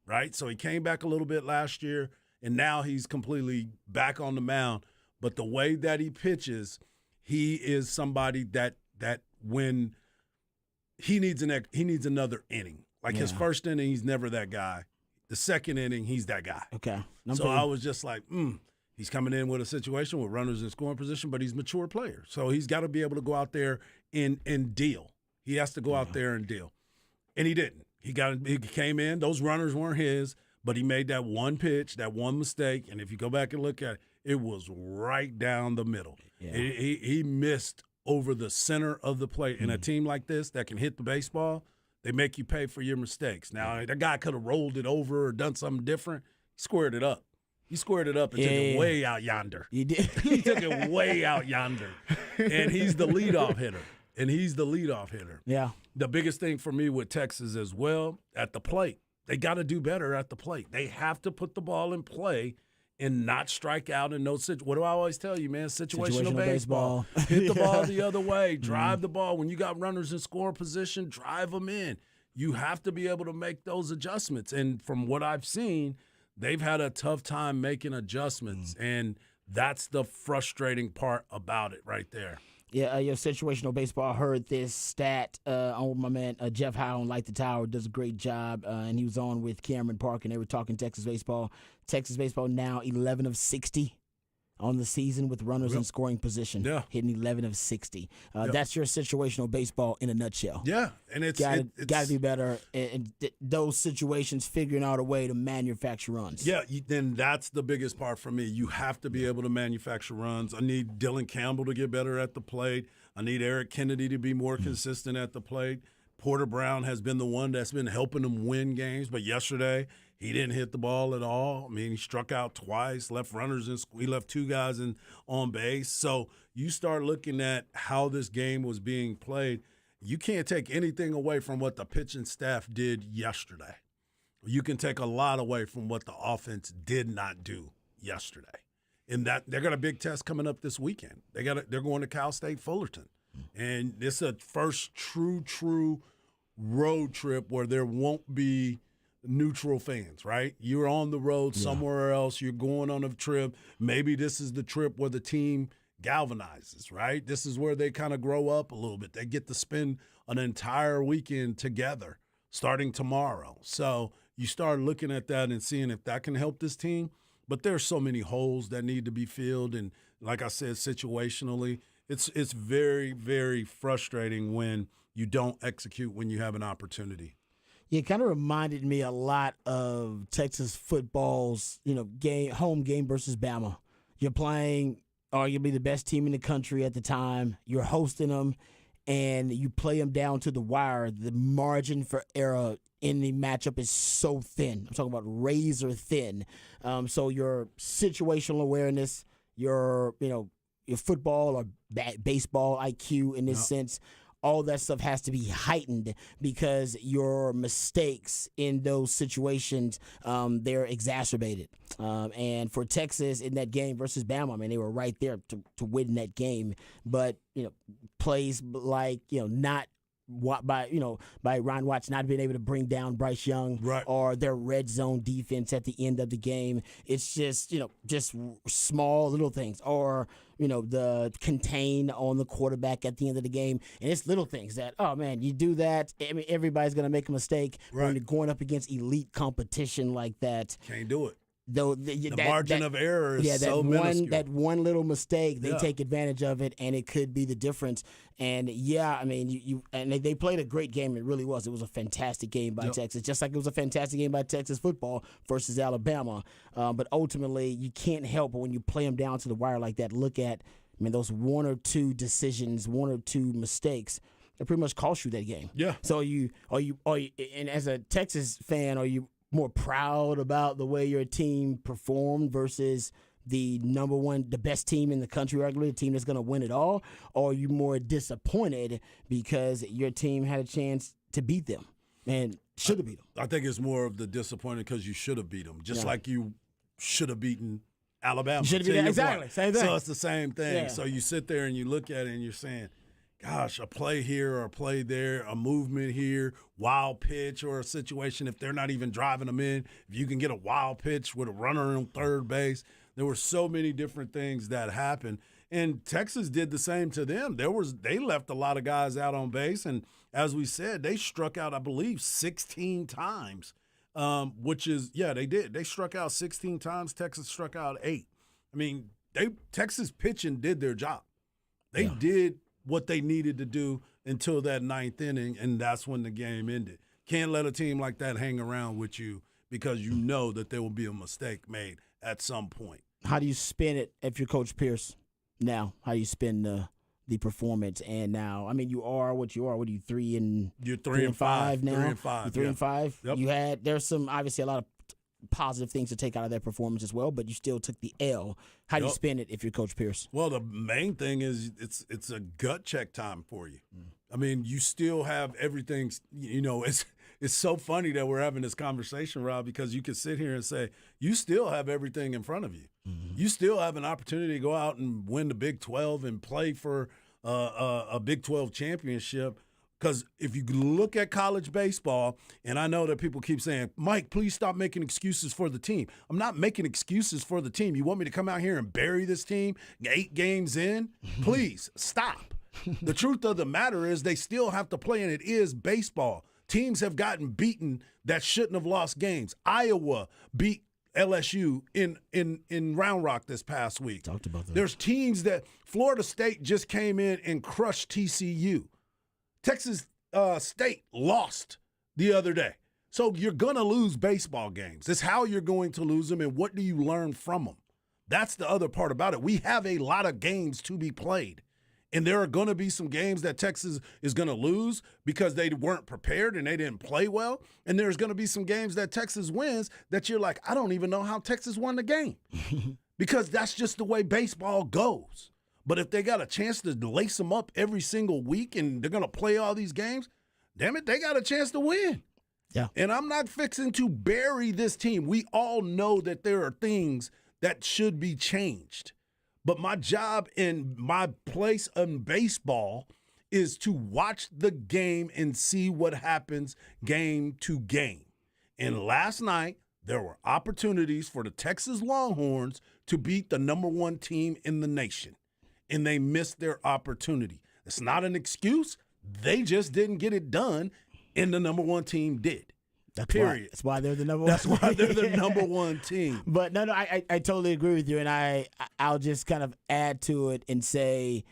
right? So he came back a little bit last year, and now he's completely back on the mound. But the way that he pitches, he is somebody that when he needs another inning. Like his first inning, he's never that guy. The second inning, he's that guy. Okay. So I was just like, he's coming in with a situation with runners in scoring position, but he's a mature player. So he's got to be able to go out there and deal. He has to go out there and deal. And he didn't. He came in. Those runners weren't his, but he made that one pitch, that one mistake. And if you go back and look at it, it was right down the middle. Yeah. He missed over the center of the plate. In a team like this that can hit the baseball, they make you pay for your mistakes. Now, that guy could have rolled it over or done something different. He squared it up. He squared it up and took it way out yonder. He did. He took it way out yonder. And he's the leadoff hitter. Yeah. The biggest thing for me with Texas as well, at the plate, they got to do better at the plate. They have to put the ball in play and not strike out in those situations. What do I always tell you, man? Situational baseball. Hit the ball the other way. Drive the ball. When you got runners in scoring position, drive them in. You have to be able to make those adjustments. And from what I've seen, they've had a tough time making adjustments. And that's the frustrating part about it right there. Yeah, your situational baseball. I heard this stat on my man Jeff Howe on Light the Tower does a great job, and he was on with Cameron Park, and they were talking Texas baseball. Texas baseball now 11 of 60 on the season with runners in scoring position. Yeah. Hitting 11 of 60. That's your situational baseball in a nutshell. Yeah, and it's got to be better in those situations, figuring out a way to manufacture runs. Yeah, then that's the biggest part for me. You have to be able to manufacture runs. I need Dylan Campbell to get better at the plate. I need Eric Kennedy to be more consistent at the plate. Porter Brown has been the one that's been helping them win games, but yesterday he didn't hit the ball at all. I mean, he struck out twice, left runners in. He left two guys on base. So you start looking at how this game was being played. You can't take anything away from what the pitching staff did yesterday. You can take a lot away from what the offense did not do yesterday. In that they got a big test coming up this weekend. They're going to Cal State Fullerton. And this is a first true road trip where there won't be neutral fans, right? You're on the road somewhere else. You're going on a trip. Maybe this is the trip where the team galvanizes, right? This is where they kind of grow up a little bit. They get to spend an entire weekend together starting tomorrow. So you start looking at that and seeing if that can help this team. But there's so many holes that need to be filled. And like I said, situationally, it's very, very frustrating when you don't execute when you have an opportunity. It kind of reminded me a lot of Texas football's, home game versus Bama. You're playing arguably the best team in the country at the time. You're hosting them, and you play them down to the wire. The margin for error in the matchup is so thin. I'm talking about razor thin. So your situational awareness, your football or baseball IQ in this sense, all that stuff has to be heightened because your mistakes in those situations, they're exacerbated. And for Texas in that game versus Bama, I mean, they were right there to win that game. But, plays like, not by Ron Watts not being able to bring down Bryce Young, right, or their red zone defense at the end of the game. It's just small little things, or the contain on the quarterback at the end of the game, and it's little things that, oh man, you do that. I mean, everybody's gonna make a mistake when you're going up against elite competition like that. Can't do it. Though the margin of error is so minuscule. That one little mistake, they take advantage of it, and it could be the difference. And I mean, they played a great game. It really was. It was a fantastic game by Texas, just like it was a fantastic game by Texas football versus Alabama. But ultimately, you can't help but when you play them down to the wire like that, look at, those one or two decisions, one or two mistakes that pretty much cost you that game. Yeah. So and as a Texas fan, are you more proud about the way your team performed versus the the best team in the country, arguably, the team that's going to win it all? Or are you more disappointed because your team had a chance to beat them and should have beat them? I think it's more of the disappointed because you should have beat them, just like you should have beaten Alabama. Exactly, same thing. So it's the same thing. Yeah. So you sit there and you look at it and you're saying, gosh, a play here or a play there, a movement here, wild pitch or a situation if they're not even driving them in, if you can get a wild pitch with a runner on third base. There were so many different things that happened. And Texas did the same to them. They left a lot of guys out on base, and as we said, they struck out, I believe, 16 times, which is, yeah, they did. They struck out 16 times. Texas struck out 8. I mean, Texas pitching did their job. They did what they needed to do until that 9th inning, and that's when the game ended. Can't let a team like that hang around with you because you know that there will be a mistake made at some point. How do you spin it if you're Coach Pierce now? How do you spin the performance? And now, I mean, you are what you are. What are you, 3 and You're 3 and 5 now? 3 and 5. You're 3 and 5. Yep. There's some obviously a lot of positive things to take out of that performance as well, but you still took the L. How do you spin it if you're Coach Pierce? Well, the main thing is it's a gut check time for you. I mean, you still have everything. It's so funny that we're having this conversation, Rob, because you could sit here and say you still have everything in front of you. Mm-hmm. You still have an opportunity to go out and win the Big 12 and play for a Big 12 championship. Because if you look at college baseball, and I know that people keep saying, Mike, please stop making excuses for the team. I'm not making excuses for the team. You want me to come out here and bury this team 8 games in? Please stop. The truth of the matter is they still have to play, and it is baseball. Teams have gotten beaten that shouldn't have lost games. Iowa beat LSU in Round Rock this past week. Talked about that. There's teams that Florida State just came in and crushed TCU. Texas State lost the other day. So you're going to lose baseball games. It's how you're going to lose them and what do you learn from them. That's the other part about it. We have a lot of games to be played. And there are going to be some games that Texas is going to lose because they weren't prepared and they didn't play well. And there's going to be some games that Texas wins that you're like, I don't even know how Texas won the game. Because that's just the way baseball goes. But if they got a chance to lace them up every single week and they're going to play all these games, damn it, they got a chance to win. Yeah. And I'm not fixing to bury this team. We all know that there are things that should be changed. But my job and my place in baseball is to watch the game and see what happens game to game. And last night, there were opportunities for the Texas Longhorns to beat the number 1 team in the nation. And they missed their opportunity. It's not an excuse. They just didn't get it done, and the number 1 team did. Period. That's why they're the number 1. That's why they're the number 1 team. But no, I totally agree with you, and I'll just kind of add to it and say,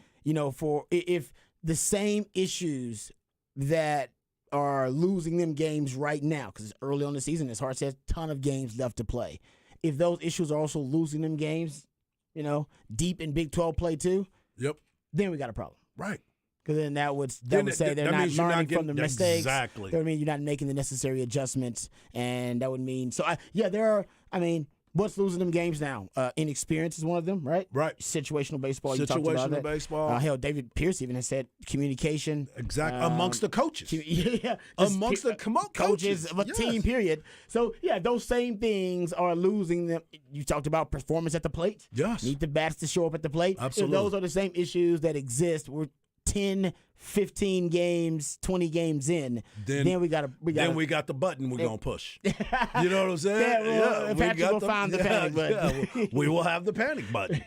for if the same issues that are losing them games right now, because it's early on the season, as Hart says, ton of games left to play. If those issues are also losing them games, deep in Big 12 play too, yep, then we got a problem. Right. Because then that would say they're not learning from the mistakes. Exactly. That would mean you're not making the necessary adjustments, and that would mean what's losing them games now? Inexperience is one of them, right? Right. Situational baseball. You talked about that. Situational baseball. Hell, David Pierce even has said communication. Exactly. Amongst the coaches. Yeah. Amongst the coaches. Of a team, period. So, yeah, those same things are losing them. You talked about performance at the plate. Yes. Need the bats to show up at the plate. Absolutely. Those are the same issues that exist. We're 10, 15 games, 20 games in. Then we got the button we're going to push. You know what I'm saying? Yeah, Patrick will find the panic button. Yeah, we will have the panic button.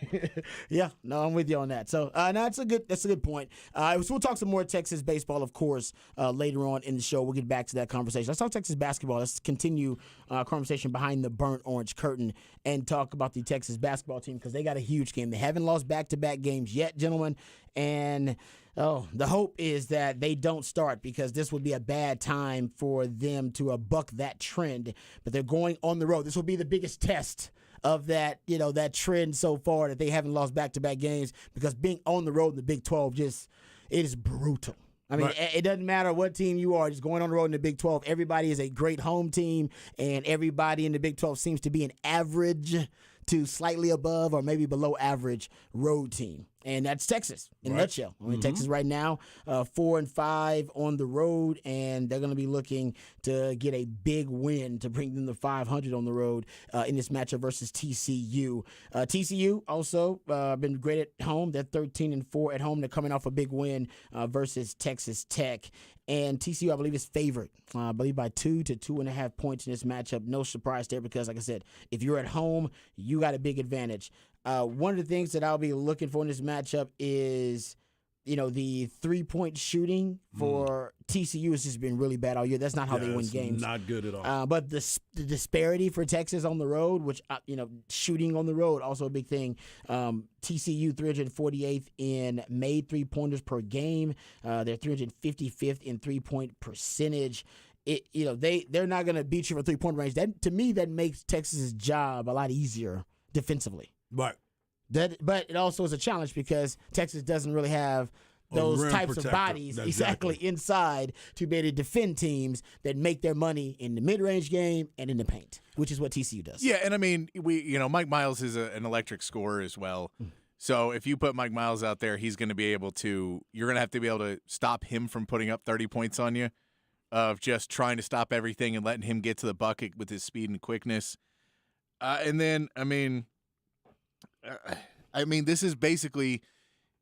Yeah, no, I'm with you on that. So that's a good point. So we'll talk some more Texas baseball, of course, later on in the show. We'll get back to that conversation. Let's talk Texas basketball. Let's continue conversation behind the burnt orange curtain and talk about the Texas basketball team because they got a huge game. They haven't lost back-to-back games yet, gentlemen, and the hope is that they don't start because this would be a bad time for them to buck that trend. But they're going on the road. This will be the biggest test of that, that trend so far that they haven't lost back-to-back games because being on the road in the Big 12 it is brutal. I mean, It doesn't matter what team you are, just going on the road in the Big 12. Everybody is a great home team, and everybody in the Big 12 seems to be an average to slightly above or maybe below average road team. And that's Texas in a Right. nutshell. I mean, Texas right now, 4-5 on the road, and they're going to be looking to get a big win to bring them to 500 on the road in this matchup versus TCU. TCU also been great at home. They're 13-4 at home. They're coming off a big win versus Texas Tech. And TCU, I believe, is favored, I believe, by 2 to 2.5 points in this matchup. No surprise there because, like I said, if you're at home, you got a big advantage. One of the things that I'll be looking for in this matchup is, the 3-point shooting for TCU has just been really bad all year. That's not how they win it's games. Not good at all. But the disparity for Texas on the road, which, shooting on the road, also a big thing. TCU 348th in made three-pointers per game. They're 355th in three-point percentage. They're not going to beat you for three-point range. That, to me, that makes Texas's job a lot easier defensively. Right. But it also is a challenge because Texas doesn't really have those rim types of protector. bodies Exactly. inside to be able to defend teams that make their money in the mid-range game and in the paint, which is what TCU does. Yeah, and I mean, Mike Miles is an electric scorer as well. So if you put Mike Miles out there, he's going to be able to. You're going to have to be able to stop him from putting up 30 points on you, of just trying to stop everything and letting him get to the bucket with his speed and quickness. And then, this is basically,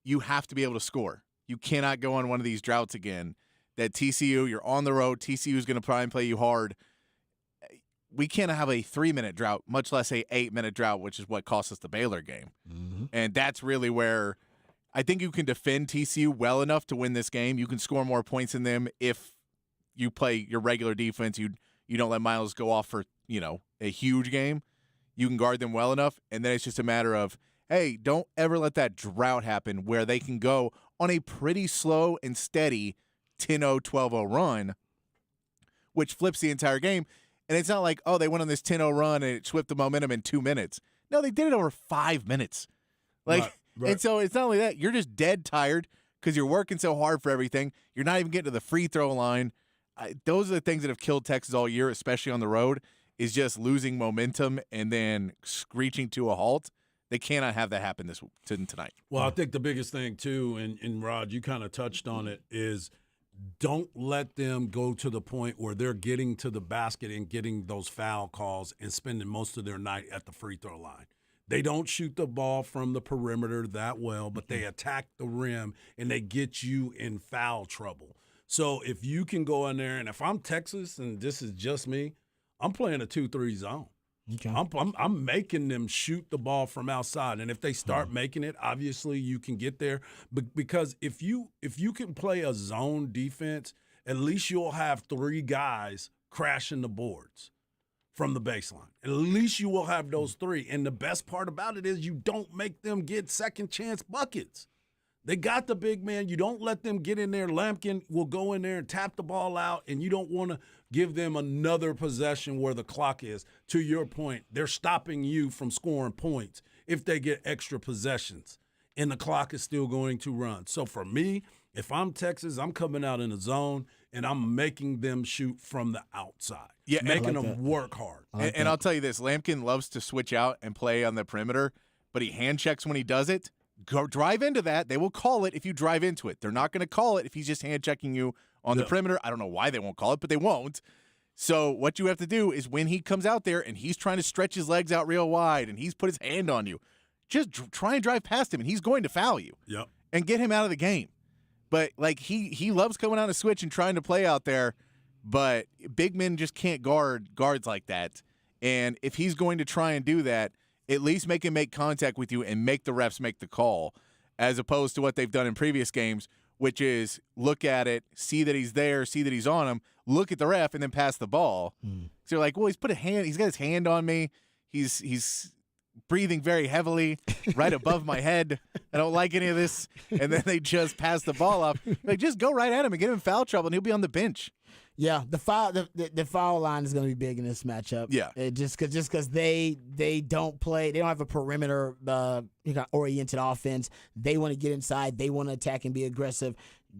you have to be able to score. You cannot go on one of these droughts again. That TCU, you're on the road. TCU is going to try and play you hard. We can't have a 3-minute drought, much less a 8-minute drought, which is what cost us the Baylor game. And that's really where I think you can defend TCU well enough to win this game. You can score more points than them if you play your regular defense. You don't let Miles go off for a huge game. You can guard them well enough, and then it's just a matter of, hey, don't ever let that drought happen where they can go on a pretty slow and steady 10-0, 12-0 run, which flips the entire game. And it's not like, they went on this 10-0 run and it swept the momentum in 2 minutes. No, they did it over 5 minutes. Right. And so it's not only that, you're just dead tired because you're working so hard for everything. You're not even getting to the free throw line. Those are the things that have killed Texas all year, especially on the road, is just losing momentum and then screeching to a halt. They cannot have that happen tonight. Well, I think the biggest thing, too, and Rod, you kind of touched on it, is don't let them go to the point where they're getting to the basket and getting those foul calls and spending most of their night at the free throw line. They don't shoot the ball from the perimeter that well, but they attack the rim and they get you in foul trouble. So if you can go in there, and if I'm Texas and this is just me, I'm playing a 2-3 zone. Okay. I'm making them shoot the ball from outside, and if they start making it, obviously you can get there. But because if you can play a zone defense, at least you'll have 3 guys crashing the boards from the baseline. At least you will have those 3. And the best part about it is you don't make them get second chance buckets. They got the big man. You don't let them get in there. Lampkin will go in there and tap the ball out, and you don't want to give them another possession where the clock is. To your point, they're stopping you from scoring points if they get extra possessions, and the clock is still going to run. So for me, if I'm Texas, I'm coming out in the zone, and I'm making them shoot from the outside, making them work hard. And I'll tell you this, Lampkin loves to switch out and play on the perimeter, but he hand checks when he does it. Go drive into that. They will call it if you drive into it. They're not going to call it if he's just hand checking you on the perimeter. I don't know why they won't call it, but they won't. So what you have to do is when he comes out there and he's trying to stretch his legs out real wide and he's put his hand on you, just try and drive past him, and he's going to foul you. Yep. And get him out of the game. But he loves coming on a switch and trying to play out there, but big men just can't guards like that. And if he's going to try and do that, at least make him make contact with you and make the refs make the call, as opposed to what they've done in previous games, which is look at it, see that he's there, see that he's on him, look at the ref, and then pass the ball. So you're like, well, he's got his hand on me. He's breathing very heavily right above my head. I don't like any of this. And then they just pass the ball off. Like, just go right at him and get him in foul trouble, and he'll be on the bench. Yeah, the foul line is going to be big in this matchup. Yeah, just because they don't play, they don't have a perimeter oriented offense. They want to get inside, they want to attack and be aggressive.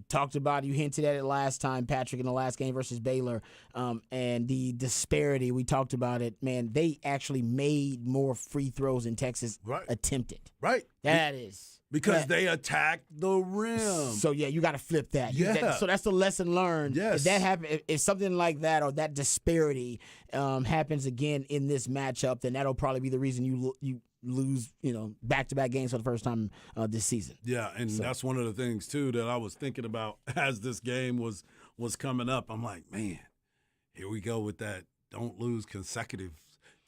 Talked about, you hinted at it last time, Patrick, in the last game versus Baylor, and the disparity. We talked about it. Man, they actually made more free throws than Texas attempted. Right. That is because they attacked the rim. So yeah, you got to flip that. Yeah. So that's the lesson learned. Yes. If that happen, if something like that or that disparity happens again in this matchup, then that'll probably be the reason you lose, back-to-back games for the first time this season. Yeah, and that's one of the things too that I was thinking about as this game was coming up. I'm like, man, here we go with that. Don't lose consecutive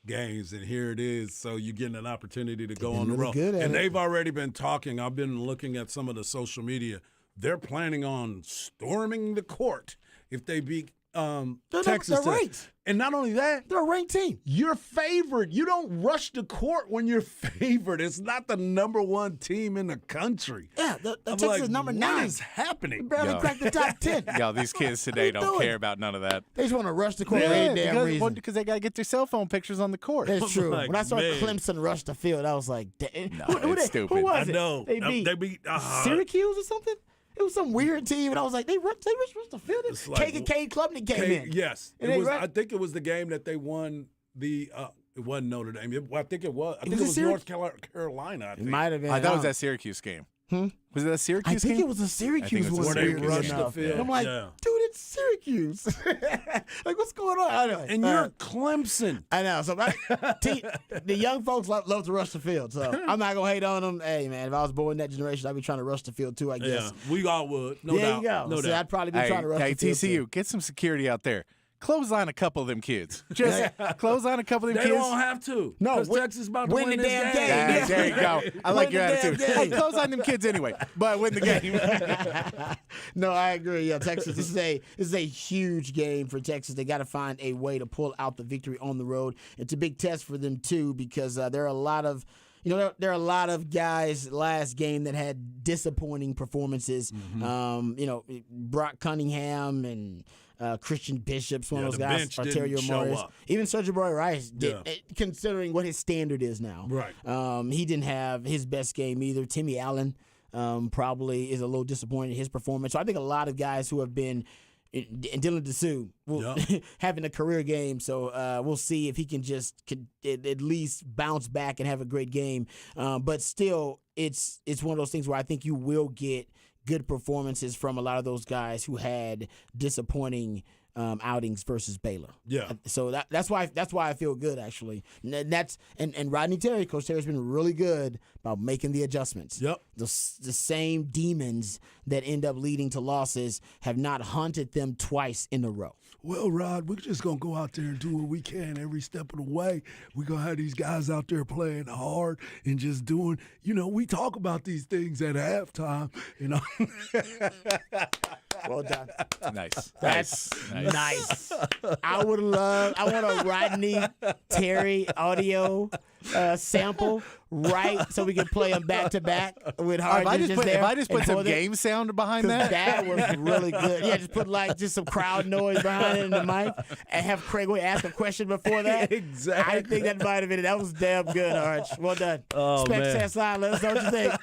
games, and here it is. So you're getting an opportunity to go on the road. And they've already been talking. I've been looking at some of the social media. They're planning on storming the court if they beat Texas. They're ranked. And not only that, They're a ranked team. you're favored. You don't rush the court when you're favored. It's not the number one team in the country. Yeah, the I'm Texas like, is number what 9. is happening? Barely cracked the top 10. Yo, these kids today What are you don't doing? care about none of that. They just want to rush the court for any damn reason. because they got to get their cell phone pictures on the court. That's true. like, When I saw man. Clemson rush the field, I was like, No, who it's stupid. Who was I it? know. They beat Syracuse or something? It was some weird team, and I was like, they rushed the field. It's like- Cade Klubnik came in. Yes. And It they was, ran- I think it was the game that they won the it wasn't Notre Dame. I think it was. I think was it a was North Carolina. I It think. might have been. I thought it was don't- that Syracuse game. Was it that Syracuse I think game? it was a Syracuse it was one. a Where they Syracuse rushed game. the field. And I'm like, Yeah. dude, it's Syracuse. Like, what's going on? I know. And you're Clemson. I know. So the young folks love to rush the field. So I'm not gonna hate on them. Hey, man, if I was born in that generation, I'd be trying to rush the field too. I Yeah, guess. we all would. No There doubt. you go. No See, doubt. I'd probably be trying to rush Hey, the field TCU, too. get some security out there. Clothesline a couple of them kids. Just clothesline a couple of them They kids. don't have to. No, 'cause win- Texas about to win win the this damn game. game. Yeah, there you go. I like Win your the damn attitude. game. Hey, clothesline them kids anyway, but win the game. No, I agree. Yeah, Texas. This is a huge game for Texas. They got to find a way to pull out the victory on the road. It's a big test for them too because there are a lot of. There are a lot of guys last game that had disappointing performances. Brock Cunningham and Christian Bishop's one of those the guys. bench Arterio didn't show Morris. up. Even Sergio Boy Rice did, Yeah. considering what his standard is now. Right. He didn't have his best game either. Timmy Allen probably is a little disappointed in his performance. So I think a lot of guys who have been and Dylan Dessou having a career game, so we'll see if he can at least bounce back and have a great game. But still, it's one of those things where I think you will get good performances from a lot of those guys who had disappointing outings versus Baylor. Yeah. So that's why I feel good actually. And Rodney Terry, Coach Terry's been really good about making the adjustments. Yep. The same demons that end up leading to losses have not haunted them twice in a row. Well, Rod, we're just going to go out there and do what we can every step of the way. We're going to have these guys out there playing hard and just doing, we talk about these things at halftime, Well done. Nice. That's nice. I want a Rodney Terry audio sample, right? So we can play them back to back with hard If I just put some game sound behind that. That was really good. Yeah, just put just some crowd noise behind it in the mic and have Craig Way ask a question before that. Exactly. I think that might have been it. That was damn good, Arch. Well done. Oh, Specs man. Test Line. Let us know what you think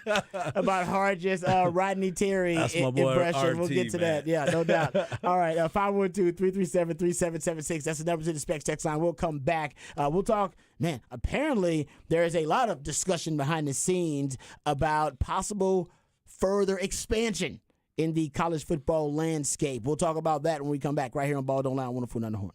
about Harge's Rodney Terry That's my boy, impression. We'll RT, get to that. man. Yeah, no doubt. All right, 512-337-3776. That's the number to the Specs Text Line. We'll come back. We'll talk. Man, apparently there is a lot of discussion behind the scenes about possible further expansion in the college football landscape. We'll talk about that when we come back right here on Ball Don't Lie on 104.9 The Horn.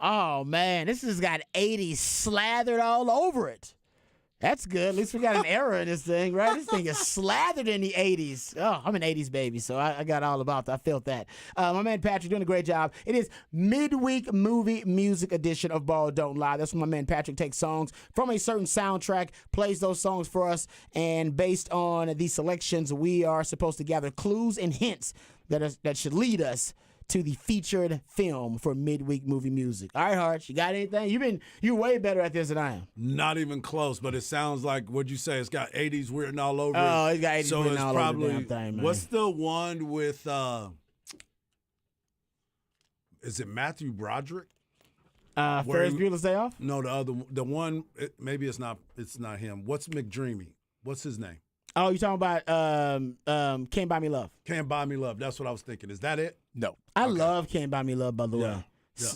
Oh, man. This has got 80s slathered all over it. That's good. At least we got an error in this thing, right? This thing is slathered in the 80s. Oh, I'm an 80s baby, so I got all about that. I felt that. My man Patrick doing a great job. It is midweek movie music edition of Ball Don't Lie. That's when my man Patrick takes songs from a certain soundtrack, plays those songs for us, and based on these selections, we are supposed to gather clues and hints that should lead us to the featured film for midweek movie music. All right, Harch, you got anything? You're way better at this than I am. Not even close, but it sounds like, what'd you say? It's got 80s written all over it. Oh, it's got 80s so written it's all probably, over the damn thing, man. What's the one with, is it Matthew Broderick? Ferris Bueller's Day Off? No, the one, maybe it's not him. What's McDreamy? What's his name? Oh, you're talking about Can't Buy Me Love. Can't Buy Me Love. That's what I was thinking. Is that it? No. I love Can't Buy Me Love, by the way.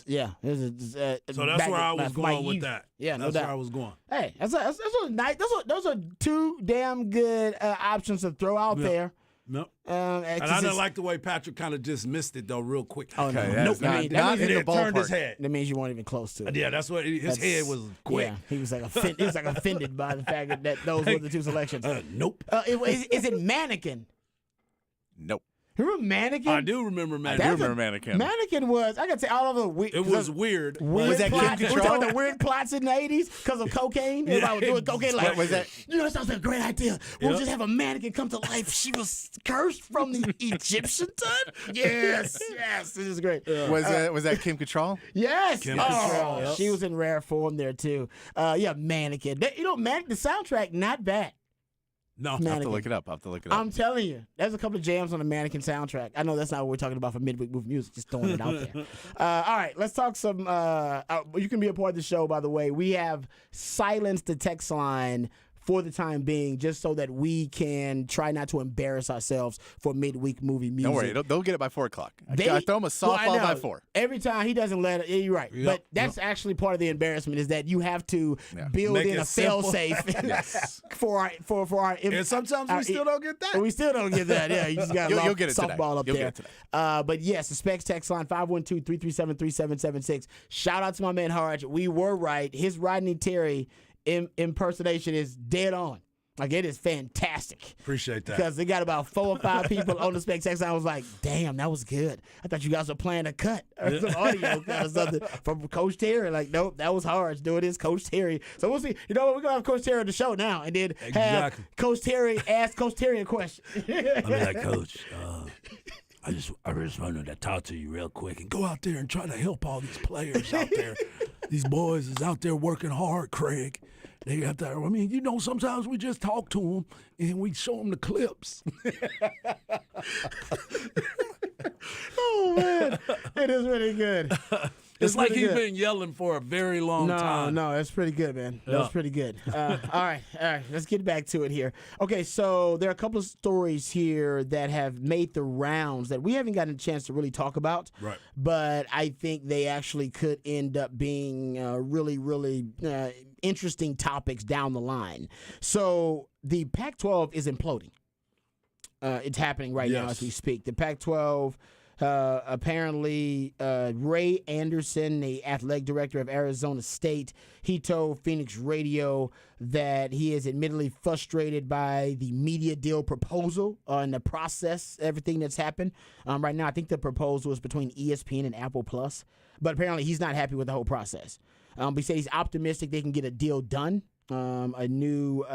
Yeah. So that's where I was going with that. Yeah, no that's doubt. where I was going. Hey, that's nice. Those are two damn good options to throw out there. Nope. And I didn't like the way Patrick kind of dismissed it, though, real quick. Oh, Okay, no. that's Nope. not That in means the it turned his ballpark. head. that means you weren't even close to it. Yeah, that's what his head was quick. Yeah, he was like offended by the fact that those were the two selections. Nope. Is it Mannequin? Nope. Remember Mannequin? I do remember, man. I do remember Mannequin. Mannequin was, I got to say, all of the weird. It was weird. Was that Kim plots. We're Cattrall? talking about the weird plots in the 80s because of cocaine. Everybody was doing cocaine like, What was that? You know, that sounds like a great idea. We'll just have a mannequin come to life. She was cursed from the Egyptian time. Yes, this is great. Was that Kim Cattrall? Yes. Kim Oh, Cattrall, yep. she was in rare form there too. Mannequin. The soundtrack, not bad. No. I'll have Mannequin. to look it up. I'm telling you, there's a couple of jams on the Mannequin soundtrack. I know that's not what we're talking about for midweek movie music, just throwing it out there. All right, let's talk some. You can be a part of the show, by the way. We have silenced the text line for the time being, just so that we can try not to embarrass ourselves for midweek movie music. Don't worry, they'll get it by 4 o'clock. I throw them a Well, I softball know. by 4. Every time he doesn't let it. Yeah, you're right. Yep, But that's actually part of the embarrassment is that you have to build Make in it a simple. fail-safe for our. And sometimes we still don't get that. We still don't get that. Yeah, you just got You'll get it today. softball up You'll there. get it today. But yes, the Specs text line 512-337-3776. Shout out to my man Harge. We were right. His Rodney Terry impersonation is dead on. Like, it is fantastic. Appreciate that. Because they got about 4 or 5 people on the Specs text line. I was like, damn, that was good. I thought you guys were playing a cut or some audio cut or something from Coach Terry. Like, nope, that was Harge doing this, Coach Terry. So we'll see. You know what? We're going to have Coach Terry on the show now and then have Exactly. Coach Terry ask Coach Terry a question. I mean, like, Coach, I just wanted to talk to you real quick and go out there and try to help all these players out there. These boys is out there working hard, Craig. They have to, I mean, sometimes we just talk to them and we show them the clips. Oh, man. It is really good. It's like really he's good. been yelling for a very long time. No, that's pretty good, man. That's pretty good. All right. Let's get back to it here. Okay, so there are a couple of stories here that have made the rounds that we haven't gotten a chance to really talk about. Right. But I think they actually could end up being really, really interesting topics down the line. So the Pac-12 is imploding. It's happening right now Yes. as we speak. The Pac-12. Apparently, Ray Anderson, the athletic director of Arizona State, he told Phoenix Radio that he is admittedly frustrated by the media deal proposal and the process, everything that's happened. Right now, I think the proposal is between ESPN and Apple Plus, but apparently he's not happy with the whole process. He said he's optimistic they can get a deal done. A new,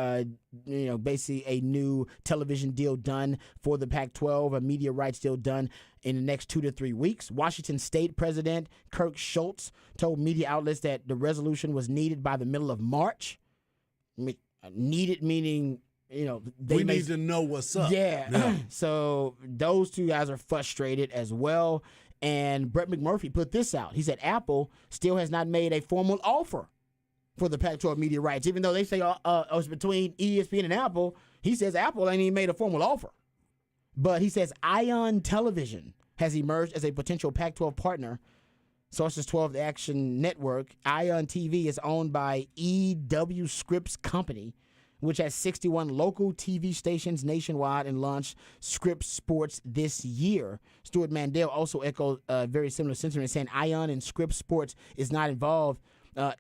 basically a new television deal done for the Pac-12, a media rights deal done in the next 2 to 3 weeks. Washington State President Kirk Schultz told media outlets that the resolution was needed by the middle of March. Needed meaning, We need to know what's up. Yeah. So those two guys are frustrated as well. And Brett McMurphy put this out. He said Apple still has not made a formal offer for the Pac-12 media rights, even though they say it's between ESPN and Apple. He says Apple ain't even made a formal offer. But he says Ion Television has emerged as a potential Pac-12 partner. Sources 12, the Action Network. Ion TV is owned by EW Scripps Company, which has 61 local TV stations nationwide and launched Scripps Sports this year. Stuart Mandel also echoed very similar sentiment, saying Ion and Scripps Sports is not involved. So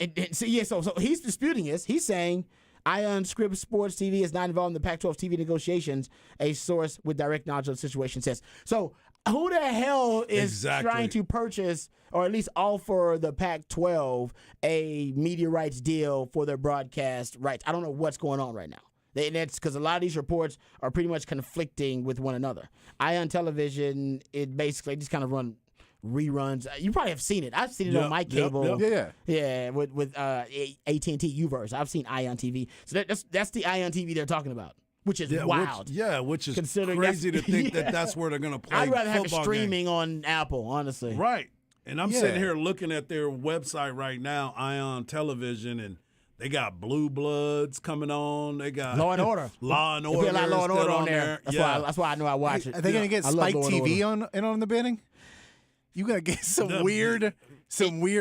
he's disputing this. He's saying Ion Scripps Sports TV is not involved in the Pac-12 TV negotiations, a source with direct knowledge of the situation says. So who the hell is trying to purchase or at least offer the Pac-12 a media rights deal for their broadcast rights? I don't know what's going on right now. And that's because a lot of these reports are pretty much conflicting with one another. Ion Television, it basically just kind of run reruns. You probably have seen it. I've seen it on my cable. Yeah, with AT&T Uverse. I've seen Ion TV. So that's the Ion TV they're talking about, which is wild. Which is crazy to think that that's where they're going to play. I'd rather have it streaming on Apple, honestly. Right. And I'm sitting here looking at their website right now, Ion Television, and they got Blue Bloods coming on. They got Law and Order. Law and Order. There'll be a lot of Law and Order on there. That's why I know I watch it. Are they going to get Spike TV on the bidding? You got to get some weird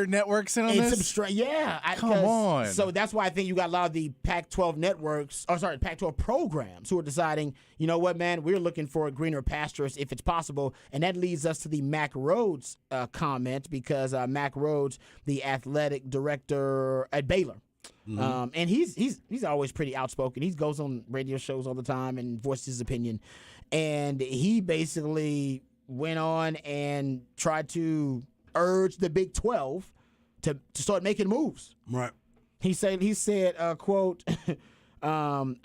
networks in on this? Come on. So that's why I think you got a lot of the Pac-12 networks, Pac-12 programs who are deciding, you know what, man, we're looking for greener pastures if it's possible. And that leads us to the Mack Rhodes comment, because Mack Rhodes, the athletic director at Baylor, and he's always pretty outspoken. He goes on radio shows all the time and voices his opinion. And he basically went on and tried to urge the Big 12 to start making moves. Right. He said, quote, I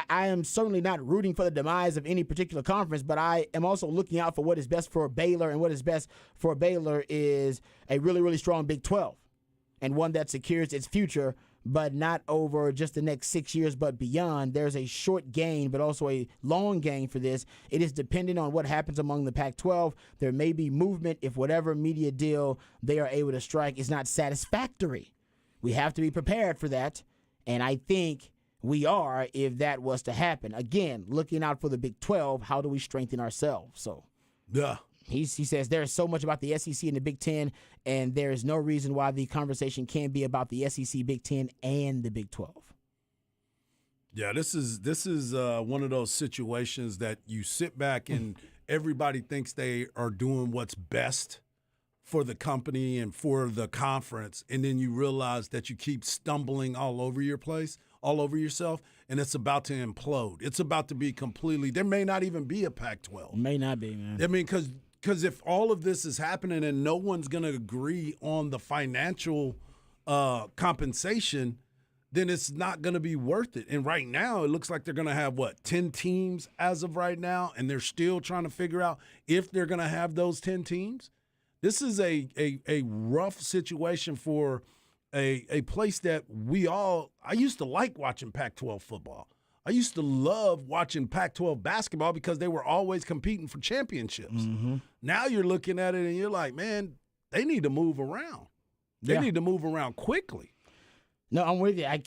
am certainly not rooting for the demise of any particular conference, but I am also looking out for what is best for Baylor, and what is best for Baylor is a really, really strong Big 12, and one that secures its future, but not over just the next 6 years, but beyond. There's a short gain, but also a long gain for this. It is dependent on what happens among the Pac-12. There may be movement if whatever media deal they are able to strike is not satisfactory. We have to be prepared for that, and I think we are if that was to happen. Again, looking out for the Big 12, how do we strengthen ourselves? So, yeah. He says there is so much about the SEC and the Big Ten, and there is no reason why the conversation can't be about the SEC, Big Ten, and the Big 12. Yeah, this is one of those situations that you sit back and everybody thinks they are doing what's best for the company and for the conference, and then you realize that you keep stumbling all over your place, all over yourself, and it's about to implode. It's about to be completely – there may not even be a Pac-12. May not be, man. I mean, because if all of this is happening and no one's going to agree on the financial compensation, then it's not going to be worth it. And right now, it looks like they're going to have, 10 teams as of right now, and they're still trying to figure out if they're going to have those 10 teams. This is a rough situation for a place that I used to like watching Pac-12 football. I used to love watching Pac-12 basketball because they were always competing for championships. Mm-hmm. Now you're looking at it and you're like, man, they need to move around. They need to move around quickly. No, I'm with you. I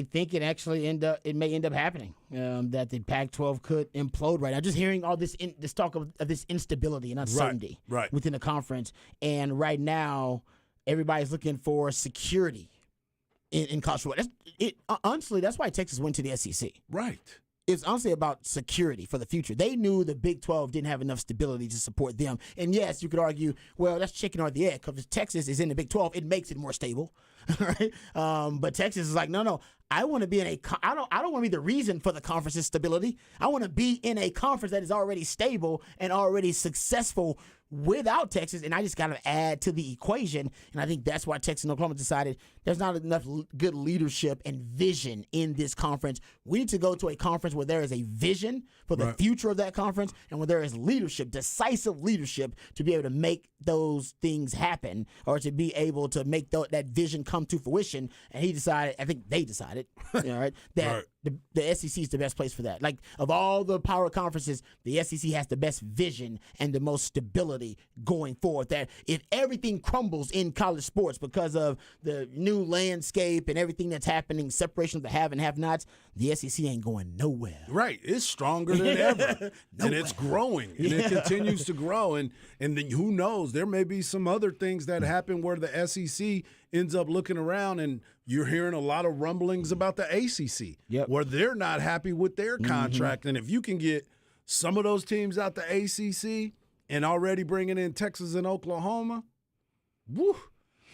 think it may end up happening that the Pac-12 could implode right now. Just hearing all this talk of this instability and uncertainty within the conference, and right now everybody's looking for security in college football. Honestly, that's why Texas went to the SEC. Right. It's honestly about security for the future. They knew the Big 12 didn't have enough stability to support them. And yes, you could argue, well, that's chicken or the egg, because if Texas is in the Big 12, it makes it more stable, right? But Texas is like, no, I want to be in I don't want to be the reason for the conference's stability. I want to be in a conference that is already stable and already successful without Texas, and I just got to add to the equation. And I think that's why Texas and Oklahoma decided there's not enough good leadership and vision in this conference. We need to go to a conference where there is a vision for the future of that conference, and where there is leadership, decisive leadership, to be able to make those things happen, or to be able to make that vision come to fruition. And I think they decided, that the SEC is the best place for that. Like, of all the power conferences, the SEC has the best vision and the most stability going forward. That if everything crumbles in college sports because of the new landscape and everything that's happening, separation of the have and have-nots, the SEC ain't going nowhere. Right. It's stronger than ever. And it's growing. And it continues to grow. And then who knows? There may be some other things that happen where the SEC ends up looking around and you're hearing a lot of rumblings about the ACC, Yep. where they're not happy with their contract. And if you can get some of those teams out the ACC and already bringing in Texas and Oklahoma, woo.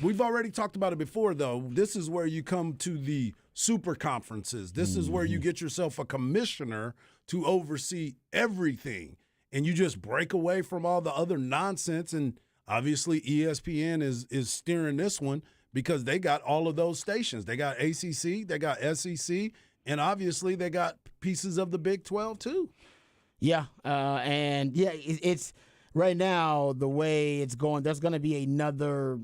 We've already talked about it before, though. This is where you come to the super conferences. This is where you get yourself a commissioner to oversee everything. And you just break away from all the other nonsense. And obviously ESPN is steering this one because they got all of those stations. They got ACC, they got SEC, and obviously they got pieces of the Big 12 too. Yeah, it's right now the way it's going. There's going to be another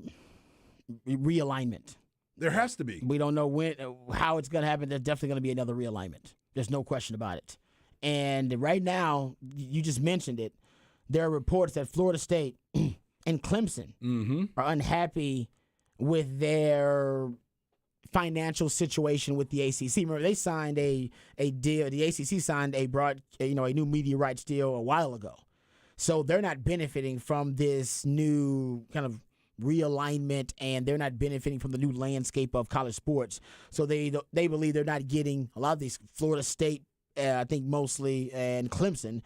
realignment. There has to be. We don't know when, how it's going to happen. There's definitely going to be another realignment. There's no question about it. And right now, you just mentioned it. There are reports that Florida State and Clemson are unhappy with their financial situation with the ACC. Remember, they signed a deal. The ACC signed a new media rights deal a while ago. So they're not benefiting from this new kind of realignment, and they're not benefiting from the new landscape of college sports. So they believe they're not getting a lot of these. Florida State, I think mostly, and Clemson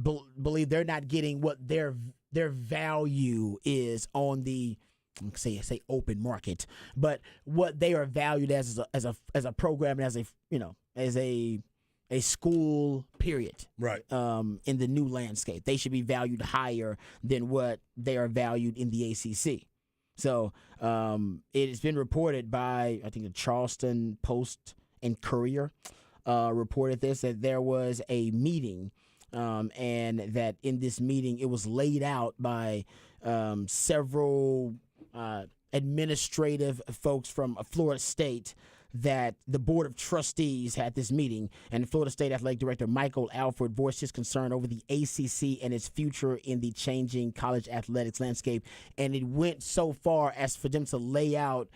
believe they're not getting what their value is on the say open market, but what they are valued as a program and as a school, period. Right. In the new landscape, they should be valued higher than what they are valued in the ACC. So it has been reported by, I think, the Charleston Post and Courier reported this, that there was a meeting, and that in this meeting it was laid out by several administrative folks from Florida State, that the Board of Trustees had this meeting, and Florida State Athletic Director Michael Alford voiced his concern over the ACC and its future in the changing college athletics landscape. And it went so far as for them to lay out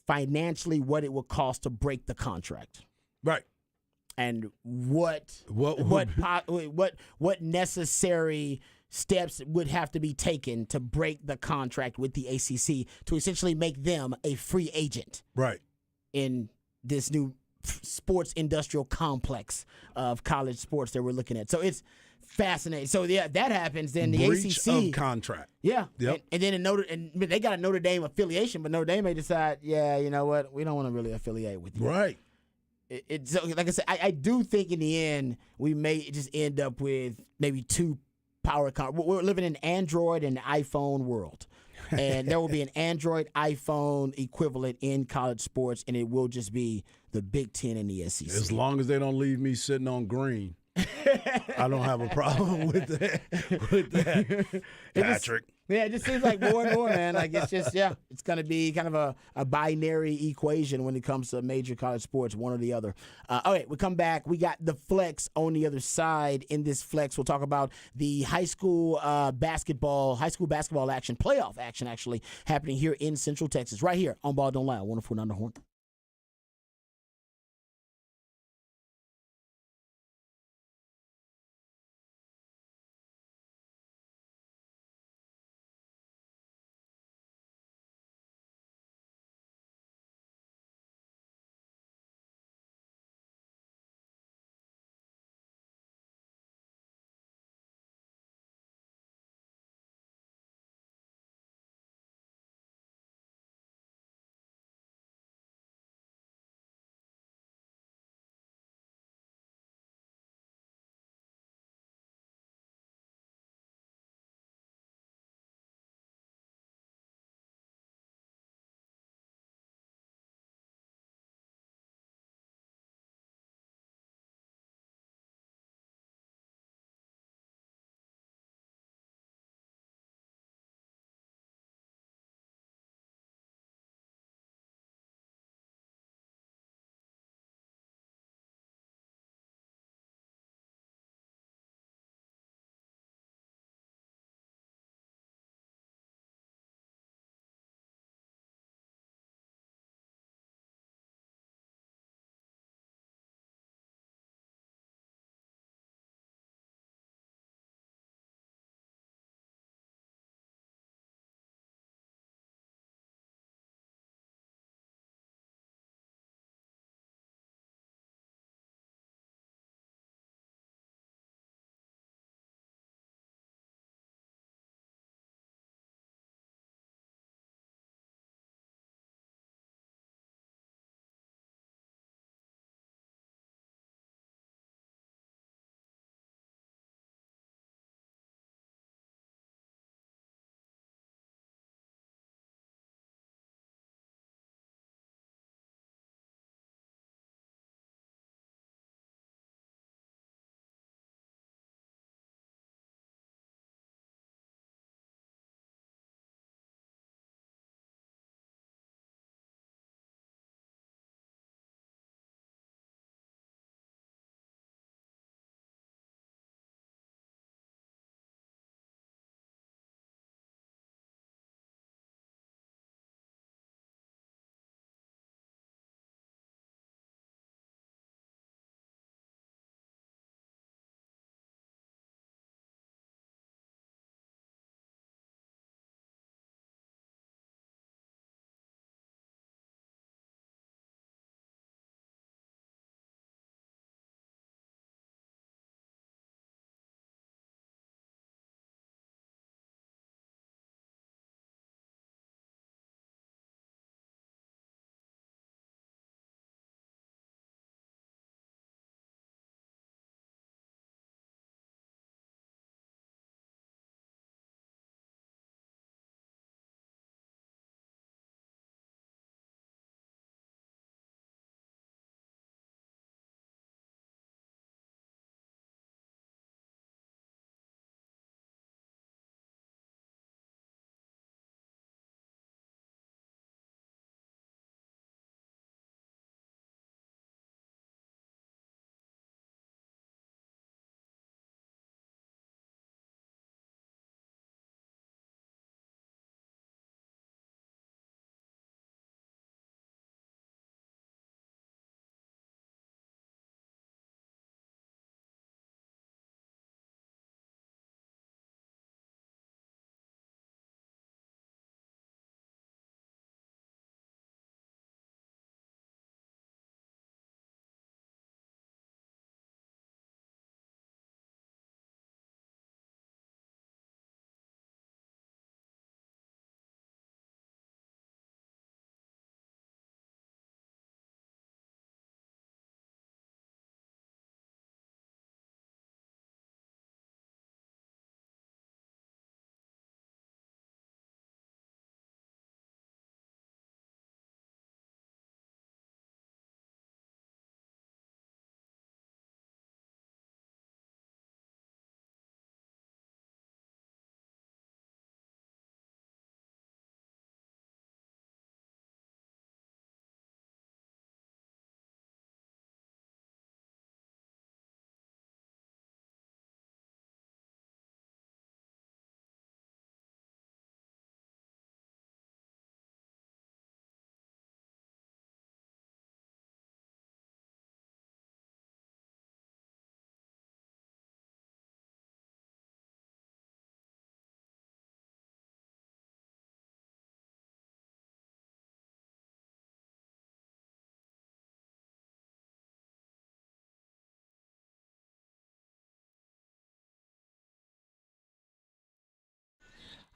financially what it would cost to break the contract. Right. And what necessary steps would have to be taken to break the contract with the ACC to essentially make them a free agent. Right. In this new sports industrial complex of college sports that we're looking at. So it's fascinating. So yeah, that happens. Then the Breach ACC of contract. Yeah. Yep. And then they got a Notre Dame affiliation, but Notre Dame may decide, yeah, you know what, we don't want to really affiliate with you. Right. So like I said, I do think in the end we may just end up with maybe two we're living in Android and iPhone world. And there will be an Android, iPhone equivalent in college sports, and it will just be the Big Ten and the SEC. As long as they don't leave me sitting on green, I don't have a problem with that. Patrick. It just seems like more and more, man. Like it's just, it's going to be kind of a binary equation when it comes to major college sports, one or the other. All right, we come back. We got the flex on the other side. In this flex, we'll talk about the high school basketball action, playoff action actually happening here in Central Texas, right here on Ball Don't Lie, 104.9 The Horn.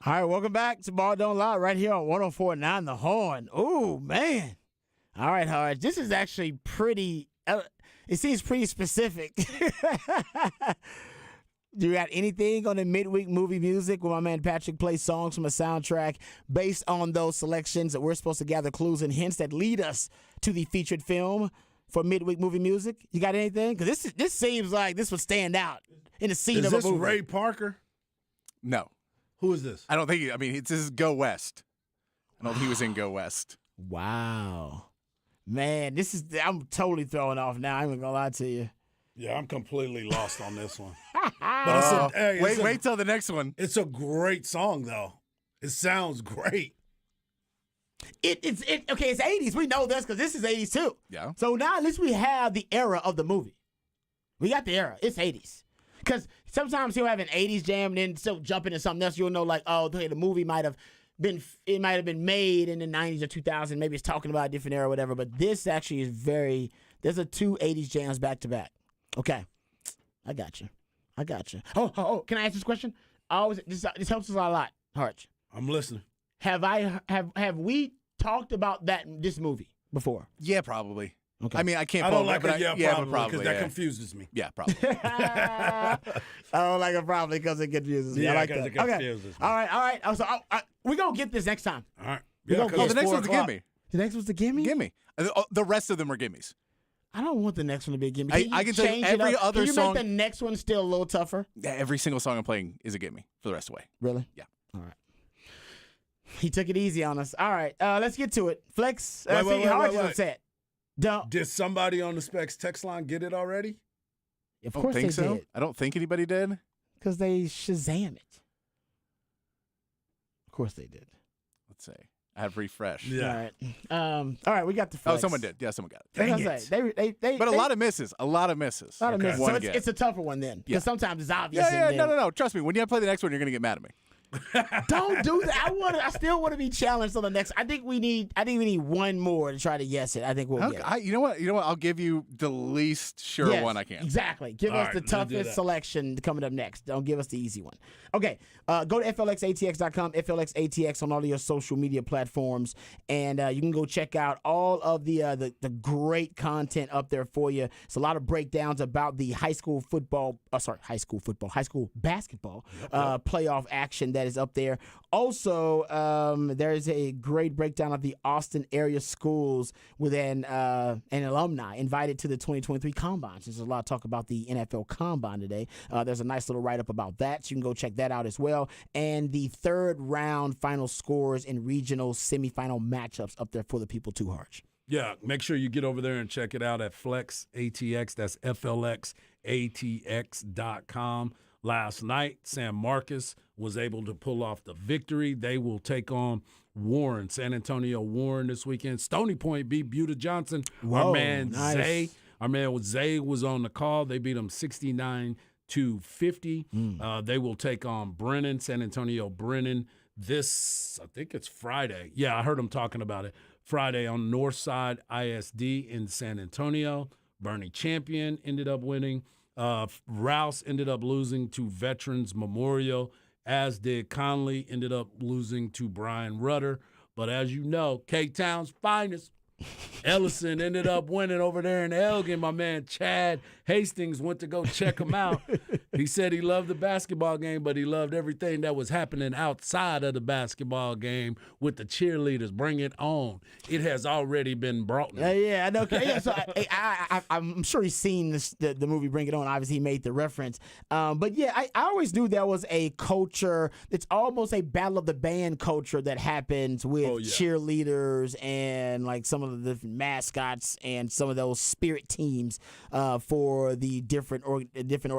All right, welcome back to Ball Don't Lie right here on 104.9 The Horn. Oh, man. All right, Harge. This is actually pretty, it seems pretty specific. Do you got anything on the midweek movie music where my man Patrick plays songs from a soundtrack based on those selections that we're supposed to gather clues and hints that lead us to the featured film for midweek movie music? You got anything? Because this seems like this would stand out in the scene Is of a this movie. Ray Parker? No. Who is this? I don't think. This is Go West. I don't think he was in Go West. Wow. Man, I'm totally throwing off now. I'm not gonna lie to you. Yeah, I'm completely lost on this one. But Wait till the next one. It's a great song, though. It sounds great. It's okay. It's 80s. We know this because this is 80s too. Yeah. So now at least we have the era of the movie. We got the era. It's 80s. Because sometimes he'll have an 80s jam and then still jump into something else. You'll know like, oh, the movie might have been made in the 90s or 2000. Maybe it's talking about a different era or whatever. But this actually is there's a 2 80s jams back to back. Okay. I got you. Oh, can I ask this question? This helps us a lot, Harch. I'm listening. Have we talked about this movie before? Yeah, probably. Okay. I can't. I don't like it. it. Probably because that confuses me. Yeah, probably. I don't like it probably because it confuses me. Yeah, I like 'cause that. it confuses me. All right. So we're going to get this next time. All right. We Yeah, gonna 'cause go- it's the next 4 one's a o'clock. gimme. The next one's the gimme? Gimme. The rest of them are gimmies. I don't want the next one to be a gimme. I can tell you change it every up? other Can you song- make the next one still a little tougher? Yeah, every single song I'm playing is a gimme for the rest of the way. Really? Yeah. All right. He took it easy on us. All right. Let's get to it. Flex. Wait, Harge is wait. upset. Don't. Did somebody on the Specs text line get it already? Of I don't course think they so. did. I don't think anybody did. Because they Shazam it. Of course they did. Let's see. I have refresh. Yeah. All right. We got the flex. Oh, someone did. Yeah, someone got it. That's Dang what I say. They, But a lot of misses. A lot of misses. A lot of Okay. misses. One So get. it's a tougher one then. Because Yeah. sometimes it's obvious. Yeah, and then- no. Trust me. When you play the next one, you're gonna get mad at me. Don't do that. I still want to be challenged on the next. I think we need one more to try to yes it. I think we'll Okay, get it. you know what? I'll give you the least sure Yes, one I can. Exactly. Give All us right, the let's do toughest that. selection coming up next. Don't give us the easy one. Okay. Go to FLXATX.com, FLXATX on all of your social media platforms, and you can go check out all of the great content up there for you. It's a lot of breakdowns about the high school basketball playoff action that is up there. Also, there is a great breakdown of the Austin area schools with an alumni invited to the 2023 Combines. There's a lot of talk about the NFL Combine today. There's a nice little write-up about that, so you can go check that out as well. And the third round final scores and regional semifinal matchups up there for the people too, Harge. Yeah, make sure you get over there and check it out at Flex ATX. That's FLXATX.com. Last night, San Marcos was able to pull off the victory. They will take on Warren, San Antonio Warren this weekend. Stony Point beat Buda Johnson. Whoa, Our man nice. Zay. Our man Zay was on the call. They beat him 69-50. They will take on Brennan, San Antonio Brennan. I think it's Friday. Yeah, I heard him talking about it. Friday on Northside ISD in San Antonio. Bernie Champion ended up winning. Rouse ended up losing to Veterans Memorial, as did Conley, ended up losing to Brian Rudder. But as you know, K-Town's finest, Ellison ended up winning over there in Elgin. My man Chad Hastings went to go check him out. He said he loved the basketball game, but he loved everything that was happening outside of the basketball game with the cheerleaders. Bring it on. It has already been brought. Yeah, I know. Yeah, so I'm sure he's seen the movie Bring It On. Obviously, he made the reference. But yeah, I always knew there was a culture. It's almost a battle of the band culture that happens with cheerleaders and like some of the different mascots and some of those spirit teams for the different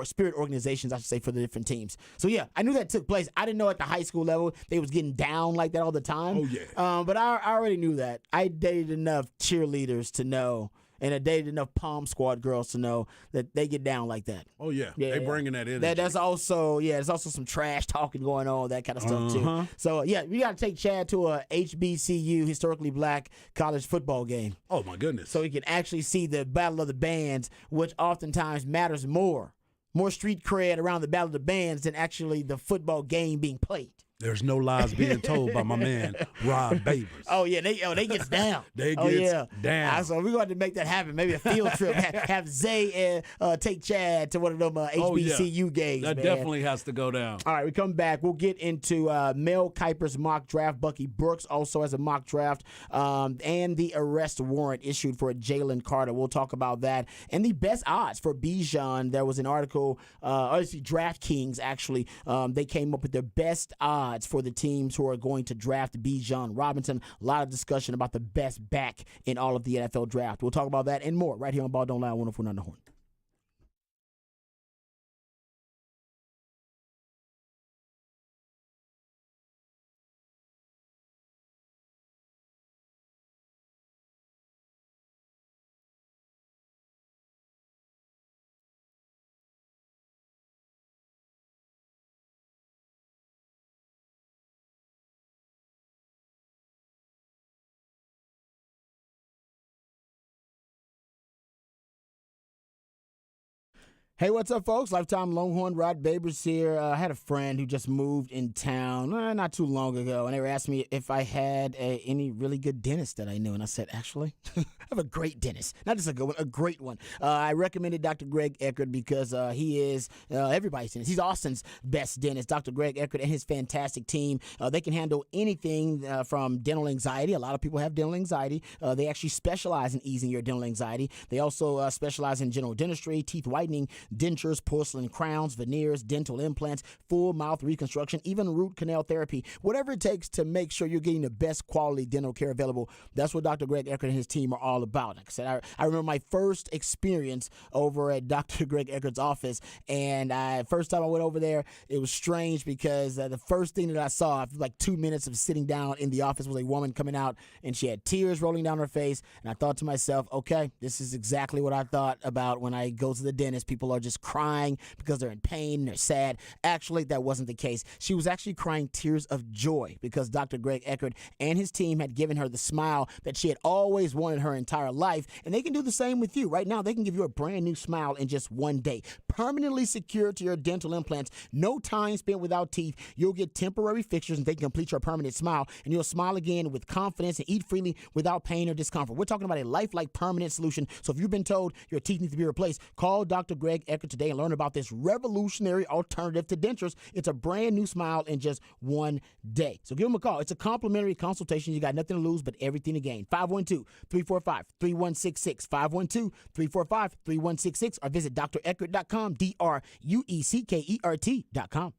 spirit organizations, I should say, for the different teams. So yeah, I knew that took place. I didn't know at the high school level they was getting down like that all the time. Oh, yeah. But I already knew that. I dated enough cheerleaders to know, and I dated enough Palm Squad girls to know that they get down like that. Oh, yeah. Yeah, They yeah. bringing that in. There's also some trash talking going on, that kind of stuff too. So yeah, we got to take Chad to a HBCU, historically black college football game, Oh, my goodness. so he can actually see the battle of the bands, which oftentimes matters more street cred around the battle of the bands than actually the football game being played. There's no lies being told by my man Rod Babers. Oh yeah, they gets down. They oh gets yeah, down. So we're going to make that happen. Maybe a field trip. have Zay and take Chad to one of them HBCU games. That man. definitely has to go down. All right, we come back. We'll get into Mel Kiper's mock draft. Bucky Brooks also has a mock draft, and the arrest warrant issued for Jalen Carter. We'll talk about that and the best odds for Bijan. There was an article, obviously DraftKings actually. They came up with their best odds for the teams who are going to draft Bijan Robinson. A lot of discussion about the best back in all of the NFL draft. We'll talk about that and more right here on Ball Don't Lie 104.9 The Horn. Hey, what's up, folks? Lifetime Longhorn, Rod Babers here. I had a friend who just moved in town not too long ago, and they were asking me if I had any really good dentist that I knew, and I said, actually, I have a great dentist. Not just a good one, a great one. I recommended Dr. Greg Eckert because he is everybody's dentist. He's Austin's best dentist. Dr. Greg Eckert and his fantastic team, they can handle anything from dental anxiety. A lot of people have dental anxiety. They actually specialize in easing your dental anxiety. They also specialize in general dentistry, teeth whitening, dentures, porcelain crowns, veneers, dental implants, full mouth reconstruction, even root canal therapy. Whatever it takes to make sure you're getting the best quality dental care available, that's what Dr. Greg Eckert and his team are all about. Like I said, I remember my first experience over at Dr. Greg Eckert's office, and first time I went over there, it was strange because the first thing that I saw after like 2 minutes of sitting down in the office was a woman coming out, and she had tears rolling down her face, and I thought to myself, okay, this is exactly what I thought about when I go to the dentist. People are just crying because they're in pain, they're sad. Actually, that wasn't the case. She was actually crying tears of joy because Dr. Greg Eckert and his team had given her the smile that she had always wanted her entire life, and they can do the same with you. Right now, they can give you a brand new smile in just one day. Permanently secured to your dental implants, no time spent without teeth. You'll get temporary fixtures and they can complete your permanent smile, and you'll smile again with confidence and eat freely without pain or discomfort. We're talking about a lifelike permanent solution. So if you've been told your teeth need to be replaced, call Dr. Greg Eckert today and learn about this revolutionary alternative to dentures. It's a brand new smile in just one day. So give them a call. It's a complimentary consultation. You got nothing to lose but everything to gain. 512-345-3166. 512-345-3166 or visit dreckert.com, DRUECKERT.com.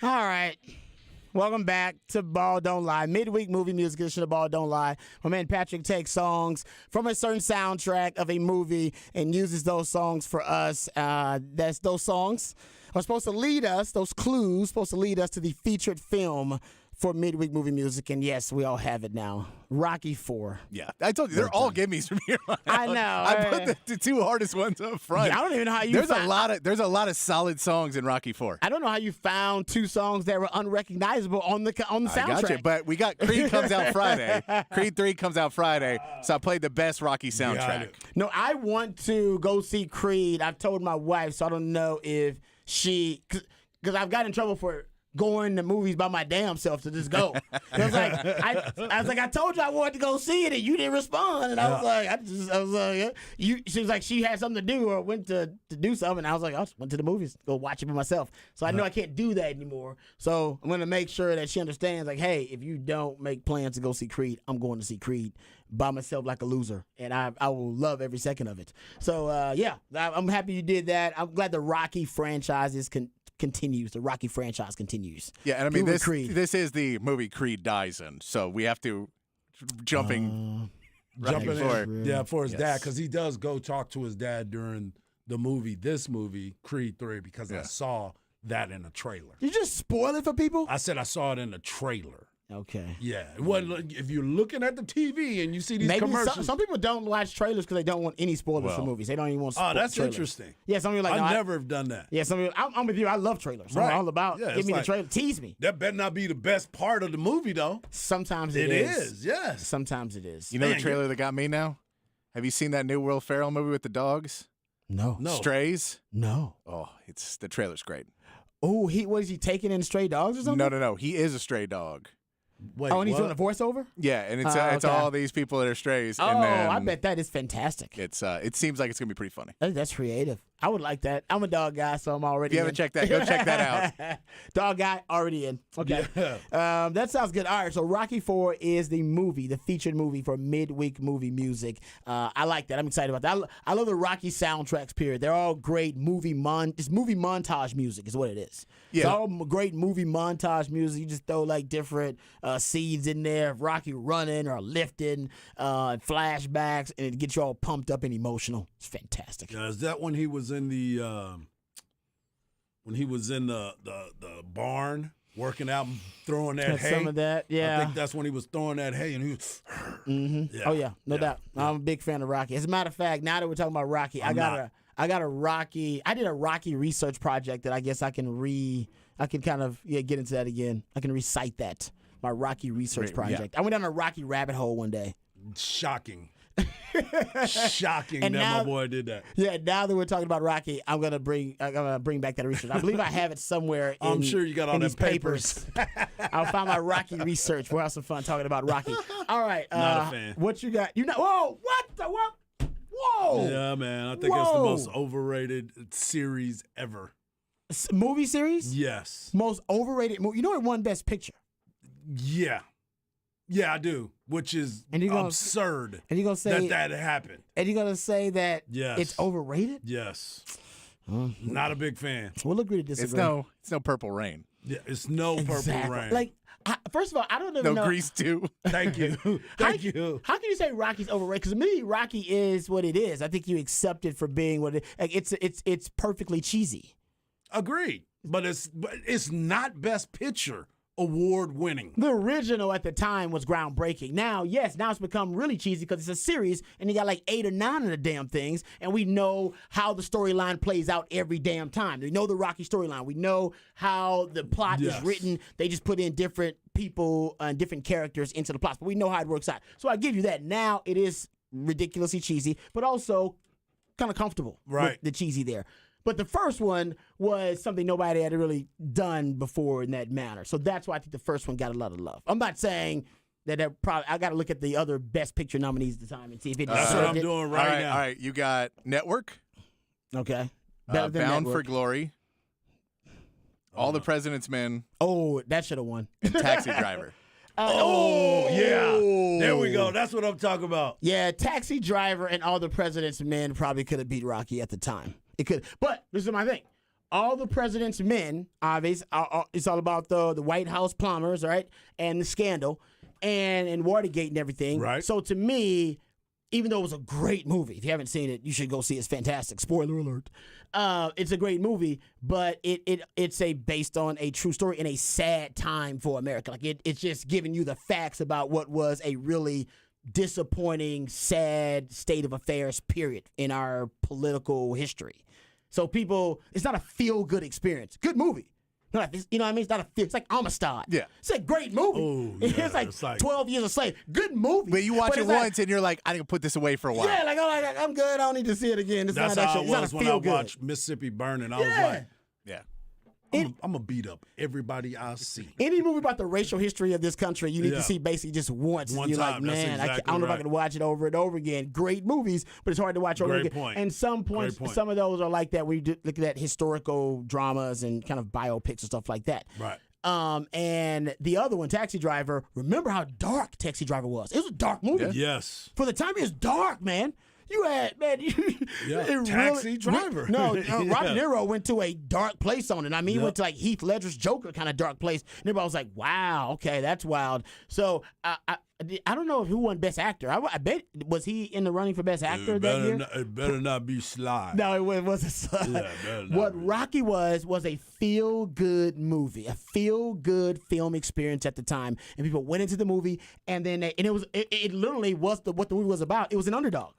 All right. Welcome back to Ball Don't Lie, midweek movie music edition of Ball Don't Lie. My man Patrick takes songs from a certain soundtrack of a movie and uses those songs for us. Those songs are supposed to lead us, those clues supposed to lead us to the featured film for midweek movie music. And yes, we all have it now. Rocky IV. Yeah, I told you they're all gimmies from here on I out. know. I put the two hardest ones up front. Yeah, I don't even know how you There's found- a lot of solid songs in Rocky IV. I don't know how you found two songs that were unrecognizable on the soundtrack. I got you, but we got Creed comes out Friday. Creed 3 comes out Friday, so I played the best Rocky Got soundtrack. it. No, I want to go see Creed. I've told my wife, so I don't know if because I've got in trouble for going to movies by my damn self to just go. I was like, I told you I wanted to go see it, and you didn't respond. And I was like, she was like, she had something to do or went to do something. And I was like, I just went to the movies, go watch it by myself. So I know I can't do that anymore. So I'm gonna make sure that she understands, like, hey, if you don't make plans to go see Creed, I'm going to see Creed by myself like a loser, and I will love every second of it. So I'm happy you did that. I'm glad the Rocky franchises continues. The Rocky franchise continues. Yeah, and I mean Good with Creed. this is the movie Creed dies in, so we have to jumping Jumping forward. in, yeah, for his Yes. dad, because he does go talk to his dad during this movie, Creed 3, because I Yeah. saw that in a trailer. You just spoil it for people? I said I saw it in the trailer. Okay. Yeah, it wasn't like if you're looking at the TV and you see these Maybe commercials. some people don't watch trailers because they don't want any spoilers for Well. movies. They don't even want. Oh, that's trailers. interesting. Yeah, some people are like I no, never have done that. Yeah, some people. I'm with you. I love trailers. Right. I'm all about. Yeah, give it's me like- the trailer. Tease me. That better not be the best part of the movie, though. Sometimes It is. is, yes. Sometimes it is. You know Man, the trailer that got me now? Have you seen that new Will Ferrell movie with the dogs? No. No. Strays? No. Oh, the trailer's great. Oh, what is he taking in Stray Dogs or something? No. He is a stray dog. Wait, Oh, and he's what? doing a voiceover. Yeah, and it's Okay. all these people that are strays. Oh, and then I bet that is fantastic. it seems like it's gonna be pretty funny. That's creative. I would like that. I'm a dog guy, so I'm already. If you haven't in. checked that, go check that out. Dog guy already in. Okay. Yeah. That sounds good. All right, so Rocky IV is the movie, the featured movie for midweek movie music. I like that. I'm excited about that. I love the Rocky soundtracks. Period. They're all great it's movie montage music is what it is. It's Yeah. all great movie montage music. You just throw like different scenes in there of Rocky running or lifting, flashbacks, and it gets you all pumped up and emotional. It's fantastic. Yeah, is that when he was in the barn working out and throwing that Got hay? some of that, yeah. I think that's when he was throwing that hay and he was. Mm-hmm. Yeah, Oh yeah, no yeah, doubt. yeah. I'm a big fan of Rocky. As a matter of fact, now that we're talking about Rocky, I did a Rocky research project that I guess I can kind of get into that again. I can recite that. My Rocky research Right, yeah. project. I went down a Rocky rabbit hole one day. Shocking. Shocking And that now- my boy did that. Yeah, now that we're talking about Rocky, I'm gonna bring back that research. I believe I have it somewhere. I'm in, sure you got all in them these papers. I'll find my Rocky research. We'll have some fun talking about Rocky. All right, Not a fan. What you got? Whoa! What the what? Whoa! Yeah, man. I think it's the Whoa. most overrated series ever. Movie series? Yes. Most overrated movie. You know it won Best Picture. Yeah. Yeah, I do. Which is And you're gonna- absurd And you're gonna say that happened. and you're gonna say that Yes. it's overrated? Yes. Not a big fan. We'll agree to disagree. It's no Purple Rain. Yeah, it's no Exactly. Purple Rain. Like, first of all, I don't even No know. Grease 2. Thank you. Thank you. How can you say Rocky's overrated? Because to me, Rocky is what it is. I think you accept it for being what it is. Like, it's perfectly cheesy. Agreed. But it's not Best Picture award winning. The original at the time was groundbreaking. Now it's become really cheesy because it's a series and you got like 8 or 9 of the damn things, and we know how the storyline plays out every damn time. We know the Rocky storyline. We know how the plot Yes. is written. They just put in different people and different characters into the plots, but we know how it works out. So I give you that. Now it is ridiculously cheesy, but also kind of comfortable Right. with the cheesy there. But the first one was something nobody had really done before in that manner. So that's why I think the first one got a lot of love. I'm not saying that probably I got to look at the other Best Picture nominees at the time and see if it That's what deserved I'm it. doing right now. All right. You got Network, Okay. Better than Bound for Network. Glory, All the President's Men, Oh, that should have won. and Taxi Driver. Oh, yeah. There we go. That's what I'm talking about. Yeah, Taxi Driver and All the President's Men probably could have beat Rocky at the time. It could. But this is my thing. All the President's Men, obviously, it's all about the White House plumbers, right, and the scandal, and Watergate and everything. Right. So to me, even though it was a great movie, if you haven't seen it, you should go see it. It's fantastic. Spoiler alert. It's a great movie, but it's based on a true story in a sad time for America. Like it's just giving you the facts about what was a really disappointing, sad state of affairs, period, in our political history. So it's not a feel-good experience. Good movie. You know what I mean? It's not a feel. It's like Amistad. Yeah. It's a great movie. Oh, yeah, it's like 12 Years a Slave. Good movie. But you watch it it's like- once and you're like, I can put this away for a while. Yeah, like I'm good. I don't need to see it again. It's That's not how actually, I it's was not when a I feel good. watched Mississippi Burning. I was Yeah. like, Yeah. I'm gonna beat up everybody I see. Any movie about the racial history of this country, you need Yeah. to see basically just once. One You're time, like, that's man, exactly I don't know if I right. can watch it over and over again. Great movies, but it's hard to watch over Great again. point. And some points, Great point. some of those are like that. We look at historical dramas and kind of biopics and stuff like that. Right. And the other one, Taxi Driver. Remember how dark Taxi Driver was? It was a dark movie. Yes. For the time, it was dark, man. You had, man, Yeah, Taxi Driver. No, Yeah. Robert De Niro went to a dark place on it. I mean, he Yep. went to like Heath Ledger's Joker kind of dark place. And everybody was like, wow, okay, that's wild. So I don't know who won Best Actor. I bet, was he in the running for Best Actor that year? It better not be Sly. No, it wasn't. Yeah, it better not What be. Rocky was a feel-good movie, a feel-good film experience at the time, and people went into the movie, and then it literally was what the movie was about. It was an underdog.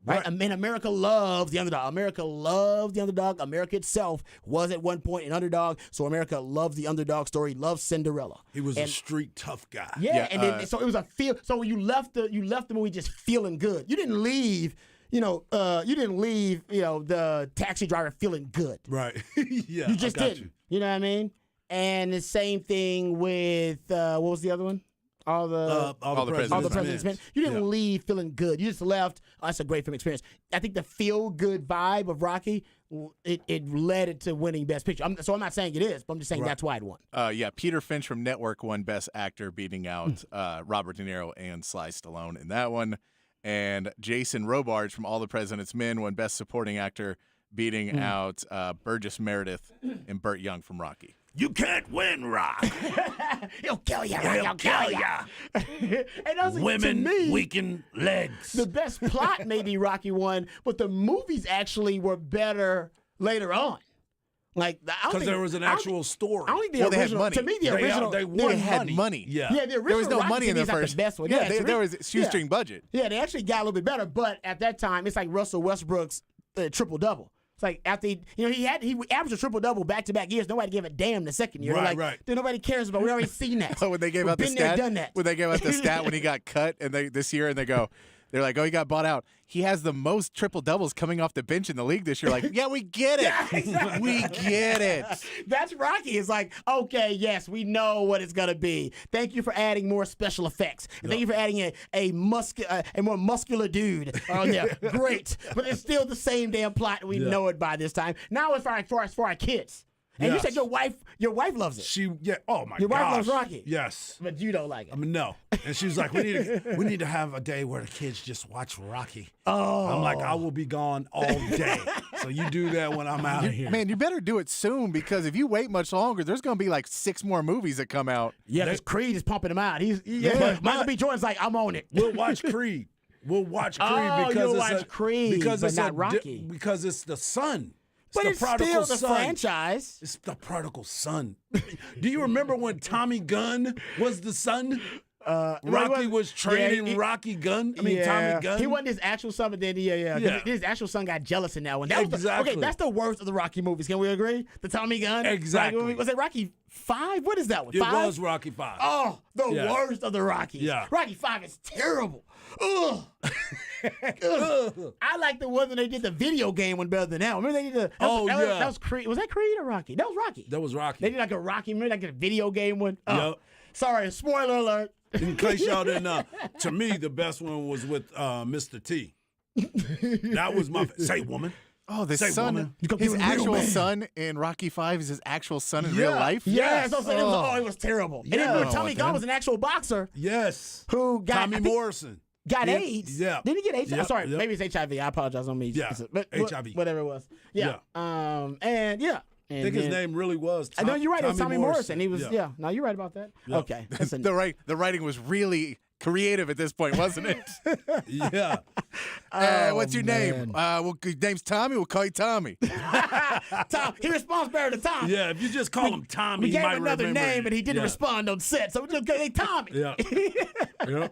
Right? And America loves the underdog. America loves the underdog. America itself was at one point an underdog, so America loves the underdog story, loves Cinderella. He was a street tough guy. Yeah, and then, so it was a feel. So you left the movie just feeling good. You didn't leave. The Taxi Driver feeling good. Right. Yeah. You just I got didn't. You know what I mean? And the same thing with what was the other one? All the President's Men. You didn't leave feeling good. You just left. Oh, that's a great film experience. I think the feel good vibe of Rocky, it led it to winning Best Picture. So I'm not saying it is, but I'm just saying that's why it won. Peter Finch from Network won Best Actor, beating out Robert De Niro and Sly Stallone in that one. And Jason Robards from All the President's Men won Best Supporting Actor, beating out Burgess Meredith and Burt Young from Rocky. You can't win, Rock. He'll kill you. He'll kill you. And also, Women to me, weaken legs. the best plot maybe Rocky won, but the movies actually were better later on. Like Because there was an actual story. I don't think the Well, they had original. money. To me, the original. They won had money. Yeah. Yeah, the original. There was no Rocky money in to me the is not first. the best one. Yeah, it's there was a shoestring budget. Yeah, they actually got a little bit better, but at that time, it's like Russell Westbrook's triple double. It's like after he averaged a triple double back to back years. Nobody gave a damn the second year. Right, They're right. Dude, nobody cares about. We already seen that. When they gave We've out the been there, stat, done that. when they gave out the stat when he got cut and this year, and they're like, oh, he got bought out. He has the most triple doubles coming off the bench in the league this year. Like, yeah, we get it. Yeah, exactly. We get it. That's Rocky. It's like, okay, yes, we know what it's gonna be. Thank you for adding more special effects. And thank you for adding a more muscular dude on there. Great, but it's still the same damn plot. We know it by this time. Now it's for our kids. And Yes. you said your wife loves it. Oh my Your wife gosh. loves Rocky. Yes. But you don't like it. I mean, no. And she was like, we need to have a day where the kids just watch Rocky. Oh. I'm like, I will be gone all day. So you do that when I'm out of here. Man, you better do it soon, because if you wait much longer, there's going to be like 6 more movies that come out. Yeah, because Creed is pumping him out. But Michael B. Jordan's like, I'm on it. We'll watch Creed. We'll watch Creed because you'll it's watch Creed, because but it's not Rocky. because it's the son. But the it's prodigal still the son. franchise. It's the prodigal son. Do you remember when Tommy Gunn was the son? Rocky was training Rocky Gunn. Tommy Gunn. He wasn't his actual son, but then his actual son got jealous in that one. That was Exactly. okay, that's the worst of the Rocky movies. Can we agree? The Tommy Gunn. Exactly. Rocky movie. Was it Rocky 5? What is that one? It 5? was Rocky 5. Oh, the Yeah. worst of the Rockies. Yeah. Rocky 5 is terrible. Ugh. Ugh. I like the one that they did the video game one better than that one. Remember they did the that was Creed. Was that Creed or Rocky? That was Rocky. That was Rocky. They did like a Rocky, remember like a video game one? Oh. Yep. Sorry, spoiler alert. In case y'all didn't know, to me the best one was with Mr. T. That was my say woman. Oh, the Say, son, woman. his a real actual man. son in Rocky 5 is his actual son in Yeah. real life? Yeah, Yes. so it was terrible. And then Yeah. Tommy Gunn was an actual boxer Yes. who got Tommy I think- Morrison. got Yeah, AIDS. yeah. Didn't he get HIV? Yep, Sorry, yep. maybe it's HIV. I apologize on me. Yeah, but HIV. whatever it was. Yeah. And yeah. I think his name really was. No, you're right. It was Tommy Morrison. He was. Yeah. Yeah. No, you're right about that. Yeah. Okay. That's The writing was really creative at this point, wasn't it? Yeah. What's your name? Well, your name's Tommy. We'll call you Tommy. Tom. He responds better to Tom. Yeah, if you just call him Tommy, We he gave might him another remember name, you. and he didn't Yeah. respond on set. So we just go, hey, Tommy. Yeah. Yeah.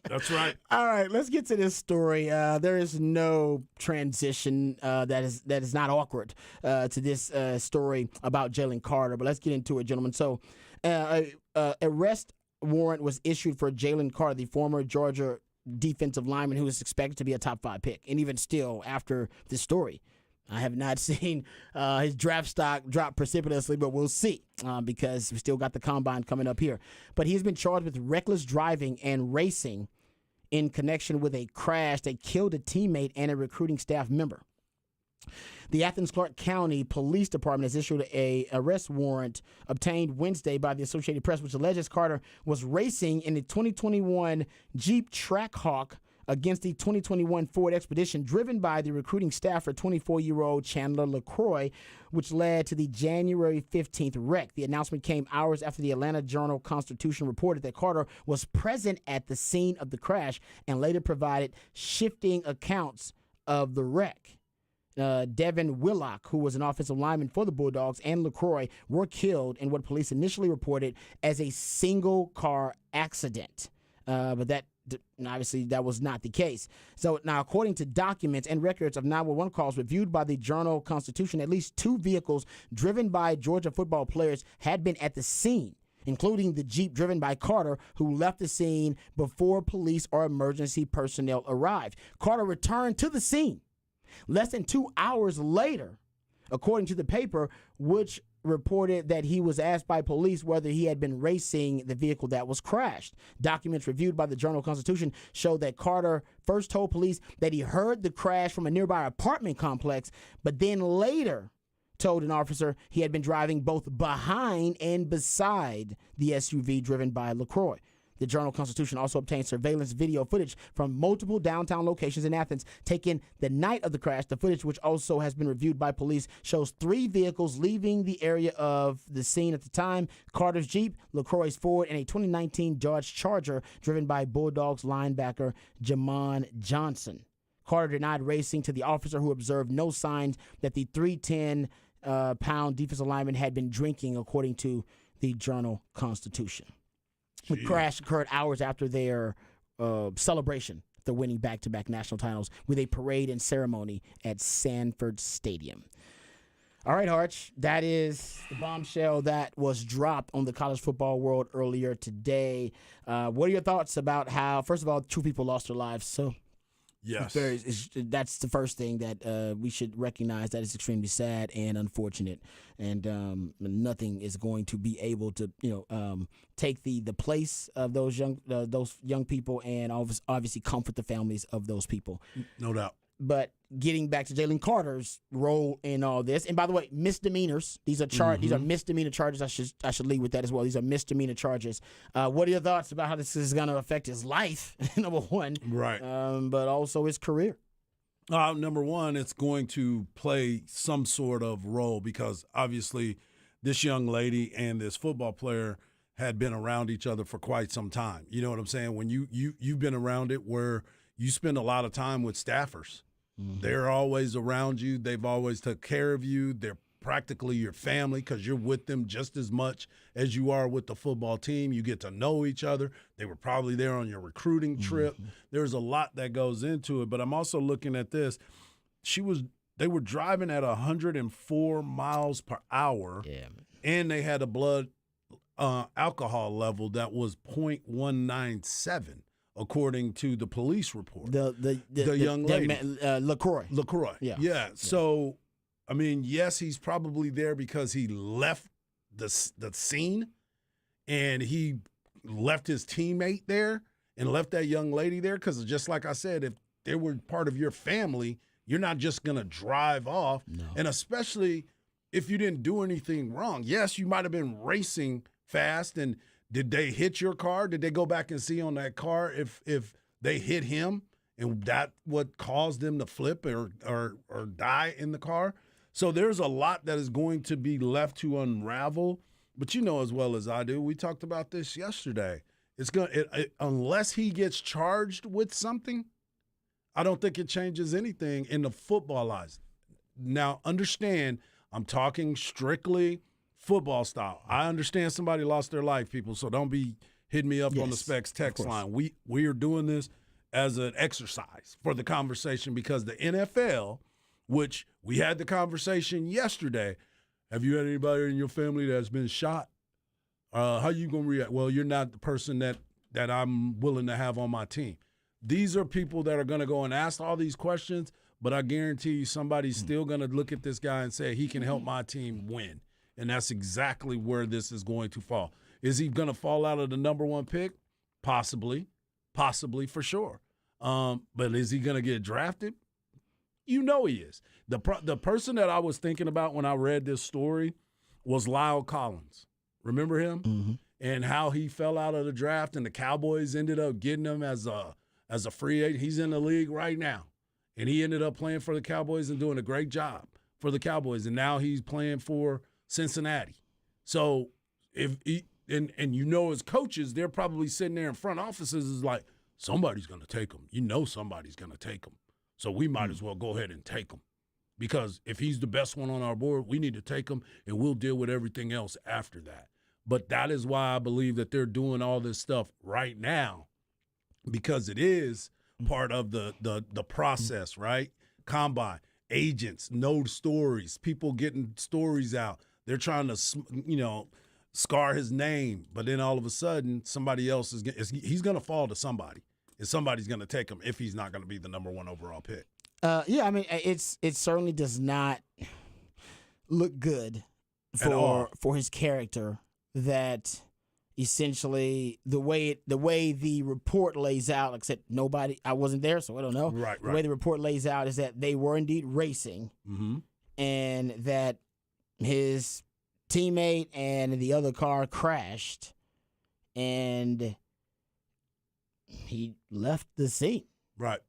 That's right. All right, let's get to this story. There is no transition that is not awkward to this story about Jalen Carter, but let's get into it, gentlemen. So, arrest warrant was issued for Jalen Carter, the former Georgia defensive lineman who is expected to be a top 5 pick. And even still, after this story, I have not seen his draft stock drop precipitously, but we'll see because we still got the combine coming up here. But he's been charged with reckless driving and racing in connection with a crash that killed a teammate and a recruiting staff member. The Athens-Clarke County Police Department has issued a arrest warrant obtained Wednesday by the Associated Press, which alleges Carter was racing in the 2021 Jeep Trackhawk against the 2021 Ford Expedition, driven by the recruiting staffer, 24-year-old Chandler LaCroix, which led to the January 15th wreck. The announcement came hours after the Atlanta Journal-Constitution reported that Carter was present at the scene of the crash and later provided shifting accounts of the wreck. Devin Willock, who was an offensive lineman for the Bulldogs, and LaCroix were killed in what police initially reported as a single-car accident. But that obviously that was not the case. So now, according to documents and records of 911 calls reviewed by the Journal-Constitution, at least 2 vehicles driven by Georgia football players had been at the scene, including the Jeep driven by Carter, who left the scene before police or emergency personnel arrived. Carter returned to the scene less than 2 hours later, according to the paper, which reported that he was asked by police whether he had been racing the vehicle that was crashed. Documents reviewed by the Journal-Constitution show that Carter first told police that he heard the crash from a nearby apartment complex, but then later told an officer he had been driving both behind and beside the SUV driven by LaCroix. The Journal-Constitution also obtained surveillance video footage from multiple downtown locations in Athens taken the night of the crash. The footage, which also has been reviewed by police, shows 3 vehicles leaving the area of the scene at the time: Carter's Jeep, LaCroix's Ford, and a 2019 Dodge Charger driven by Bulldogs linebacker Jamon Johnson. Carter denied racing to the officer, who observed no signs that the 310-pound defensive lineman had been drinking, according to the Journal-Constitution. The crash occurred hours after their celebration, the winning back-to-back national titles, with a parade and ceremony at Sanford Stadium. All right, Arch, that is the bombshell that was dropped on the college football world earlier today. What are your thoughts about how, first of all, 2 people lost their lives? So Yes. that's the first thing that we should recognize, that is extremely sad and unfortunate, and nothing is going to be able to take the place of those young people, and obviously comfort the families of those people. No doubt. But getting back to Jalen Carter's role in all this, and by the way, misdemeanors. These are these are misdemeanor charges. I should lead with that as well. These are misdemeanor charges. What are your thoughts about how this is going to affect his life? Number one, Right. but also his career. Number one, it's going to play some sort of role because obviously this young lady and this football player had been around each other for quite some time. You know what I'm saying? When you've been around it where you spend a lot of time with staffers. They're always around you. They've always took care of you. They're practically your family because you're with them just as much as you are with the football team. You get to know each other. They were probably there on your recruiting trip. There's a lot that goes into it. But I'm also looking at this. They were driving at 104 miles per hour, and they had a blood alcohol level that was 0.197. According to the police report, the young lady, LaCroix. Yeah. So, I mean, yes, he's probably there because he left the scene, and he left his teammate there and left that young lady there. Because just like I said, if they were part of your family, you're not just gonna drive off, and especially if you didn't do anything wrong. Yes, you might have been racing fast and. Did they hit your car? Did they go back and see on that car if they hit him, and that what caused them to flip or die in the car. So there's a lot that is going to be left to unravel. But you know as well as I do, we talked about this yesterday. It's unless he gets charged with something, I don't think it changes anything in the football lives. Now, understand, I'm talking strictly football style. I understand somebody lost their life, people, so don't be hitting me up on the Specs text line. We are doing this as an exercise for the conversation because the NFL, which we had the conversation yesterday, have you had anybody in your family that's been shot? How you going to react? Well, you're not the person that I'm willing to have on my team. These are people that are going to go and ask all these questions, but I guarantee you somebody's still going to look at this guy and say he can help my team win. And that's exactly where this is going to fall. Is he going to fall out of the number one pick? Possibly for sure. But is he going to get drafted? You know he is. The person that I was thinking about when I read this story was Lyle Collins. Remember him? Mm-hmm. And how he fell out of the draft and the Cowboys ended up getting him as a free agent. He's in the league right now. And he ended up playing for the Cowboys and doing a great job for the Cowboys. And now he's playing for Cincinnati. So if he, and you know as coaches, they're probably sitting there in front offices is like, somebody's going to take him. You know somebody's going to take him. So we might as well go ahead and take him. Because if he's the best one on our board, we need to take him, and we'll deal with everything else after that. But that is why I believe that they're doing all this stuff right now, because it is part of the process, right? Combine, agents, know stories, people getting stories out. They're trying to, scar his name, but then all of a sudden somebody else he's going to fall to somebody, and somebody's going to take him if he's not going to be the number one overall pick. Yeah, I mean, it certainly does not look good for his character. That essentially the way the report lays out, like I said, I wasn't there, so I don't know. Right. The way the report lays out is that they were indeed racing, and that his teammate and the other car crashed, and he left the scene. Right.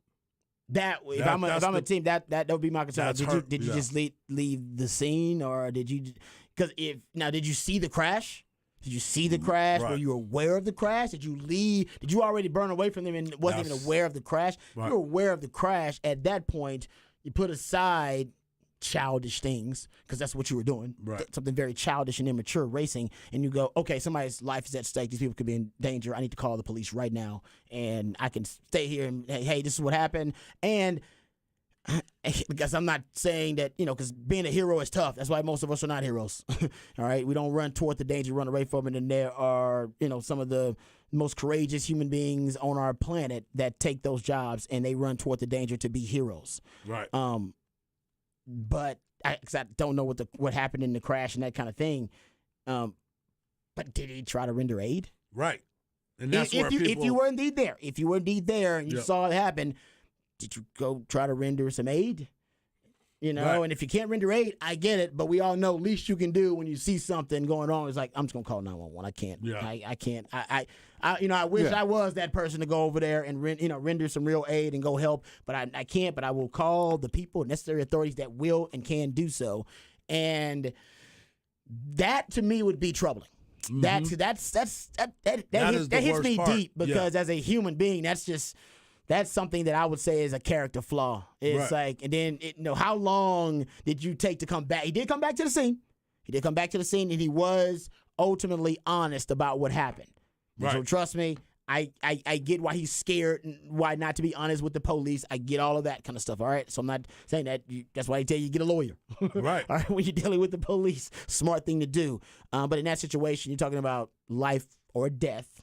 If I'm a team, that would be my concern. Did you just leave the scene, or did you? Because did you see the crash? Did you see the crash? Right. Were you aware of the crash? Did you leave? Did you already burn away from them and wasn't even aware of the crash? Right. You were aware of the crash. At that point, you put aside childish things, because that's what you were doing. Right. Something very childish and immature, racing, and you go, okay, somebody's life is at stake. These people could be in danger. I need to call the police right now, and I can stay here and, hey, this is what happened. And because I'm not saying that, because being a hero is tough. That's why most of us are not heroes. All right? We don't run toward the danger, run away from it, and there are, some of the most courageous human beings on our planet that take those jobs, and they run toward the danger to be heroes. Right. But I don't know what happened in the crash and that kind of thing. But did he try to render aid? Right. And that's where if you were indeed there, and you saw it happen, did you go try to render some aid? Right. And if you can't render aid, I get it, but we all know least you can do when you see something going on is like, I'm just gonna call 911. I can't. Yeah. I can't. I wish I was that person to go over there and render some real aid and go help, but I can't. But I will call the people, necessary authorities that will and can do so, and that to me would be troubling. Mm-hmm. That hits me deep, because as a human being, that's something that I would say is a character flaw. It's like, and then how long did you take to come back? He did come back to the scene. And he was ultimately honest about what happened. Right. So trust me, I get why he's scared and why not to be honest with the police. I get all of that kind of stuff. All right, so I'm not saying that. That's why they tell you get a lawyer. Right. All right, when you're dealing with the police, smart thing to do. But in that situation, you're talking about life or death.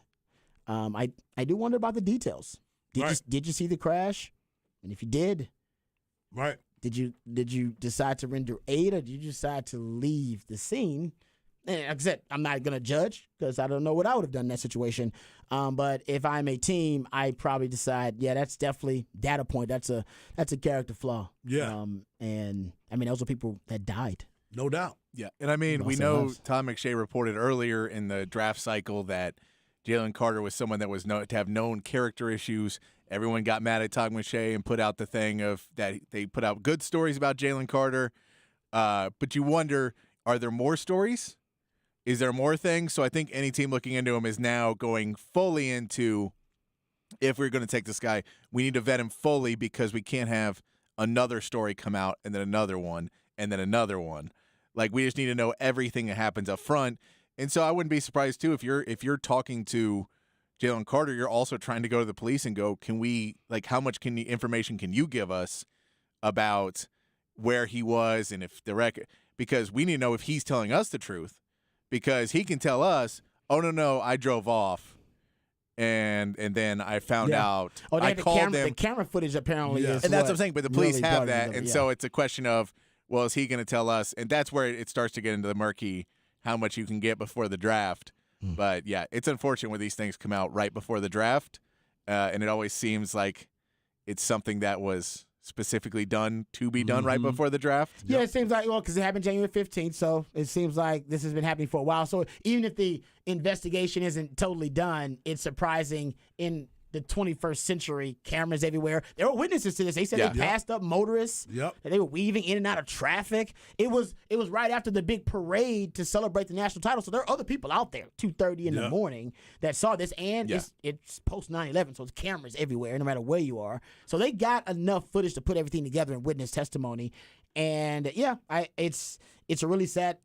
I do wonder about the details. Did you see the crash? And if you did, right, did you decide to render aid, or did you decide to leave the scene? And like I said, I'm not gonna judge because I don't know what I would have done in that situation. But if I'm a team, I probably decide, that's definitely data point. That's a character flaw. Yeah. And I mean, those are people that died. No doubt. Yeah, and I mean, we know Tom McShay reported earlier in the draft cycle that Jalen Carter was someone that was known to have known character issues. Everyone got mad at Todd McShay and put out the thing of that they put out good stories about Jalen Carter. But you wonder, are there more stories? Is there more things? So I think any team looking into him is now going fully into, if we're going to take this guy, we need to vet him fully because we can't have another story come out and then another one and then another one. Like, we just need to know everything that happens up front. And so I wouldn't be surprised too if you're talking to Jalen Carter, you're also trying to go to the police and go, can we, like, how much information can you give us about where he was and if the record, because we need to know if he's telling us the truth. Because he can tell us, oh, no, I drove off, and then I found out. Oh, I called them. The camera footage apparently is and that's what I'm saying, but the police really have bugs that, them, and yeah. so it's a question of, well, is he going to tell us? And that's where it starts to get into the murky, how much you can get before the draft. But, yeah, it's unfortunate when these things come out right before the draft, and it always seems like it's something that was specifically done to be done right before the draft. Yeah, it seems like, well, because it happened January 15th, so it seems like this has been happening for a while. So even if the investigation isn't totally done, it's surprising in the 21st century, cameras everywhere. There were witnesses to this. They said they passed up motorists. Yep. That they were weaving in and out of traffic. It was right after the big parade to celebrate the national title. So there are other people out there, 2:30 in the morning, that saw this. And it's post 9/11, so it's cameras everywhere, no matter where you are. So they got enough footage to put everything together in witness testimony. And it's a really sad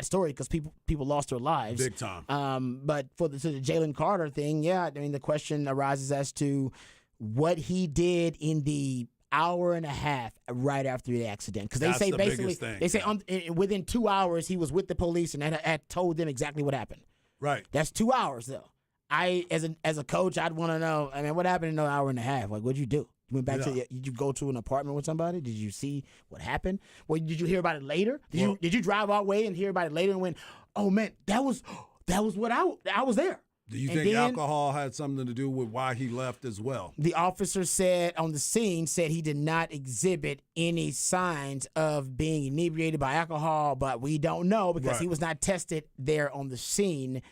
story because people lost their lives Big time. But for the Jalen Carter thing, I mean, the question arises as to what he did in the hour and a half right after the accident, because they That's say the basically biggest thing, within 2 hours he was with the police and had told them exactly what happened. Right. That's 2 hours though. As a coach, I'd want to know. I mean, what happened in an hour and a half? Like, what'd you do? You went back did you go to an apartment with somebody? Did you see what happened? Well, did you hear about it later? Did you drive our way and hear about it later and went, oh man, that was what I was there. Do you And think then alcohol had something to do with why he left as well? The officer said on the scene he did not exhibit any signs of being inebriated by alcohol, but we don't know because he was not tested there on the scene.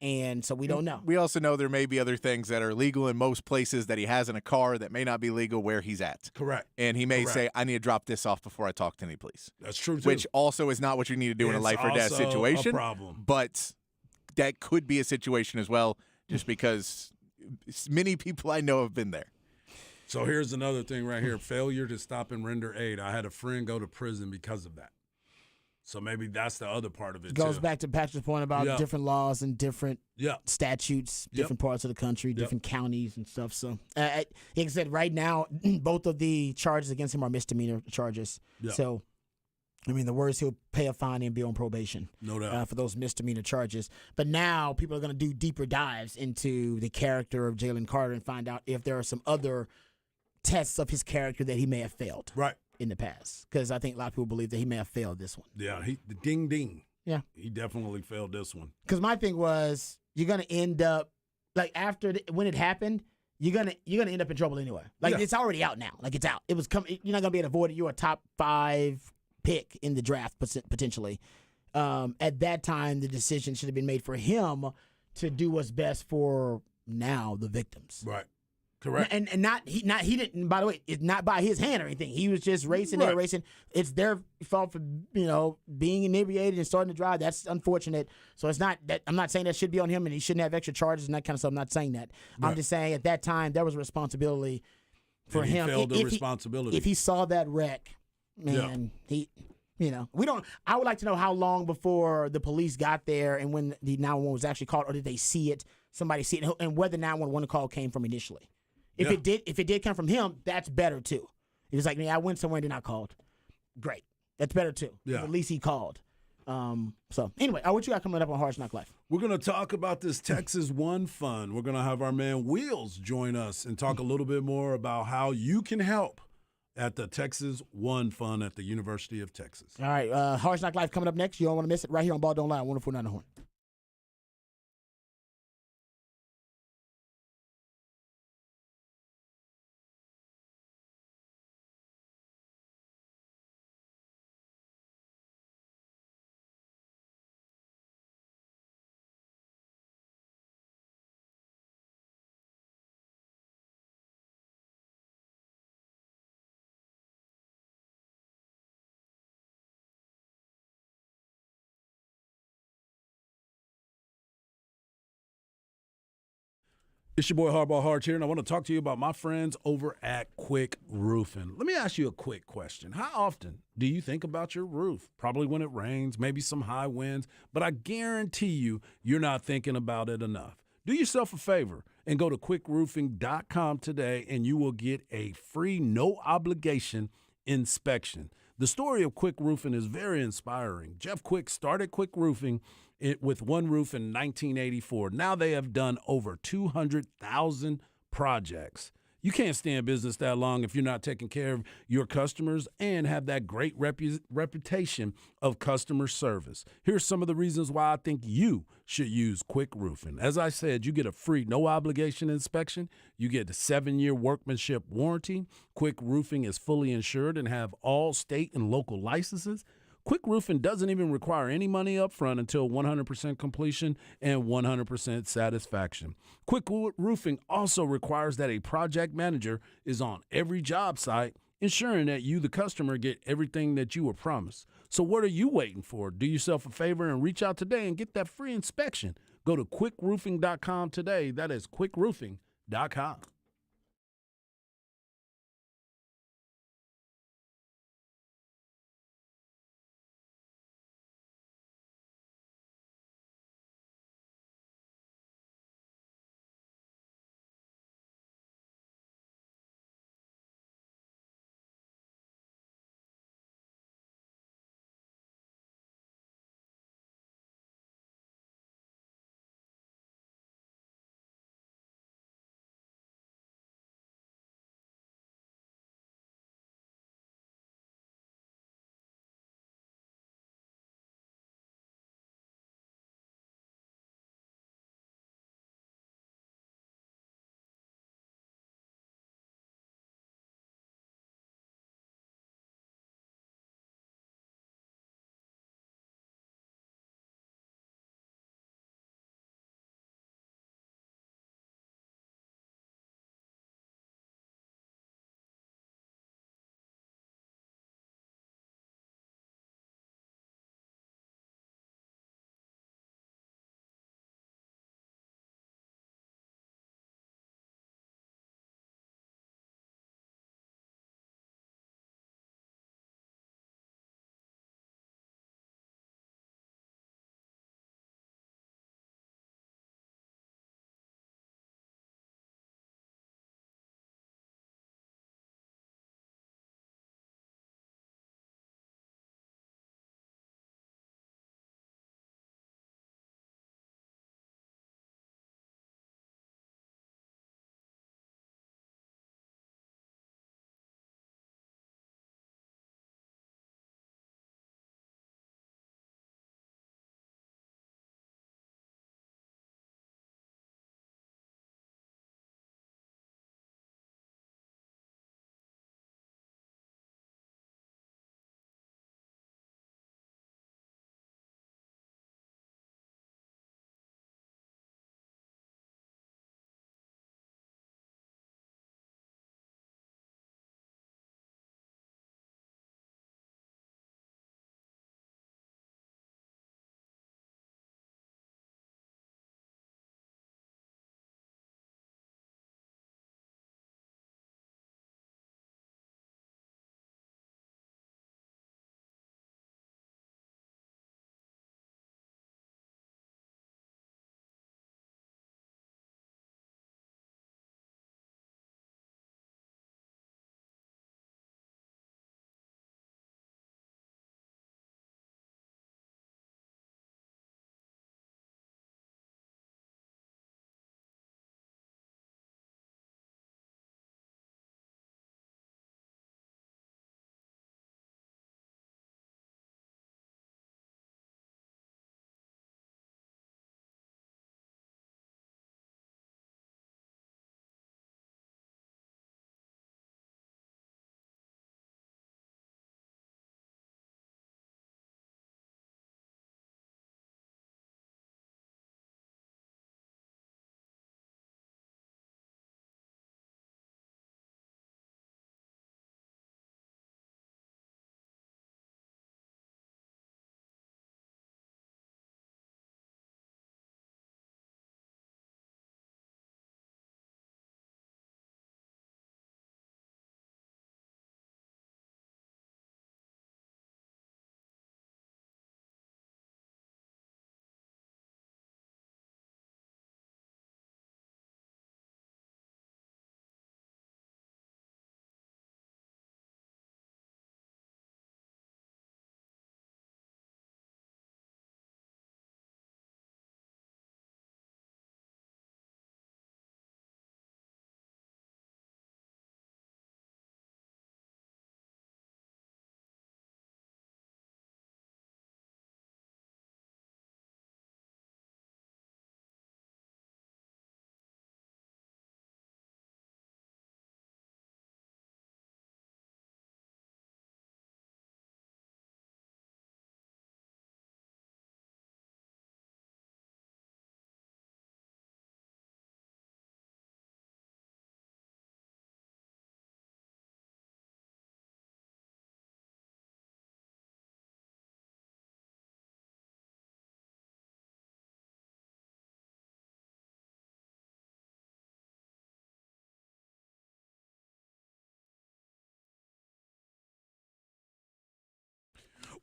And so we don't know. We also know there may be other things that are legal in most places that he has in a car that may not be legal where he's at. Correct. And he may say, I need to drop this off before I talk to any police. That's true, too. Which also is not what you need to do in a life or death also situation. a problem. But that could be a situation as well, just because many people I know have been there. So here's another thing right here. Failure to stop and render aid. I had a friend go to prison because of that. So maybe that's the other part of it, Goes too. back to Patrick's point about different laws and different statutes, different parts of the country, different counties and stuff. So, like I said, right now, both of the charges against him are misdemeanor charges. Yep. So, I mean, the worst, he'll pay a fine and be on probation. No doubt. For those misdemeanor charges. But now people are going to do deeper dives into the character of Jalen Carter and find out if there are some other tests of his character that he may have failed. Right. In the past, because I think a lot of people believe that he may have failed this one. Yeah, the ding. Yeah. He definitely failed this one. Because my thing was, you're gonna end up like when it happened, you're gonna end up in trouble anyway. Like it's already out now. Like it's out. It was coming. You're not gonna be able to avoid it. You're a top 5 pick in the draft potentially. At that time, the decision should have been made for him to do what's best for now the victims. Right. Correct. And he didn't. By the way, it's not by his hand or anything. He was just racing. They're racing. It's their fault for being inebriated and starting to drive. That's unfortunate. So it's not that. I'm not saying that should be on him and he shouldn't have extra charges and that kind of stuff. I'm not saying that. Right. I'm just saying at that time there was a responsibility for him. He failed the responsibility. If he saw that wreck, man, he. We don't. I would like to know how long before the police got there and when the 911 was actually called, or did they see it? Somebody see it, and where the 911 call came from initially. If it did come from him, that's better too. It was like, I went somewhere and then I called. Great, that's better too. Yeah. At least he called. So anyway, what you got coming up on Hard Knock Life? We're going to talk about this Texas One Fund. We're going to have our man Wheels join us and talk a little bit more about how you can help at the Texas One Fund at the University of Texas. All right, Hard Knock Life coming up next. You don't want to miss it right here on Ball Don't Lie, 104.9 The Horn. It's your boy Hardball Hard here, and I want to talk to you about my friends over at Quick Roofing. Let me ask you a quick question. How often do you think about your roof? Probably when it rains, maybe some high winds, but I guarantee you're not thinking about it enough. Do yourself a favor and go to quickroofing.com today, and you will get a free, no obligation inspection. The story of Quick Roofing is very inspiring. Jeff Quick started Quick Roofing with one roof in 1984. Now they have done over 200,000 projects. You can't stay in business that long if you're not taking care of your customers and have that great reputation of customer service. Here's some of the reasons why I think you should use Quick Roofing. As I said, you get a free no obligation inspection. You get a 7-year workmanship warranty. Quick Roofing is fully insured and have all state and local licenses. Quick Roofing doesn't even require any money up front until 100% completion and 100% satisfaction. Quick Roofing also requires that a project manager is on every job site, ensuring that you, the customer, get everything that you were promised. So what are you waiting for? Do yourself a favor and reach out today and get that free inspection. Go to quickroofing.com today. That is quickroofing.com.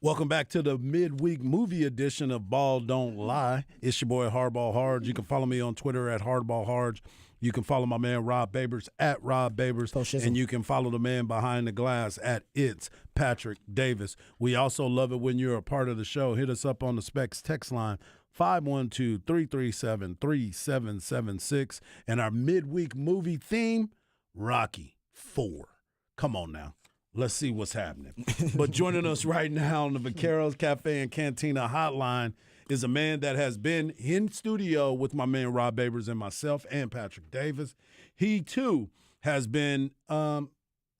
Welcome back to the midweek movie edition of Ball Don't Lie. It's your boy Hardball Hards. You can follow me on Twitter at Hardball Hards. You can follow my man Rob Babers at Rob Babers. And you can follow the man behind the glass at It's Patrick Davis. We also love it when you're a part of the show. Hit us up on the Specs text line 512-337-3776. And our midweek movie theme, Rocky IV. Come on now. Let's see what's happening. But joining us right now on the Vaqueros Cafe and Cantina hotline is a man that has been in studio with my man Rob Babers and myself and Patrick Davis. He, too, has been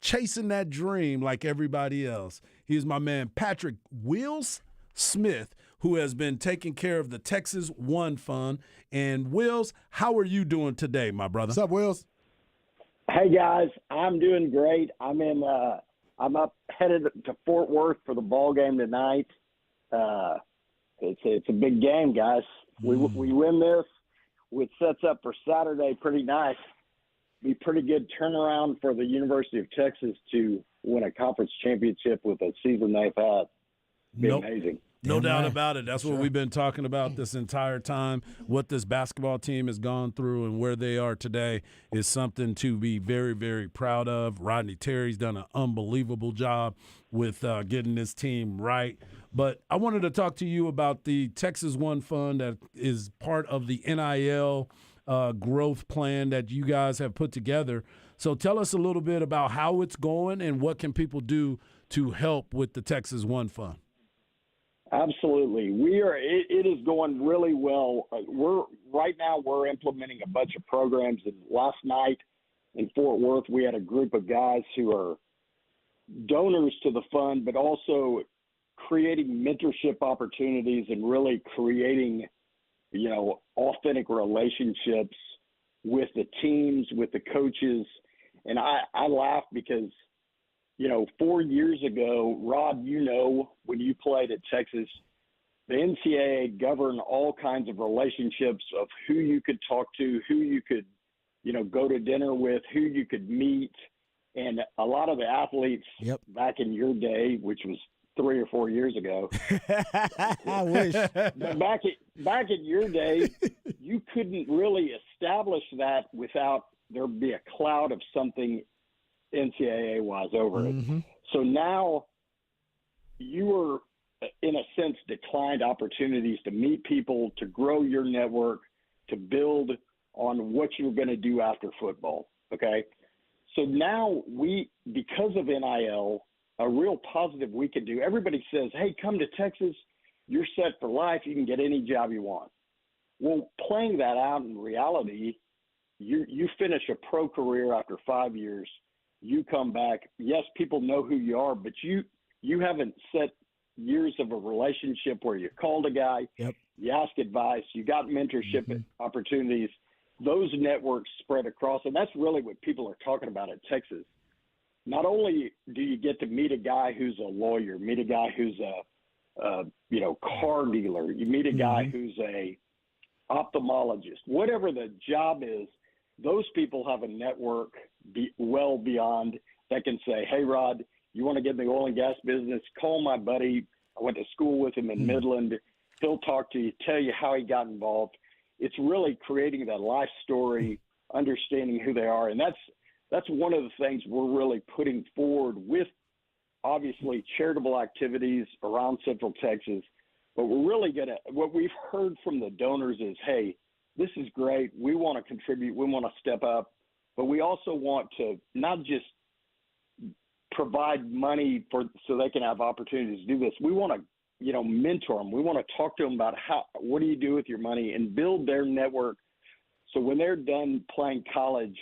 chasing that dream like everybody else. He's my man Patrick Wills Smith, who has been taking care of the Texas One Fund. And, Wills, how are you doing today, my brother? What's up, Wills? Hey, guys. I'm doing great. I'm up headed to Fort Worth for the ball game tonight. It's a big game, guys. We win this, which sets up for Saturday pretty nice. Be pretty good turnaround for the University of Texas to win a conference championship with a season they've had. Be amazing. No doubt about it. That's what we've been talking about this entire time. What this basketball team has gone through and where they are today is something to be very, very proud of. Rodney Terry's done an unbelievable job with getting this team right. But I wanted to talk to you about the Texas One Fund that is part of the NIL growth plan that you guys have put together. So tell us a little bit about how it's going and what can people do to help with the Texas One Fund. Absolutely. It is going really well. We're implementing a bunch of programs. And last night in Fort Worth, we had a group of guys who are donors to the fund, but also creating mentorship opportunities and really creating, authentic relationships with the teams, with the coaches. And I laugh because 4 years ago, Rod, when you played at Texas, the NCAA governed all kinds of relationships of who you could talk to, who you could, go to dinner with, who you could meet. And a lot of the athletes back in your day, which was 3 or 4 years ago, I wish. Back in your day, you couldn't really establish that without there be a cloud of something NCAA-wise over it. So now you are, in a sense, declined opportunities to meet people, to grow your network, to build on what you're going to do after football, okay? So now because of NIL, a real positive we can do, everybody says, hey, come to Texas, you're set for life, you can get any job you want. Well, playing that out in reality, you finish a pro career after 5 years, you come back. Yes, people know who you are, but you haven't set years of a relationship where you called a guy, you ask advice, you got mentorship opportunities. Those networks spread across, and that's really what people are talking about at Texas. Not only do you get to meet a guy who's a lawyer, meet a guy who's a car dealer, you meet a guy who's a ophthalmologist, whatever the job is, those people have a network well beyond that can say, hey, Rod, you want to get in the oil and gas business? Call my buddy. I went to school with him in Midland. He'll talk to you, tell you how he got involved. It's really creating that life story, understanding who they are. And that's one of the things we're really putting forward with, obviously, charitable activities around Central Texas. But we're really what we've heard from the donors is, hey, this is great. We want to contribute. We want to step up. But we also want to not just provide money so they can have opportunities to do this. We want to, mentor them. We want to talk to them about what do you do with your money and build their network. So when they're done playing college,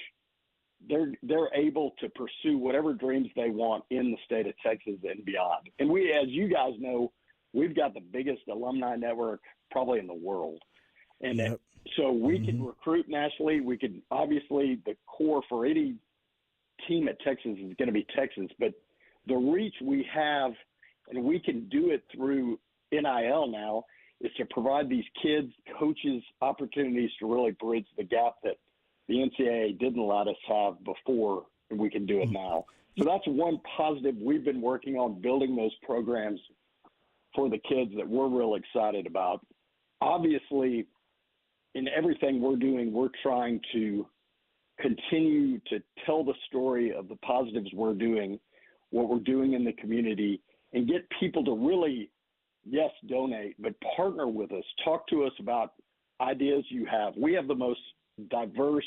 they're able to pursue whatever dreams they want in the state of Texas and beyond. And we, as you guys know, we've got the biggest alumni network probably in the world. And so we can recruit nationally. We can, obviously, the core for any team at Texas is going to be Texas. But the reach we have, and we can do it through NIL now, is to provide these kids, coaches, opportunities to really bridge the gap that the NCAA didn't let us have before, and we can do it now. So that's one positive we've been working on, building those programs for the kids that we're real excited about. Obviously, in everything we're doing, we're trying to continue to tell the story of the positives we're doing, what we're doing in the community, and get people to really, yes, donate, but partner with us. Talk to us about ideas you have. We have the most diverse,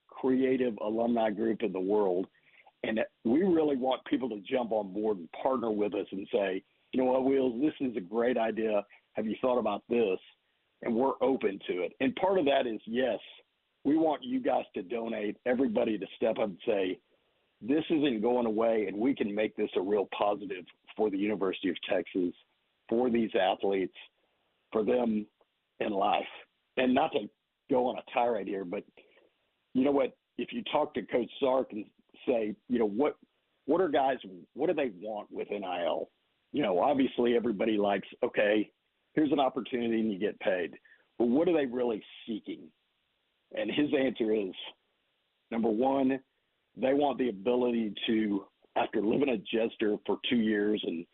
creative alumni group in the world, and we really want people to jump on board and partner with us and say, you know what, Wheels, this is a great idea. Have you thought about this? And we're open to it. And part of that is, yes, we want you guys to donate, everybody to step up and say, this isn't going away, and we can make this a real positive for the University of Texas, for these athletes, for them in life. And not to go on a tirade here, but you know what? If you talk to Coach Sark and say, you know, what do they want with NIL? You know, obviously everybody likes, okay, here's an opportunity and you get paid. But what are they really seeking? And his answer is, number one, they want the ability to, after living at Jester for 2 years and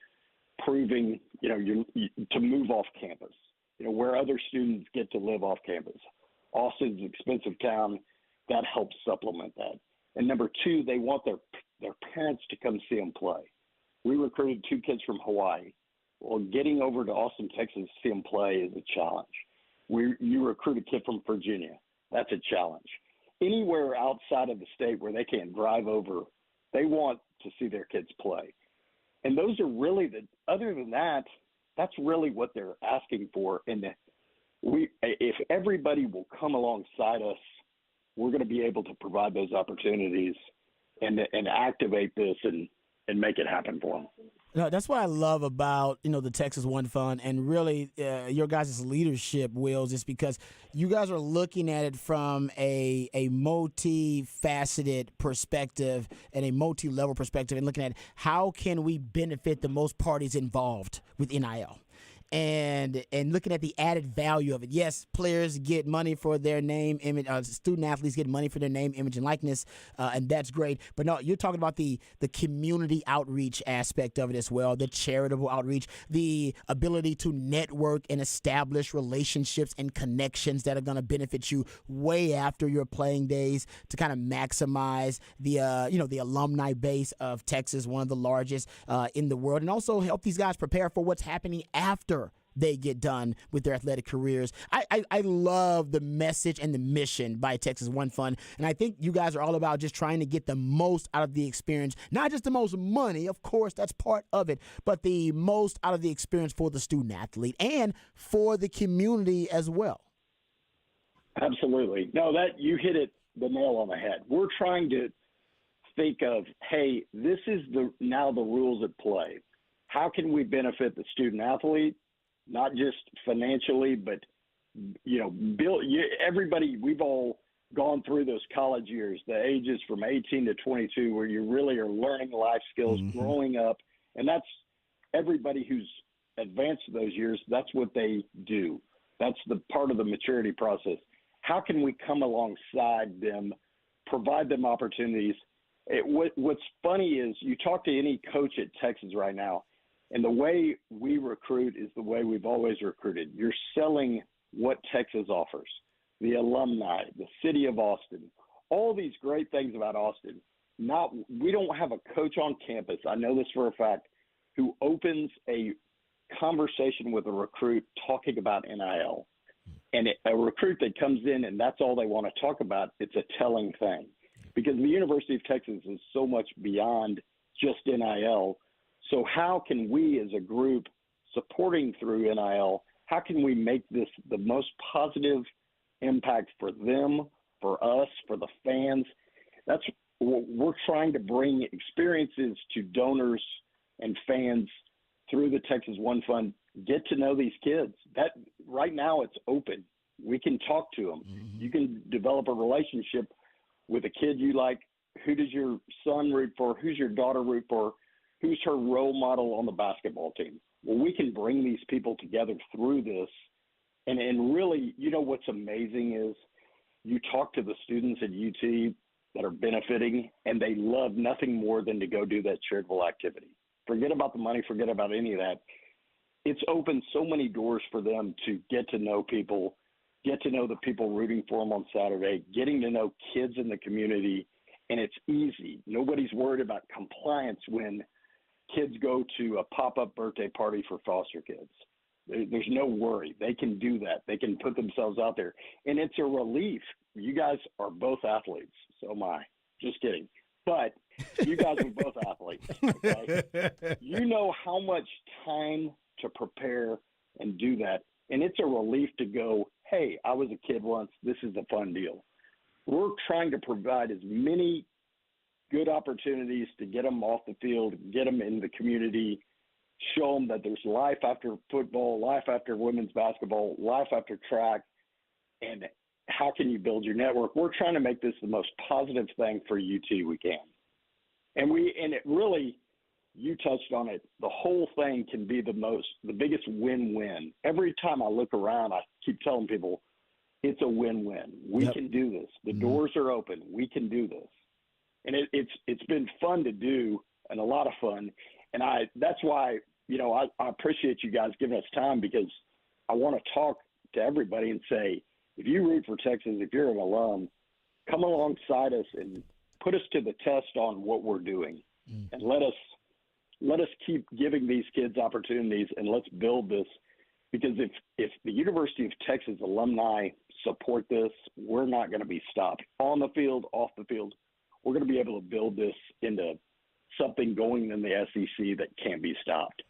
proving, you know, to move off campus, you know, where other students get to live off campus. Austin's an expensive town. That helps supplement that. And number two, they want their parents to come see them play. We recruited 2 kids from Hawaii. Well, getting over to Austin, Texas to see them play is a challenge. You recruit a kid from Virginia. That's a challenge. Anywhere outside of the state where they can't drive over, they want to see their kids play. And those are really other than that, that's really what they're asking for. And if everybody will come alongside us, we're going to be able to provide those opportunities and activate this and make it happen for them. No, that's what I love about, you know, the Texas One Fund and really your guys' leadership, Wills, is because you guys are looking at it from a multifaceted perspective and a multi-level perspective and looking at how can we benefit the most parties involved with NIL. And looking at the added value of it. Yes, players get money for their name, image. Student athletes get money for their name, image, and likeness, and that's great. But no, you're talking about the community outreach aspect of it as well, the charitable outreach, the ability to network and establish relationships and connections that are going to benefit you way after your playing days to kind of maximize the the alumni base of Texas, one of the largest in the world, and also help these guys prepare for what's happening after they get done with their athletic careers. I love the message and the mission by Texas One Fund, and I think you guys are all about just trying to get the most out of the experience, not just the most money, of course, that's part of it, but the most out of the experience for the student athlete and for the community as well. Absolutely. No, that you hit the nail on the head. We're trying to think of, hey, this is now the rules at play. How can we benefit the student athlete? Not just financially, but, you know, everybody, we've all gone through those college years, the ages from 18 to 22, where you really are learning life skills, growing up. And that's everybody who's advanced those years. That's what they do. That's the part of the maturity process. How can we come alongside them, provide them opportunities? What's funny is you talk to any coach at Texas right now, and the way we recruit is the way we've always recruited. You're selling what Texas offers, the alumni, the city of Austin, all these great things about Austin. We don't have a coach on campus, I know this for a fact, who opens a conversation with a recruit talking about NIL. And a recruit that comes in and that's all they want to talk about, it's a telling thing. Because the University of Texas is so much beyond just NIL. So how can we as a group supporting through NIL, how can we make this the most positive impact for them, for us, for the fans? That's what we're trying to bring experiences to donors and fans through the Texas One Fund. Get to know these kids. That right now it's open. We can talk to them. You can develop a relationship with a kid you like. Who does your son root for? Who's your daughter root for? Who's her role model on the basketball team? Well, we can bring these people together through this. And really, you know, what's amazing is you talk to the students at UT that are benefiting, and they love nothing more than to go do that charitable activity. Forget about the money, forget about any of that. it's opened so many doors for them to get to know people, get to know the people rooting for them on Saturday, getting to know kids in the community, and it's easy. Nobody's worried about compliance when kids go to a pop-up birthday party for foster kids. There's no worry. They can do that. They can put themselves out there, and it's a relief. You guys are both athletes, so am I. Just kidding. But you guys are both athletes. Okay? You know how much time to prepare and do that. And it's a relief to go, hey, I was a kid once. This is a fun deal. We're trying to provide as many good opportunities to get them off the field, get them in the community, show them that there's life after football, life after women's basketball, life after track, and how can you build your network? We're trying to make this the most positive thing for UT we can. And it really, you touched on it, the whole thing can be the biggest win-win. Every time I look around, I keep telling people it's a win-win. We can do this. The doors are open. We can do this. And it's been fun to do and a lot of fun. And that's why, I appreciate you guys giving us time, because I want to talk to everybody and say, if you root for Texas, if you're an alum, come alongside us and put us to the test on what we're doing, and let us keep giving these kids opportunities, and let's build this. Because if the University of Texas alumni support this, we're not going to be stopped on the field, off the field. We're going to be able to build this into something going in the SEC that can't be stopped.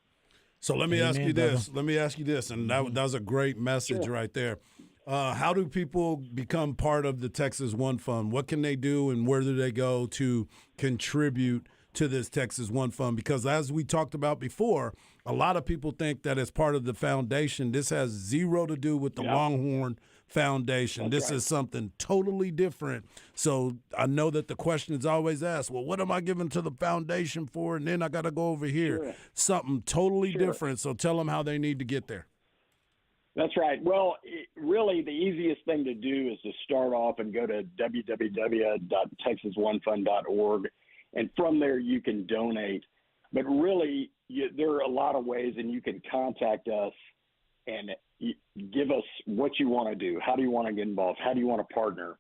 So let me ask you this. And that was a great message right there. How do people become part of the Texas One Fund? What can they do, and where do they go to contribute to this Texas One Fund? Because as we talked about before, a lot of people think that as part of the foundation, this has zero to do with the Longhorn Foundation. This is something totally different. So I know that the question is always asked, well, what am I giving to the foundation for? And then I got to go over here. Something totally different. So tell them how they need to get there. That's right. Well, really, the easiest thing to do is to start off and go to www.texasonefund.org, and from there you can donate. But really, there are a lot of ways, and you can contact us and give us what you want to do. How do you want to get involved? How do you want to partner?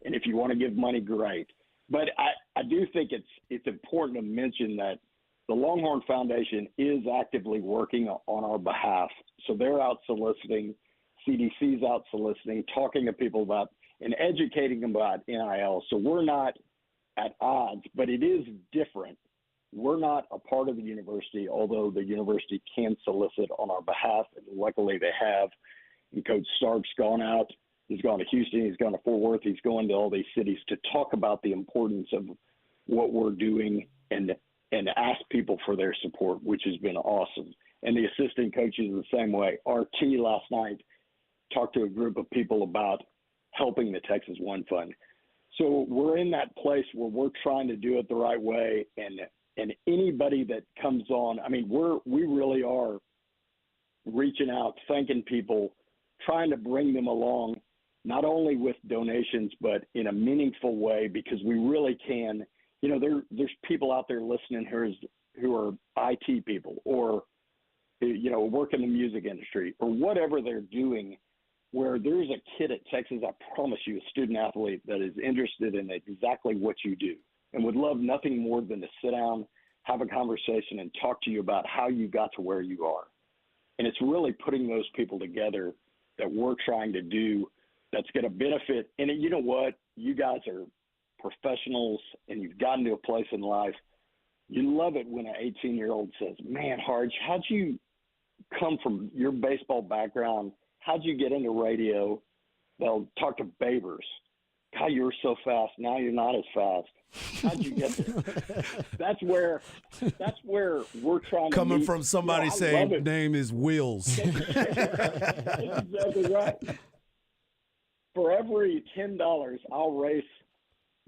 And if you want to give money, great. But I do think it's important to mention that the Longhorn Foundation is actively working on our behalf. So they're out soliciting, CDC's out soliciting, talking to people about and educating them about NIL. So we're not at odds, but it is different. We're not a part of the university, although the university can solicit on our behalf, and luckily they have. And Coach Stark's gone out. He's gone to Houston. He's gone to Fort Worth. He's going to all these cities to talk about the importance of what we're doing and ask people for their support, which has been awesome. And the assistant coaches are the same way. RT last night talked to a group of people about helping the Texas One Fund. So we're in that place where we're trying to do it the right way, and anybody that comes on, I mean, we really are reaching out, thanking people, trying to bring them along, not only with donations, but in a meaningful way, because we really can. There's people out there listening who are IT people, or work in the music industry, or whatever they're doing, where there's a kid at Texas, I promise you, a student athlete that is interested in exactly what you do and would love nothing more than to sit down, have a conversation, and talk to you about how you got to where you are. And it's really putting those people together that we're trying to do that's going to benefit. And you know what? You guys are professionals, and you've gotten to a place in life. You love it when an 18-year-old says, man, Harge, how'd you come from your baseball background? How'd you get into radio? They'll talk to Babers. God, you were so fast. Now you're not as fast. How'd you get there? That's where we're trying to Coming meet. from somebody saying name is Wheels. That's exactly right. For every $10, I'll race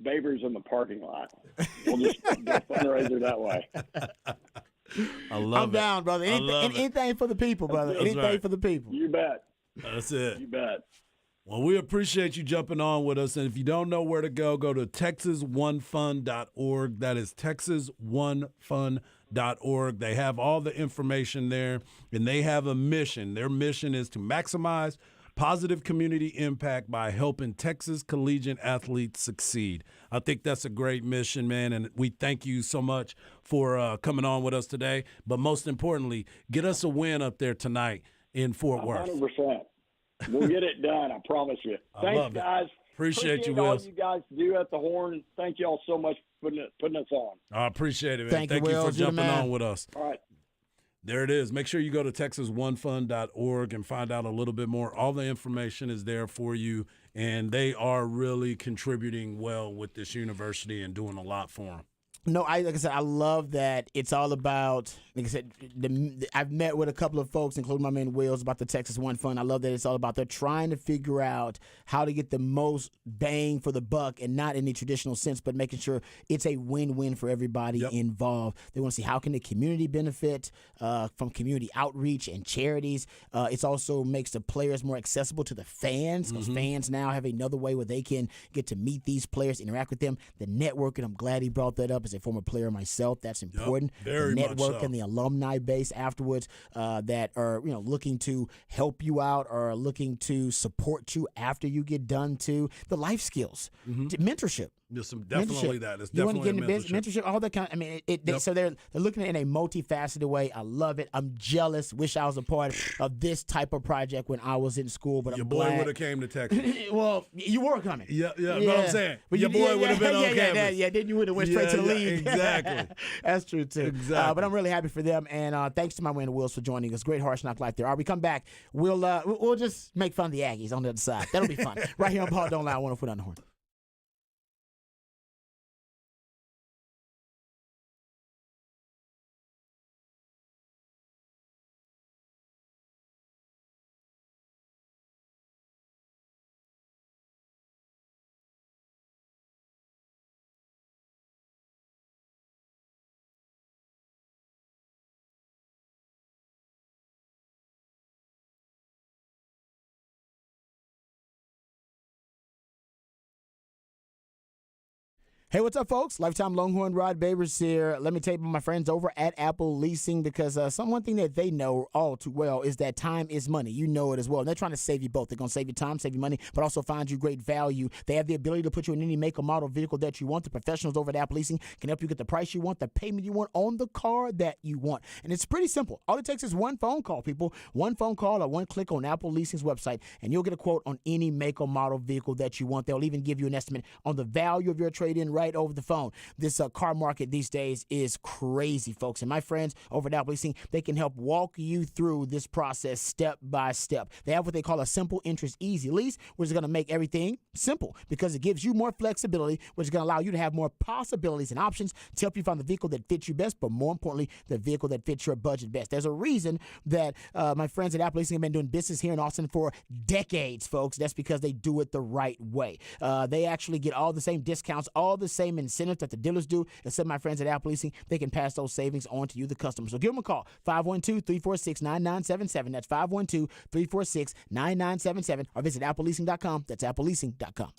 Babers in the parking lot. We'll just do a fundraiser that way. I love I'm down, brother. Anything for the people, brother. Anything for the people. You bet. That's it. You bet. Well, we appreciate you jumping on with us. And if you don't know where to go to TexasOneFund.org. That is TexasOneFund.org. TexasOneFund.org. They have all the information there, and they have a mission. Their mission is to maximize positive community impact by helping Texas collegiate athletes succeed. I think that's a great mission, man, and we thank you so much for coming on with us today. But most importantly, get us a win up there tonight in Fort Worth. 100%. We'll get it done, I promise you. Thanks, love it. guys. Appreciate you, all Wills. you guys do at the Horn. Thank you all so much for putting us on. I appreciate it, man. Thank you, for Wills. You're the jumping man. on with us. All right. There it is. Make sure you go to TexasOneFund.org and find out a little bit more. All the information is there for you, and they are really contributing well with this university and doing a lot for them. No, like I said, I love that it's all about, like I said, I've met with a couple of folks, including my man Wills, about the Texas One Fund. I love that it's all about they're trying to figure out how to get the most bang for the buck, and not in the traditional sense, but making sure it's a win-win for everybody involved. They want to see how can the community benefit from community outreach and charities. It also makes the players more accessible to the fans, because fans now have another way where they can get to meet these players, interact with them. The networking, I'm glad he brought that up. As a former player myself, that's important. Very the much network so. and the alumni base afterwards that are looking to help you out or looking to support you after you get done too. The life skills, mentorship. There's definitely Mentorship. that. It's You want to definitely get into mentorship, all that kind. I mean, so they're looking at it in a multifaceted way. I love it. I'm jealous. Wish I was a part of this type of project when I was in school. But Your I'm boy glad. would have came to Texas. Well, you were coming. Yeah, but I'm saying But your boy would have been on campus. then you would have went straight to the league. Exactly. That's true too. Exactly. but I'm really happy for them, and thanks to my man Wills for joining us. Great Harsh Knock Life there. All right, we come back. We'll just make fun of the Aggies on the other side. That'll be fun. Right here on Paul Don't Lie. I want to put on the horn. Hey, what's up, folks? Lifetime Longhorn Rod Babers here. Let me tell you about my friends over at Apple Leasing, because one thing that they know all too well is that time is money. You know it as well. And they're trying to save you both. They're going to save you time, save you money, but also find you great value. They have the ability to put you in any make or model vehicle that you want. The professionals over at Apple Leasing can help you get the price you want, the payment you want on the car that you want. And it's pretty simple. All it takes is one phone call, people. One phone call or one click on Apple Leasing's website, and you'll get a quote on any make or model vehicle that you want. They'll even give you an estimate on the value of your trade-in right over the phone. This car market these days is crazy, folks. And my friends over at Apple Leasing, they can help walk you through this process step by step. They have what they call a simple interest easy lease, which is going to make everything simple because it gives you more flexibility, which is going to allow you to have more possibilities and options to help you find the vehicle that fits you best, but more importantly, the vehicle that fits your budget best. There's a reason that my friends at Apple Leasing have been doing business here in Austin for decades, folks. That's because they do it the right way. They actually get all the same discounts, all the same incentives that the dealers do. Except my friends at Apple Leasing, they can pass those savings on to you, the customer. So give them a call, 512-346-9977. That's 512-346-9977. Or visit appleleasing.com. That's appleleasing.com.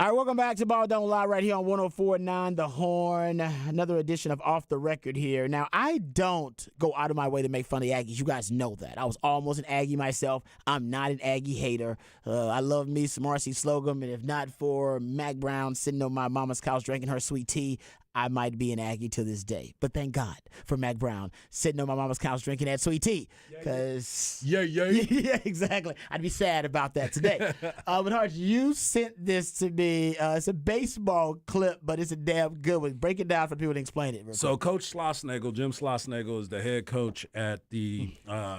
All right, welcome back to Ball Don't Lie right here on 104.9 The Horn. Another edition of Off the Record here. Now, I don't go out of my way to make fun of Aggies. You guys know that. I was almost an Aggie myself. I'm not an Aggie hater. I love me some Marcy Slocum, and if not for Mac Brown sitting on my mama's couch drinking her sweet tea, I might be an Aggie to this day. But thank God for Mac Brown sitting on my mama's couch drinking that sweet tea. Because yeah, exactly. I'd be sad about that today. But Hart, you sent this to me. It's a baseball clip, but it's a damn good one. Break it down for people to explain it. So Coach Schlossnagle, Jim Schlossnagle, is the head coach at the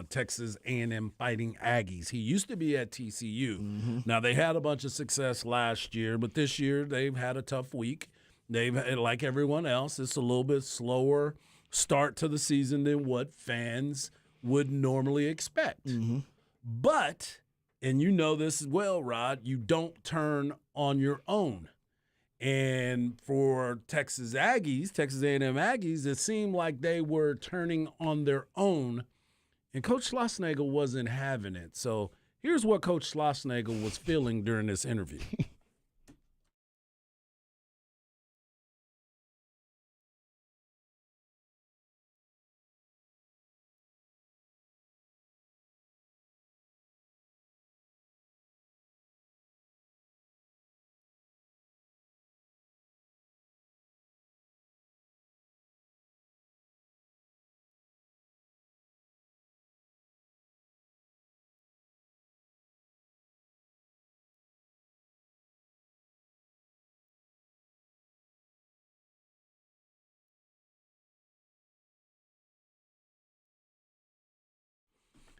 Texas A&M Fighting Aggies. He used to be at TCU. Mm-hmm. Now, they had a bunch of success last year, but this year they've had a tough week. They've, like everyone else, it's a little bit slower start to the season than what fans would normally expect. Mm-hmm. But, and you know this as well, Rod, you don't turn on your own. And for Texas Aggies, Texas A&M Aggies, it seemed like they were turning on their own, and Coach Schlossnagle wasn't having it. So here's what Coach Schlossnagle was feeling during this interview.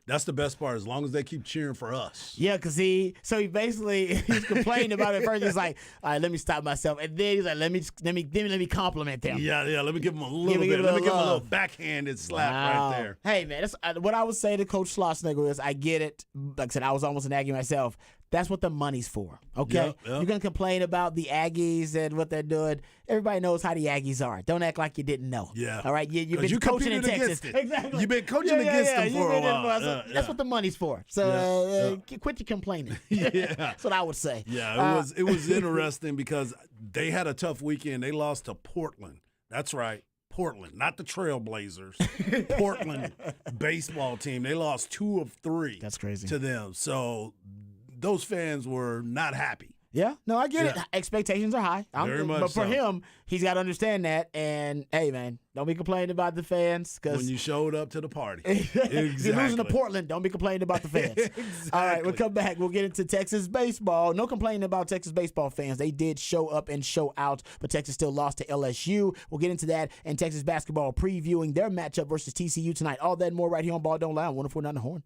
That's the best part, as long as they keep cheering for us. Yeah, because he basically he's complaining about it first. He's like, all right, let me stop myself. And then he's like, let me compliment them. Yeah, let me give him a little bit. Let me give him a little backhanded slap right there. Hey, man, that's what I would say to Coach Schlossnagle is I get it. Like I said, I was almost an Aggie myself. That's what the money's for, okay? Yep. You're going to complain about the Aggies and what they're doing. Everybody knows how the Aggies are. Don't act like you didn't know. Yeah. All right? You've 'Cause been you coaching in competed Texas. against it. Exactly. You've been coaching against them for a while. So that's what the money's for. So quit your complaining. Yeah. That's what I would say. Yeah, it was interesting because they had a tough weekend. They lost to Portland. That's right. Portland, not the Trailblazers. Portland baseball team. They lost 2 of 3. That's crazy. To them. So those fans were not happy. Yeah, no, I get it. Yeah. Expectations are high. Very much but for so. him, he's got to understand that. And, hey, man, don't be complaining about the fans. When you showed up to the party. Exactly. Exactly. You're losing to Portland. Don't be complaining about the fans. Exactly. All right, we'll come back. We'll get into Texas baseball. No complaining about Texas baseball fans. They did show up and show out, but Texas still lost to LSU. We'll get into that. And Texas basketball previewing their matchup versus TCU tonight. All that and more right here on Ball Don't Lie on 104.9 The Horn.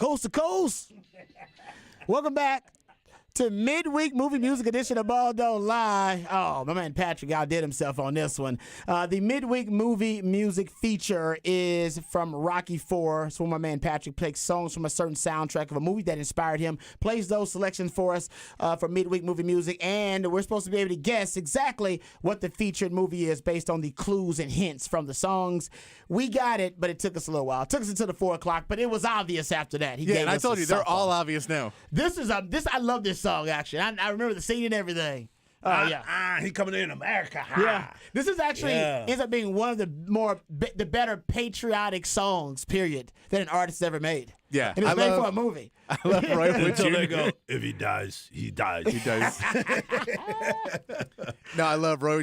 coast to coast. Welcome back to midweek movie music edition of Ball Don't Lie. Oh, my man Patrick outdid himself on this one. The midweek movie music feature is from Rocky IV. So my man Patrick picks songs from a certain soundtrack of a movie that inspired him, plays those selections for us for midweek movie music, and we're supposed to be able to guess exactly what the featured movie is based on the clues and hints from the songs. We got it, but it took us a little while. It took us until the 4 o'clock, but it was obvious after that. He Yeah, gave and I us told a you, they're softball. all obvious now. I love this song, actually. I remember the scene and everything. Oh, yeah. He coming in America. Yeah. This is actually Yeah. ends up being one of the better patriotic songs, period, that an artist ever made. Yeah, And it's I made love- for a movie. I love Roy Wood Until they Jr. go, if he dies, he dies. He does. No, I love Roy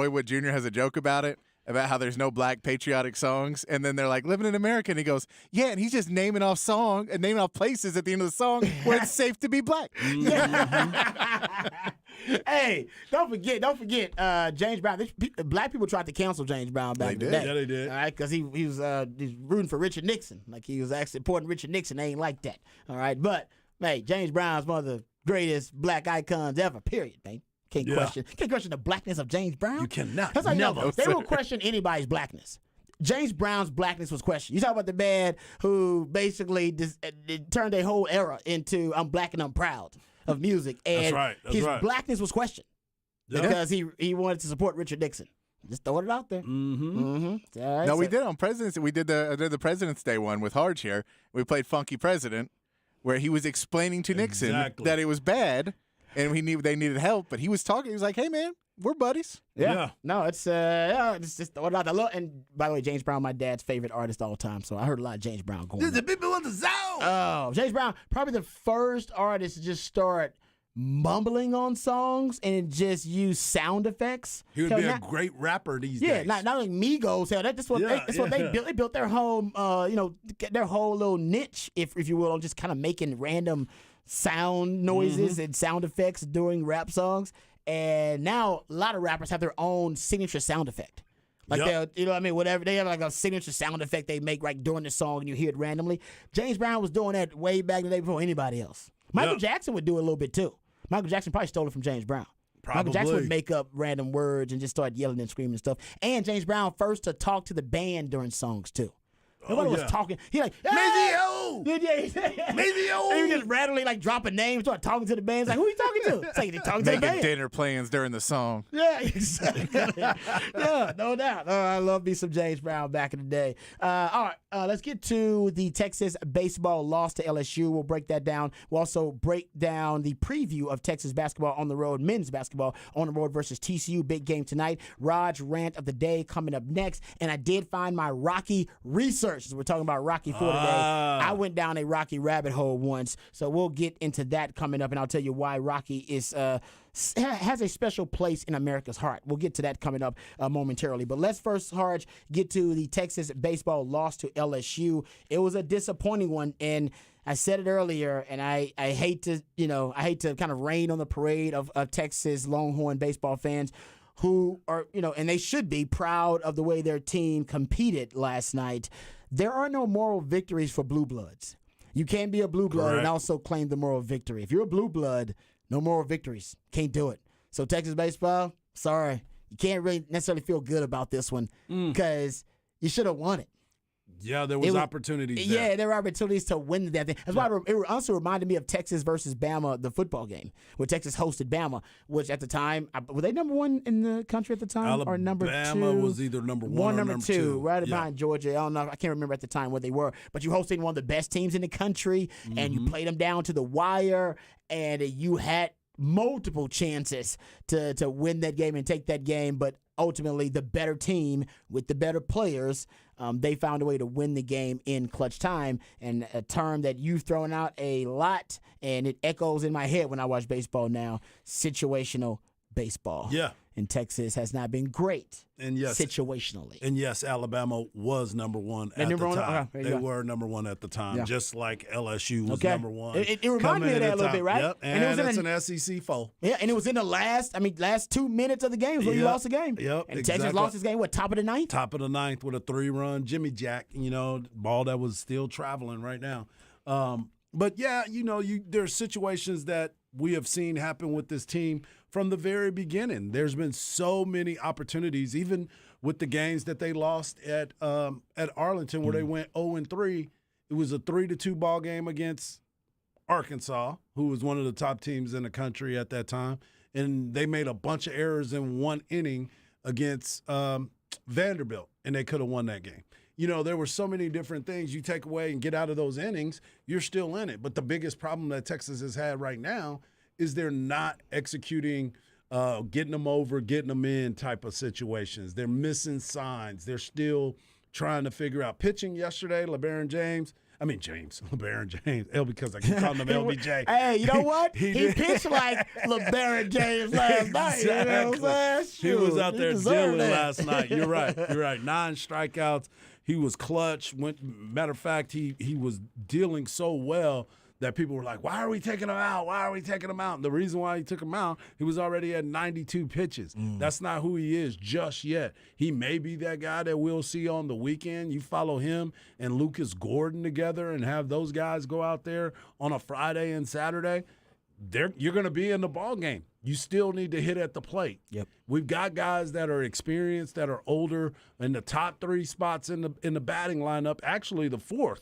Wood Jr. has a joke about it, about how there's no black patriotic songs, and then they're like, living in America, and he goes, yeah, and he's just naming off places at the end of the song where it's safe to be black. Hey, don't forget, James Brown. Black people tried to cancel James Brown back in the day. did. Yeah, they did. All right, because he was he's rooting for Richard Nixon. Like he was actually supporting Richard Nixon. They ain't like that. All right, but hey, James Brown's one of the greatest black icons ever. Period, man. Can't question the blackness of James Brown. You cannot. That's how you know Never. they will question anybody's blackness. James Brown's blackness was questioned. You talk about the man who basically turned a whole era into "I'm black and I'm proud" of music, and That's his right. blackness was questioned because he wanted to support Richard Nixon. Just throwing it out there. Mm-hmm. All right, No, we so- did on President's. We did the President's Day one with Harge here. We played Funky President, where he was explaining to Nixon Exactly. that it was bad, and they needed help. But he was talking. He was like, "Hey, man, we're buddies." Yeah. No, it's just throwing it out there. And by the way, James Brown, my dad's favorite artist all the time. So I heard a lot of James Brown going on. people in the zone. Oh, James Brown, probably the first artist to just start mumbling on songs and just use sound effects. He would Hell, be a not- great rapper these Yeah, days. not only Migos. Hell, that's what Yeah, that's what they yeah. built. They built their whole, their whole little niche, if you will, on just kind of making random sound noises and sound effects during rap songs. And now a lot of rappers have their own signature sound effect. Like Yep. they'll, whatever, they have like a signature sound effect they make right during the song, and you hear it randomly. James Brown was doing that way back in the day before anybody else. Michael Yep. Jackson would do it a little bit too. Michael Jackson probably stole it from James Brown. Michael Jackson Probably. would make up random words and just start yelling and screaming and stuff. And James Brown first to talk to the band during songs too. Nobody was yeah. talking. He like, Mazio! yeah. Mazio! And he just randomly like dropping names, start talking to the band. It's like, who you talking to? It's like, they talking to the Making band. dinner plans during the song. Yeah, exactly. Yeah, no doubt. I love me some James Brown back in the day. All right, let's get to the Texas baseball loss to LSU. We'll break that down. We'll also break down the preview of Texas basketball on the road, men's basketball on the road versus TCU. Big game tonight. Raj rant of the day coming up next. And I did find my Rocky research. We're talking about Rocky IV today. I went down a Rocky rabbit hole once, so we'll get into that coming up, and I'll tell you why Rocky is has a special place in America's heart. We'll get to that coming up momentarily. But let's first, Harge, get to the Texas baseball loss to LSU. It was a disappointing one, and I said it earlier, and I hate to kind of rain on the parade of Texas Longhorn baseball fans who are, and they should be proud of the way their team competed last night. There are no moral victories for blue bloods. You can't be a blue blood and Correct. also claim the moral victory. If you're a blue blood, no moral victories. Can't do it. So Texas baseball, sorry. You can't really necessarily feel good about this one because you should have won it. Yeah, there was opportunities there. Yeah, there were opportunities to win that thing. That's why it also reminded me of Texas versus Bama, the football game, where Texas hosted Bama, which at the time, were they number one in the country at the time? Or number two? Alabama was either number one or number two, right Yeah. behind Georgia. I don't know. I can't remember at the time what they were. But you hosted one of the best teams in the country, and you played them down to the wire, and you had multiple chances to win that game and take that game, but ultimately the better team with the better players, they found a way to win the game in clutch time. And a term that you've thrown out a lot, and it echoes in my head when I watch baseball now, situational baseball. Yeah. And Texas has not been great And yes, situationally. and yes, Alabama was number one They're at number the one? time. Okay, there you They go. were number one at the time, Yeah. just like LSU was Okay. number one. It reminded coming me of in that at a little top. bit, right? Yep. And it was And in it's an SEC foe. Yeah, and it was in the last 2 minutes of the game where you Yep. lost the game. Yep, And Texas exactly. lost his game, top of the ninth? Top of the ninth with a 3-run Jimmy Jack, ball that was still traveling right now. But yeah, there's situations that we have seen happen with this team from the very beginning. There's been so many opportunities, even with the games that they lost at Arlington, where they went 0-3. It was a 3-2 ball game against Arkansas, who was one of the top teams in the country at that time, and they made a bunch of errors in one inning against Vanderbilt, and they could have won that game. There were so many different things you take away and get out of those innings, you're still in it. But the biggest problem that Texas has had right now is they're not executing getting them over, getting them in type of situations. They're missing signs. They're still trying to figure out. Pitching yesterday, LeBaron James, because I keep calling him LBJ. Hey, you know what? He pitched like LeBaron James last night. Exactly. You know what I'm saying? He was out there dealing that. last night. You're right. 9 strikeouts. He was clutch. Matter of fact, he was dealing so well that people were like, why are we taking him out? Why are we taking him out? And the reason why he took him out, he was already at 92 pitches. That's not who he is just yet. He may be that guy that we'll see on the weekend. You follow him and Lucas Gordon together and have those guys go out there on a Friday and Saturday. You're going to be in the ball game. You still need to hit at the plate. Yep. We've got guys that are experienced, that are older, in the top 3 spots in the batting lineup, actually the 4th.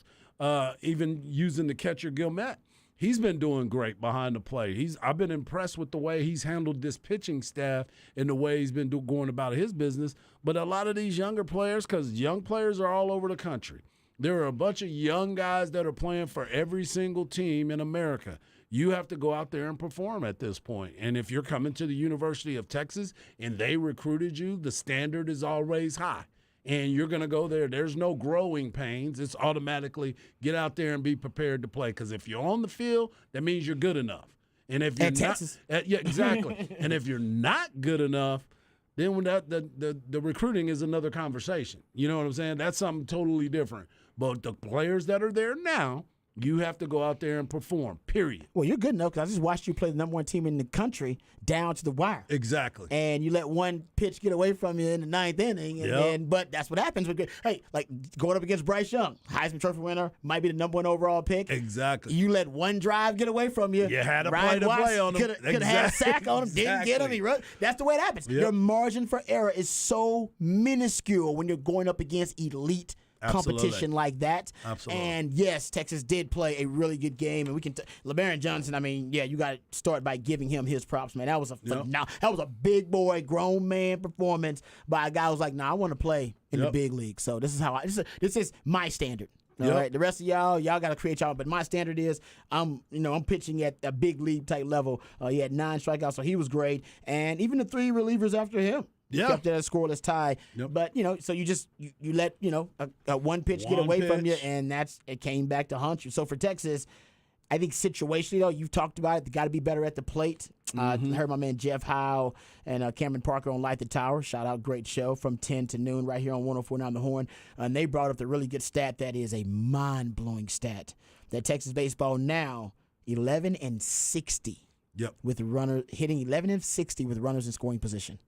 Even using the catcher Gilmet, he's been doing great behind the plate. I've been impressed with the way he's handled this pitching staff and the way he's been going about his business. But a lot of these younger players, because young players are all over the country, there are a bunch of young guys that are playing for every single team in America. You have to go out there and perform at this point. And if you're coming to the University of Texas and they recruited you, the standard is always high. And you're going to go there. There's no growing pains. It's automatically get out there and be prepared to play. Because if you're on the field, that means you're good enough. And if you're Texas. yeah, exactly. And if you're not good enough, then when the recruiting is another conversation. You know what I'm saying? That's something totally different. But the players that are there now, you have to go out there and perform, period. Well, you're good enough because I just watched you play the number 1 team in the country down to the wire. Exactly. And you let one pitch get away from you in the 9th inning. And but that's what happens. Hey, like going up against Bryce Young, Heisman Trophy winner, might be the number 1 overall pick. Exactly. You let one drive get away from you. You had a Ryan play to Watts play on him. Could have had a sack on him, didn't get him. He run. That's the way it happens. Yep. Your margin for error is so minuscule when you're going up against elite competition like that. Absolutely. And yes, Texas did play a really good game, and we can LeBaron Johnson, you got to start by giving him his props, man. That was that was a big boy, grown man performance by a guy who was like, I want to play in the big league. So this is how this is my standard. All right. The rest of y'all got to create y'all. But my standard is I'm pitching at a big league type level. He had 9 strikeouts, so he was great. And even the 3 relievers after him. Kept that scoreless tie. Yep. But, so you let, a one pitch get away from you, and it came back to haunt you. So for Texas, I think situationally, though, you've talked about it. They got to be better at the plate. I heard my man Jeff Howe and Cameron Parker on Light the Tower. Shout out, great show from 10 to noon right here on 104.9 The Horn. And they brought up the really good stat that is a mind-blowing stat. That Texas baseball now 11-60 with runners hitting 11-60 with runners in scoring position.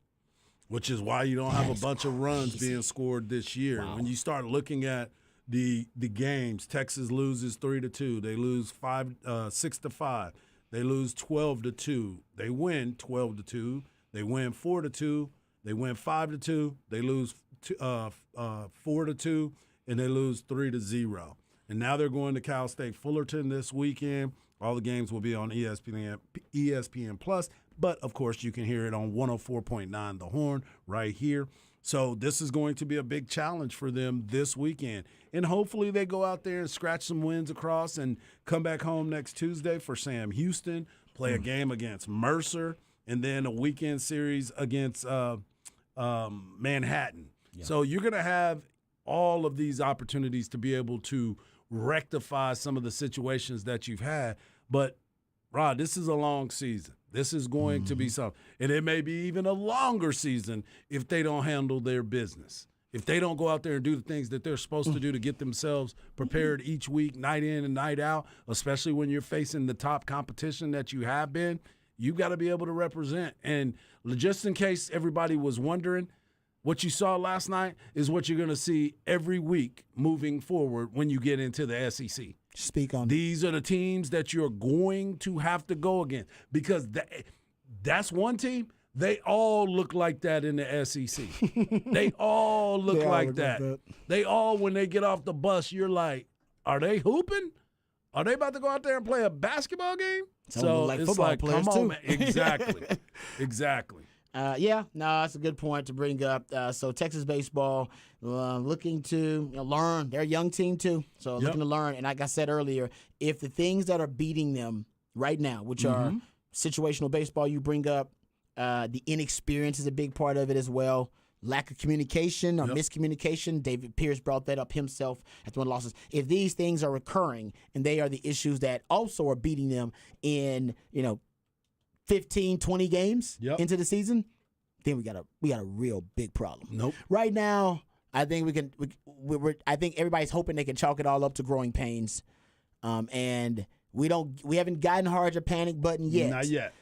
Which is why you don't have a bunch of runs being scored this year. Wow. When you start looking at the games, Texas loses 3-2. They lose 6-5. They lose 12-2. They win 12-2. They win 4-2. They win 5-2. They lose 4-2, and they lose 3-0. And now they're going to Cal State Fullerton this weekend. All the games will be on ESPN Plus. But, of course, you can hear it on 104.9 The Horn right here. So this is going to be a big challenge for them this weekend. And hopefully they go out there and scratch some wins across and come back home next Tuesday for Sam Houston, play a game against Mercer, and then a weekend series against Manhattan. Yeah. So you're going to have all of these opportunities to be able to rectify some of the situations that you've had. But, Rod, this is a long season. This is going to be something. And it may be even a longer season if they don't handle their business. If they don't go out there and do the things that they're supposed to do to get themselves prepared each week, night in and night out, especially when you're facing the top competition that you have been, you got to be able to represent. And just in case everybody was wondering, what you saw last night is what you're going to see every week moving forward when you get into the SEC. Speak on it. These are the teams that you're going to have to go against because that's one team. They all look like that in the SEC. They all look like that. They all, when they get off the bus, you're like, are they hooping? Are they about to go out there and play a basketball game? So like it's football like, players come too. on, man. Exactly. Exactly. That's a good point to bring up. So Texas baseball looking to learn. They're a young team too, so looking to learn. And like I said earlier, if the things that are beating them right now, which are situational baseball, you bring up, the inexperience is a big part of it as well. Lack of communication or miscommunication. David Pierce brought that up himself at one of the losses. If these things are recurring and they are the issues that also are beating them in 15, 20 games into the season, then we got a real big problem. Nope. Right now, I think I think everybody's hoping they can chalk it all up to growing pains, and we haven't gotten hard to panic button yet. Not yet.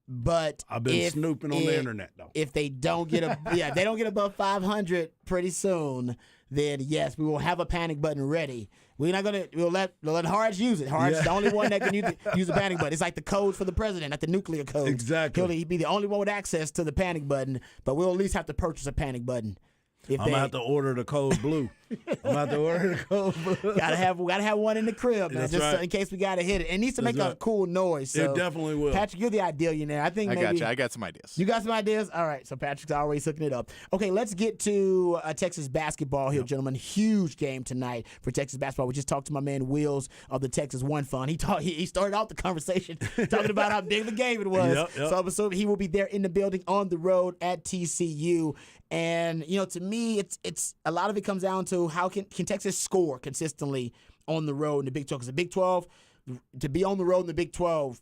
But I've been snooping on the internet though. If they don't get if they don't get above 500 pretty soon, then yes, we will have a panic button ready. We'll let Harge use it. Harge is the only one that can use the panic button. It's like the code for the president, like the nuclear code. Exactly. He'll be the only one with access to the panic button, but we'll at least have to purchase a panic button. I'm gonna have to order the code blue. Gotta have one in the crib, man, That's just right. in case we gotta hit it. It needs to make a cool noise. So, It definitely will. Patrick, you're the ideal there. I think maybe I got some ideas. You got some ideas? All right, so Patrick's always hooking it up. Okay, let's get to Texas basketball here, gentlemen. Huge game tonight for Texas basketball. We just talked to my man Wills of the Texas One Fund. He started out the conversation talking about how big the game it was. Yep. So I'm assuming he will be there in the building on the road at TCU. And to me, it's a lot of it comes down to how can Texas score consistently on the road in the Big 12? Because the Big 12, to be on the road in the Big 12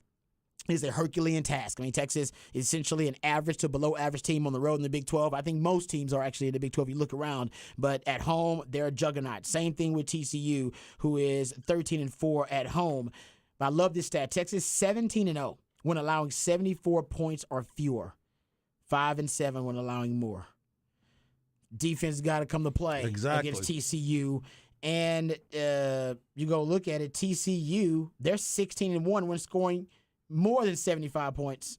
is a Herculean task. I mean, Texas is essentially an average to below average team on the road in the Big 12. I think most teams are actually in the Big 12 if you look around. But at home, they're a juggernaut. Same thing with TCU, who is 13-4 at home. But I love this stat. Texas 17-0 when allowing 74 points or fewer. 5-7 when allowing more. Defense got to come to play against TCU. And you go look at it, TCU, they're 16-1 when scoring more than 75 points,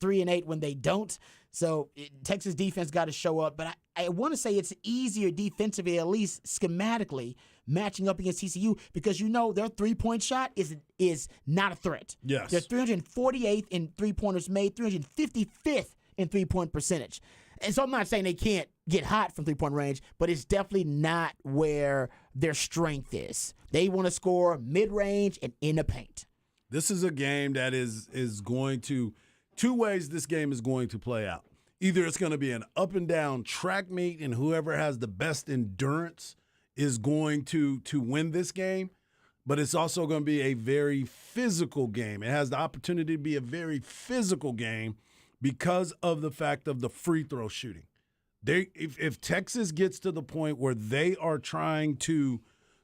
3-8 when they don't. So Texas defense got to show up. But I want to say it's easier defensively, at least schematically, matching up against TCU because their three-point shot is not a threat. Yes. They're 348th in three-pointers made, 355th in three-point percentage. And so I'm not saying they can't get hot from three-point range, but it's definitely not where their strength is. They want to score mid-range and in the paint. This is a game that is going to – two ways this game is going to play out. Either it's going to be an up-and-down track meet, and whoever has the best endurance is going to win this game, but it's also going to be a very physical game. It has the opportunity to be a very physical game because of the fact of the free throw shooting. If Texas gets to the point where they are trying to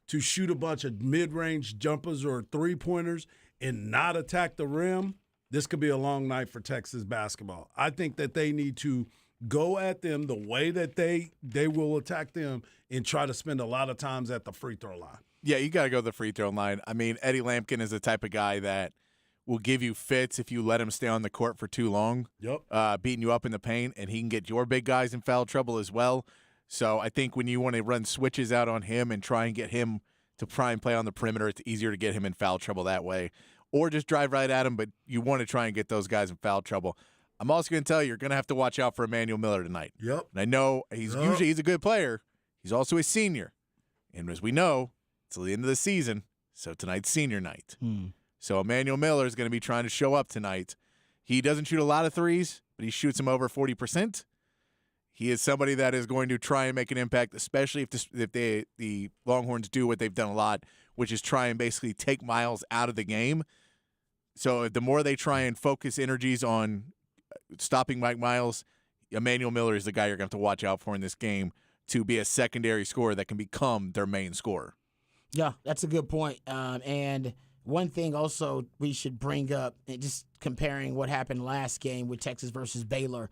shoot a bunch of mid-range jumpers or three-pointers and not attack the rim, this could be a long night for Texas basketball. I think that they need to go at them the way that they will attack them and try to spend a lot of times at the free throw line. Yeah, you got to go to the free throw line. I mean, Eddie Lampkin is the type of guy that will give you fits if you let him stay on the court for too long, beating you up in the paint, and he can get your big guys in foul trouble as well. So I think when you want to run switches out on him and try and get him to try and play on the perimeter, it's easier to get him in foul trouble that way. Or just drive right at him, but you want to try and get those guys in foul trouble. I'm also going to tell you, you're going to have to watch out for Emmanuel Miller tonight. Yep. And I know he's a good player. He's also a senior. And as we know, it's the end of the season, so tonight's senior night. So Emmanuel Miller is going to be trying to show up tonight. He doesn't shoot a lot of threes, but he shoots them over 40%. He is somebody that is going to try and make an impact, especially if the Longhorns do what they've done a lot, which is try and basically take Miles out of the game. So the more they try and focus energies on stopping Mike Miles, Emmanuel Miller is the guy you're going to have to watch out for in this game to be a secondary scorer that can become their main scorer. Yeah, that's a good point. And one thing also we should bring up, just comparing what happened last game with Texas versus Baylor,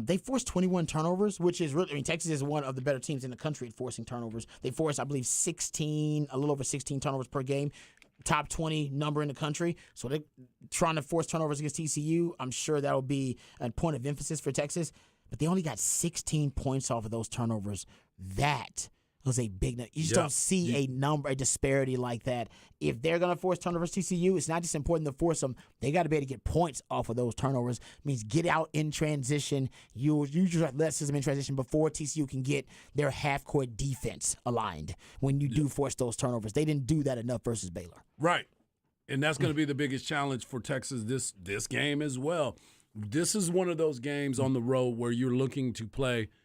they forced 21 turnovers, which is really, I mean, Texas is one of the better teams in the country at forcing turnovers. They forced, I believe, a little over 16 turnovers per game. Top 20 number in the country. So they're trying to force turnovers against TCU. I'm sure that will be a point of emphasis for Texas. But they only got 16 points off of those turnovers. That was a big number. You just don't see a disparity like that. If they're going to force turnovers TCU, it's not just important to force them. They got to be able to get points off of those turnovers. It means get out in transition. Use your athleticism in transition before TCU can get their half-court defense aligned when you do force those turnovers. They didn't do that enough versus Baylor. Right. And that's going to be the biggest challenge for Texas this game as well. This is one of those games on the road where you're looking to play –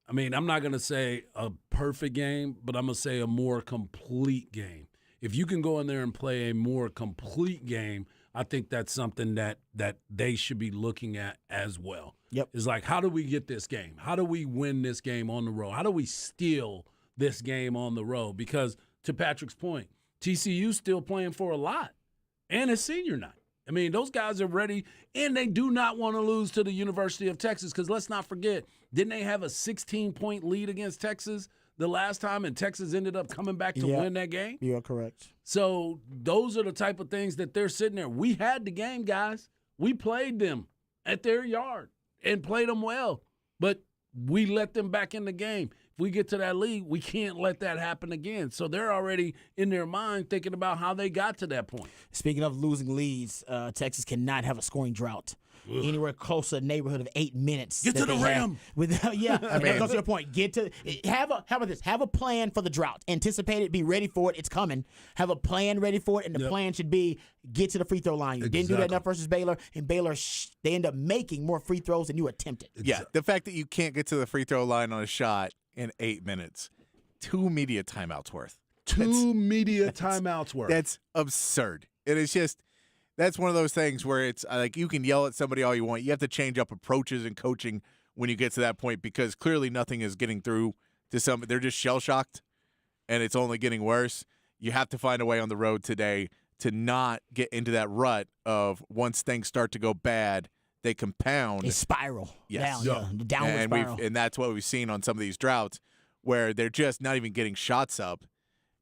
I mean, I'm not going to say a perfect game, but I'm going to say a more complete game. If you can go in there and play a more complete game, I think that's something that they should be looking at as well. Yep. It's like, how do we get this game? How do we win this game on the road? How do we steal this game on the road? Because to Patrick's point, TCU's still playing for a lot, and it's senior night. I mean, those guys are ready, and they do not want to lose to the University of Texas because let's not forget, didn't they have a 16-point lead against Texas the last time, and Texas ended up coming back to win that game? You're correct. So those are the type of things that they're sitting there. We had the game, guys. We played them at their yard and played them well, but we let them back in the game. If we get to that lead, we can't let that happen again. So they're already in their mind thinking about how they got to that point. Speaking of losing leads, Texas cannot have a scoring drought. Anywhere close to the neighborhood of 8 minutes. Get to the rim. That goes to your point. How about this? Have a plan for the drought. Anticipate it. Be ready for it. It's coming. Have a plan ready for it, and the plan should be get to the free throw line. You didn't do that enough versus Baylor, and Baylor they end up making more free throws than you attempted. Yeah, the fact that you can't get to the free throw line on a shot in 8 minutes, 2 media timeouts worth. Two media timeouts worth. That's absurd. It is just. That's one of those things where it's like you can yell at somebody all you want. You have to change up approaches and coaching when you get to that point because clearly nothing is getting through to some. They're just shell-shocked, and it's only getting worse. You have to find a way on the road today to not get into that rut of once things start to go bad, they compound. A spiral. Yes. Down, downward spiral. And that's what we've seen on some of these droughts where they're just not even getting shots up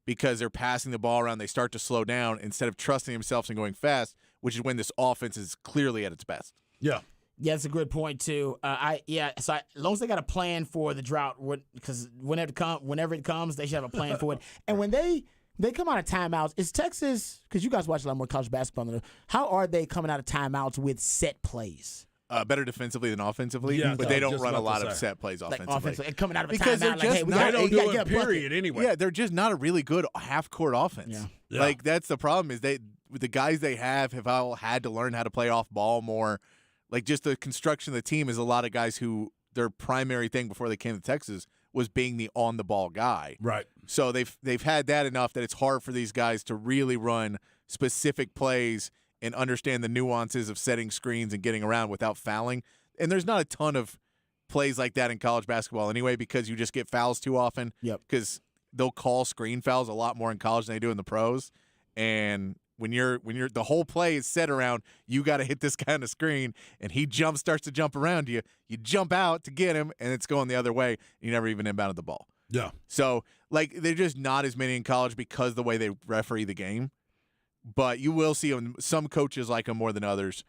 because they're passing the ball around. They start to slow down instead of trusting themselves and going fast, which is when this offense is clearly at its best. Yeah. Yeah, that's a good point too. So as long as they got a plan for the drought, because whenever it comes, they should have a plan for it. And when they come out of timeouts, is Texas, because you guys watch a lot more college basketball than how are they coming out of timeouts with set plays? Better defensively than offensively, Yeah, but they don't just run a about to lot of say. set plays Like offensively. offensively, coming out of a Because they're timeout, just like, hey, They don't do gotta it, get a bucket. period, anyway. Yeah, they're just not a really good half-court offense. Yeah. Like, that's the problem is the guys they have all had to learn how to play off ball more. Like, just the construction of the team is a lot of guys who their primary thing before they came to Texas was being the on-the-ball guy. Right. So they've had that enough that it's hard for these guys to really run specific plays and understand the nuances of setting screens and getting around without fouling. And there's not a ton of plays like that in college basketball anyway because you just get fouls too often. Yep. Because they'll call screen fouls a lot more in college than they do in the pros. And when you're the whole play is set around you got to hit this guy on the screen and he starts to jump around you jump out to get him and it's going the other way. You never even inbounded the ball. Yeah. So like they're just not as many in college because the way they referee the game. But you will see some coaches like them more than others.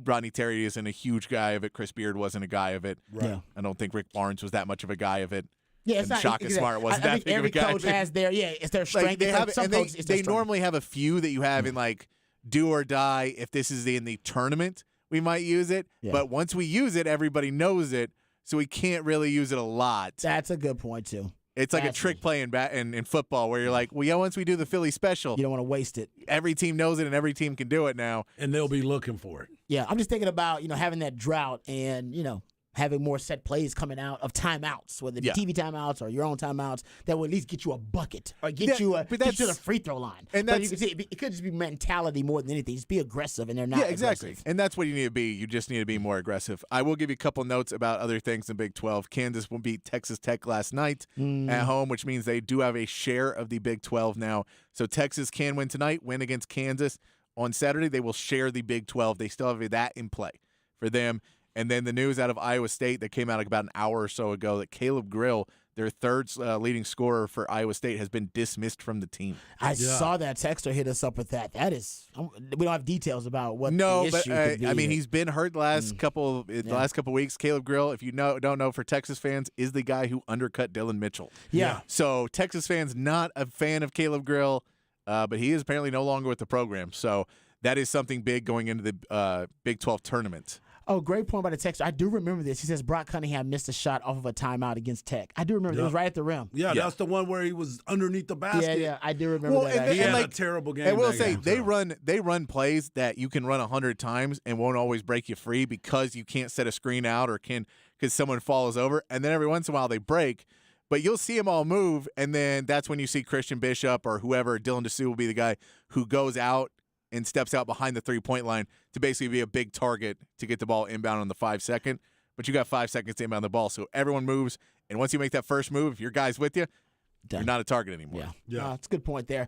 Rodney Terry isn't a huge guy of it. Chris Beard wasn't a guy of it. Right. Yeah. I don't think Rick Barnes was that much of a guy of it. Yeah, it's And not. Shaka Smart wasn't that I think big of a every guy. coach has it's their strength. Like they It's like have, some and coaches, it's their they strength. normally have a few that you have in like do or die. If this is in the tournament, we might use it. Yeah. But once we use it, everybody knows it, so we can't really use it a lot. That's a good point too. It's like a That's- trick play in football where you're like, well, yeah, once we do the Philly special, You don't want to waste it. every team knows it and every team can do it now. And they'll be looking for it. Yeah, I'm just thinking about having that drought and having more set plays coming out of timeouts, whether it be Yeah. TV timeouts or your own timeouts, that will at least get you a bucket or get Yeah, you but get you to the that's- free throw line. and but you that's- can see it could just be mentality more than anything. Just be aggressive, and they're not. Yeah, exactly. aggressive. And that's what you need to be. You just need to be more aggressive. I will give you a couple notes about other things in Big 12. Kansas will beat Texas Tech last night at home, which means they do have a share of the Big 12 now. So Texas can win tonight, win against Kansas. On Saturday, they will share the Big 12. They still have that in play for them. And then the news out of Iowa State that came out about an hour or so ago that Caleb Grill, their third leading scorer for Iowa State, has been dismissed from the team. I saw that. Texter hit us up with that. That is, we don't have details about what No, the but issue could be. I mean, he's been hurt the last couple weeks. Caleb Grill, if you don't know, for Texas fans, is the guy who undercut Dylan Mitchell. Yeah. So Texas fans not a fan of Caleb Grill, but he is apparently no longer with the program. So that is something big going into the Big 12 tournament. Oh, great point by the texter. I do remember this. He says Brock Cunningham missed a shot off of a timeout against Tech. I do remember. It was right at the rim. Yeah, that's the one where he was underneath the basket. Yeah, I do remember that. He And had like, a terrible game. I will that say game, they run plays that you can run 100 times and won't always break you free because you can't set a screen out or because someone follows over, and then every once in a while they break. But you'll see them all move, and then that's when you see Christian Bishop or whoever, Dylan Dessou will be the guy who goes out and steps out behind the three-point line to basically be a big target to get the ball inbound on the 5 second. But you got 5 seconds to inbound the ball, so everyone moves. And once you make that first move, if your guy's with you, you're not a target anymore. Yeah. That's a good point there.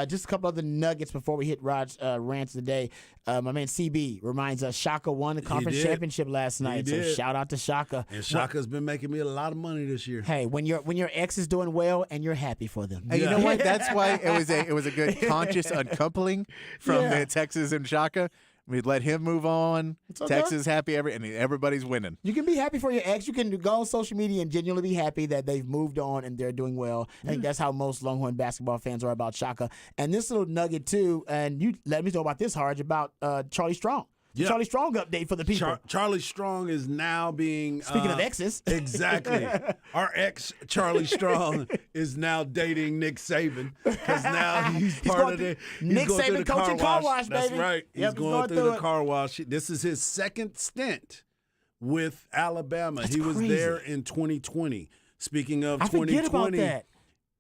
Just a couple other nuggets before we hit Rod's rants today. My man CB reminds us Shaka won the conference championship last night. So shout out to Shaka. And Shaka's been making me a lot of money this year. Hey, when your ex is doing well and you're happy for them. Hey, you know what? That's why it was a good conscious uncoupling from the Texas and Shaka. We'd let him move on. Okay. Texas happy, and everybody's winning. You can be happy for your ex. You can go on social media and genuinely be happy that they've moved on and they're doing well. I think that's how most Longhorn basketball fans are about Shaka. And this little nugget, too, and you let me know about this, Harge, about Charlie Strong. Yeah. Charlie Strong update for the people. Charlie Strong is now being Speaking of exes. Exactly. Our ex Charlie Strong is now dating Nick Saban because now he's part of it. Nick Saban coaching car wash, That's baby. right. He's Yep, going through the car wash. This is his second stint with Alabama. That's he was crazy. there in 2020. Speaking of I 2020, forget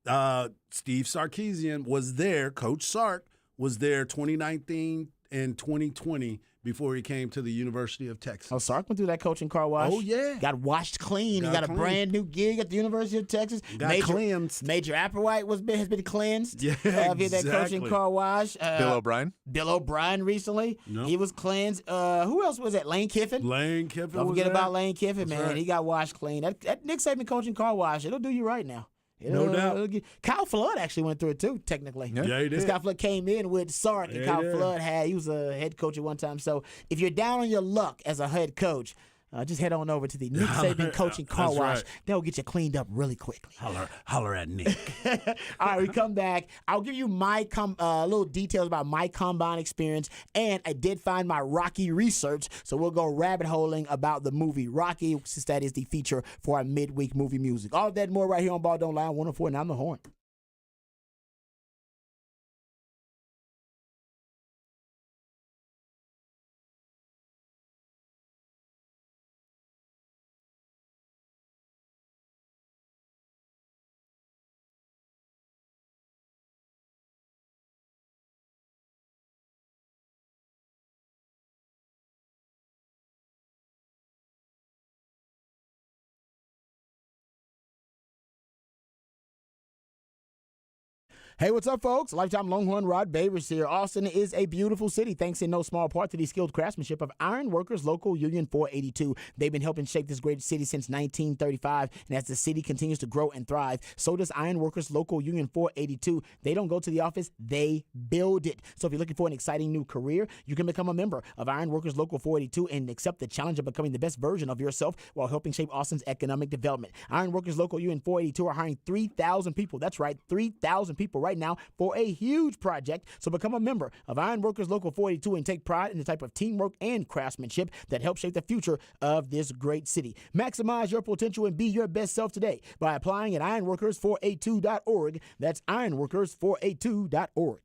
about that. Steve Sarkisian was there. Coach Sark was there 2019 and 2020 before he came to the University of Texas. Oh, Sark went through that coaching car wash. Oh, yeah. Got washed clean. He Got got a clean. brand new gig at the University of Texas. Got cleansed. Major Applewhite has been cleansed. Yeah, via that coaching exactly. car wash. Bill O'Brien. Bill O'Brien recently. Yep. He was cleansed. Who else was that? Lane Kiffin. Lane Kiffin Don't was forget there. about Lane Kiffin, That's man. right. He got washed clean. That Nick Saban coaching car wash, it'll do you right now. No doubt. Kyle Flood actually went through it too, technically. Yeah, he did. Kyle Flood came in with Sark, and Yeah, Kyle he did. Flood he was a head coach at one time. So if you're down on your luck as a head coach, just head on over to the Nick Saban coaching car That's wash. right. They'll get you cleaned up really quickly. Holler at Nick. All right, we come back. I'll give you my little details about my combine experience, and I did find my Rocky research, so we'll go rabbit holing about the movie Rocky, since that is the feature for our midweek movie music. All of that and more right here on Ball Don't Lie 104, and I'm the Horn. Hey, what's up, folks? Lifetime Longhorn Rod Babers here. Austin is a beautiful city, thanks in no small part to the skilled craftsmanship of Iron Workers Local Union 482. They've been helping shape this great city since 1935, and as the city continues to grow and thrive, so does Iron Workers Local Union 482. They don't go to the office, they build it. So if you're looking for an exciting new career, you can become a member of Iron Workers Local 482 and accept the challenge of becoming the best version of yourself while helping shape Austin's economic development. Iron Workers Local Union 482 are hiring 3,000 people. That's right, 3,000 people right now for a huge project. So become a member of Iron Workers Local 482 and take pride in the type of teamwork and craftsmanship that helps shape the future of this great city. Maximize your potential and be your best self today by applying at ironworkers482.org. That's ironworkers482.org.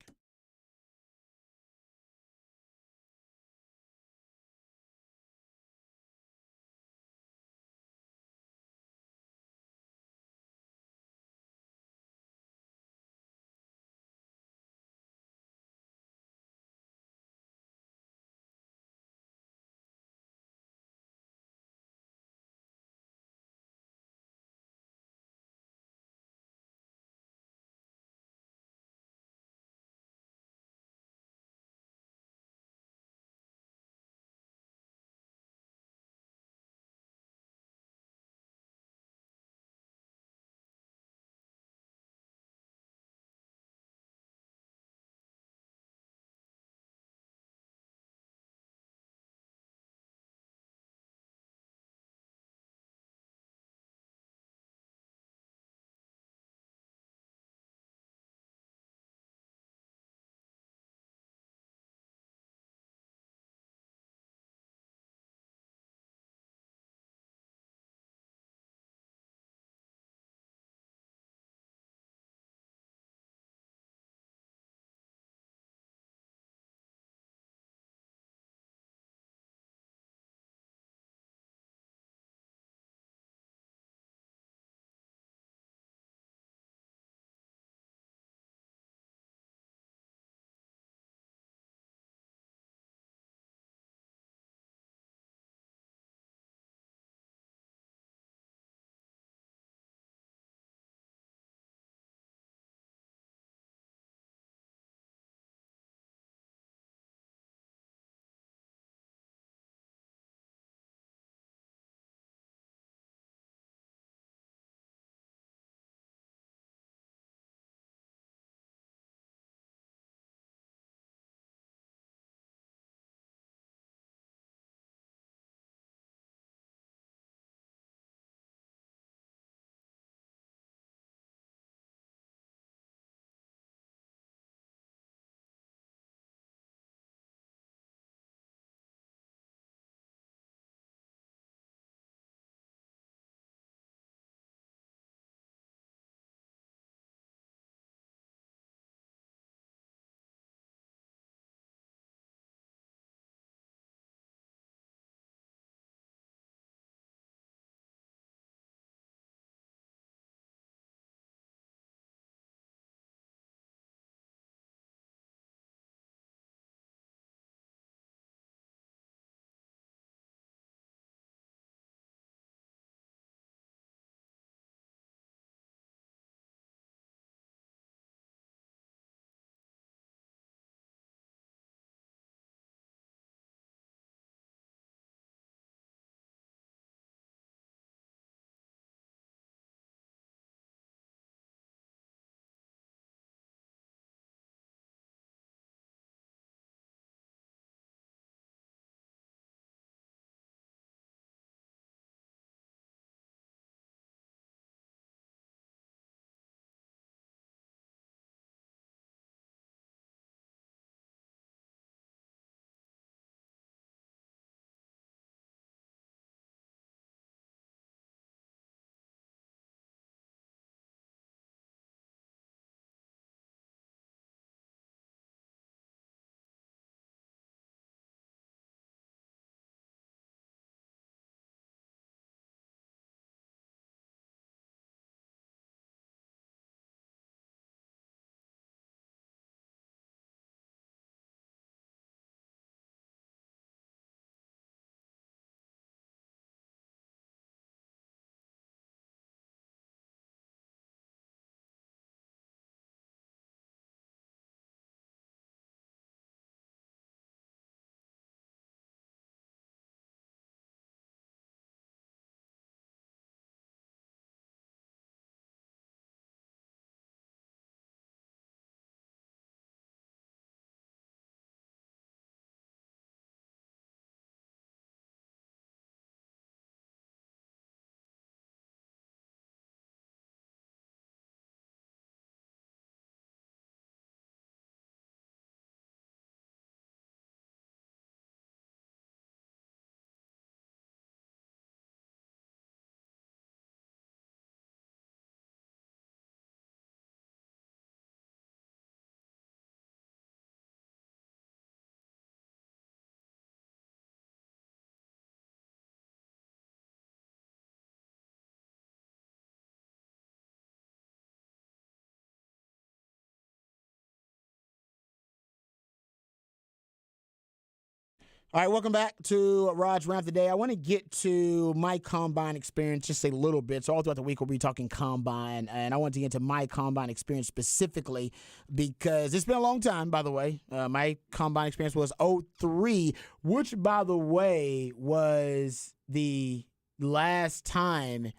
All right, welcome back to Raj Ramp today. I want to get to my combine experience just a little bit. So all throughout the week, we'll be talking combine, and I want to get into my combine experience specifically because it's been a long time, by the way. My combine experience was 03, which, by the way, was the last time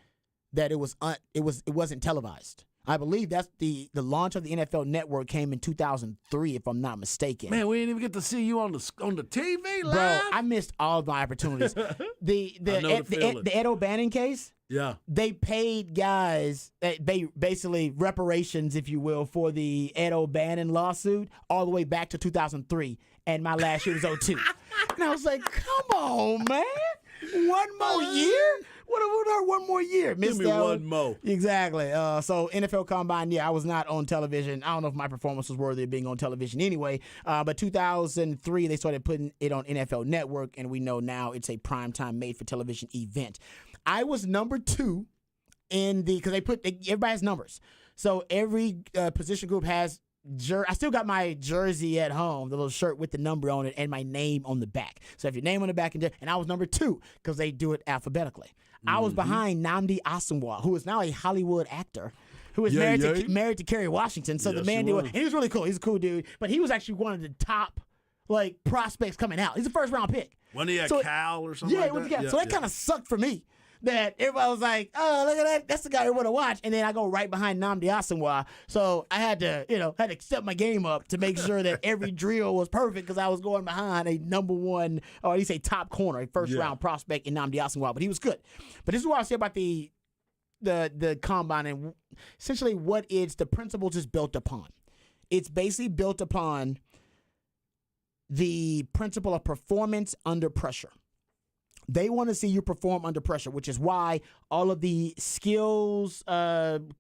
that it wasn't televised. I believe that's the launch of the NFL Network came in 2003, if I'm not mistaken. Man, we didn't even get to see you on the TV live. Bro, I missed all of my opportunities. The Ed O'Bannon case. Yeah. They paid guys, basically reparations, if you will, for the Ed O'Bannon lawsuit all the way back to 2003, and my last year was 02. And I was like, come on, man. One more year? What one more year? Give me one more. Exactly. So NFL Combine, yeah, I was not on television. I don't know if my performance was worthy of being on television anyway. But 2003, they started putting it on NFL Network, and we know now it's a primetime made-for-television event. I was number 2 because everybody has numbers. So every position group has I still got my jersey at home, the little shirt with the number on it and my name on the back. So if your name on the back, and I was number 2 because they do it alphabetically. I was behind Nnamdi Asomugha, who is now a Hollywood actor, who is married to Kerry Washington. So the man and he was really cool. He's a cool dude, but he was actually one of the top prospects coming out. He's a first round pick. When he had Cal or something. Yeah, like it was that? Cal. Yeah, so that kind of sucked for me. That everybody was like, oh, look at that. That's the guy we want to watch. And then I go right behind Nnamdi Asomugha. So I had to step my game up to make sure that every drill was perfect because I was going behind a number 1, or at least a top corner, a first-round prospect in Nnamdi Asomugha. But he was good. But this is what I say about the combine and essentially what the principles is built upon. It's basically built upon the principle of performance under pressure. They want to see you perform under pressure, which is why all of the skills all of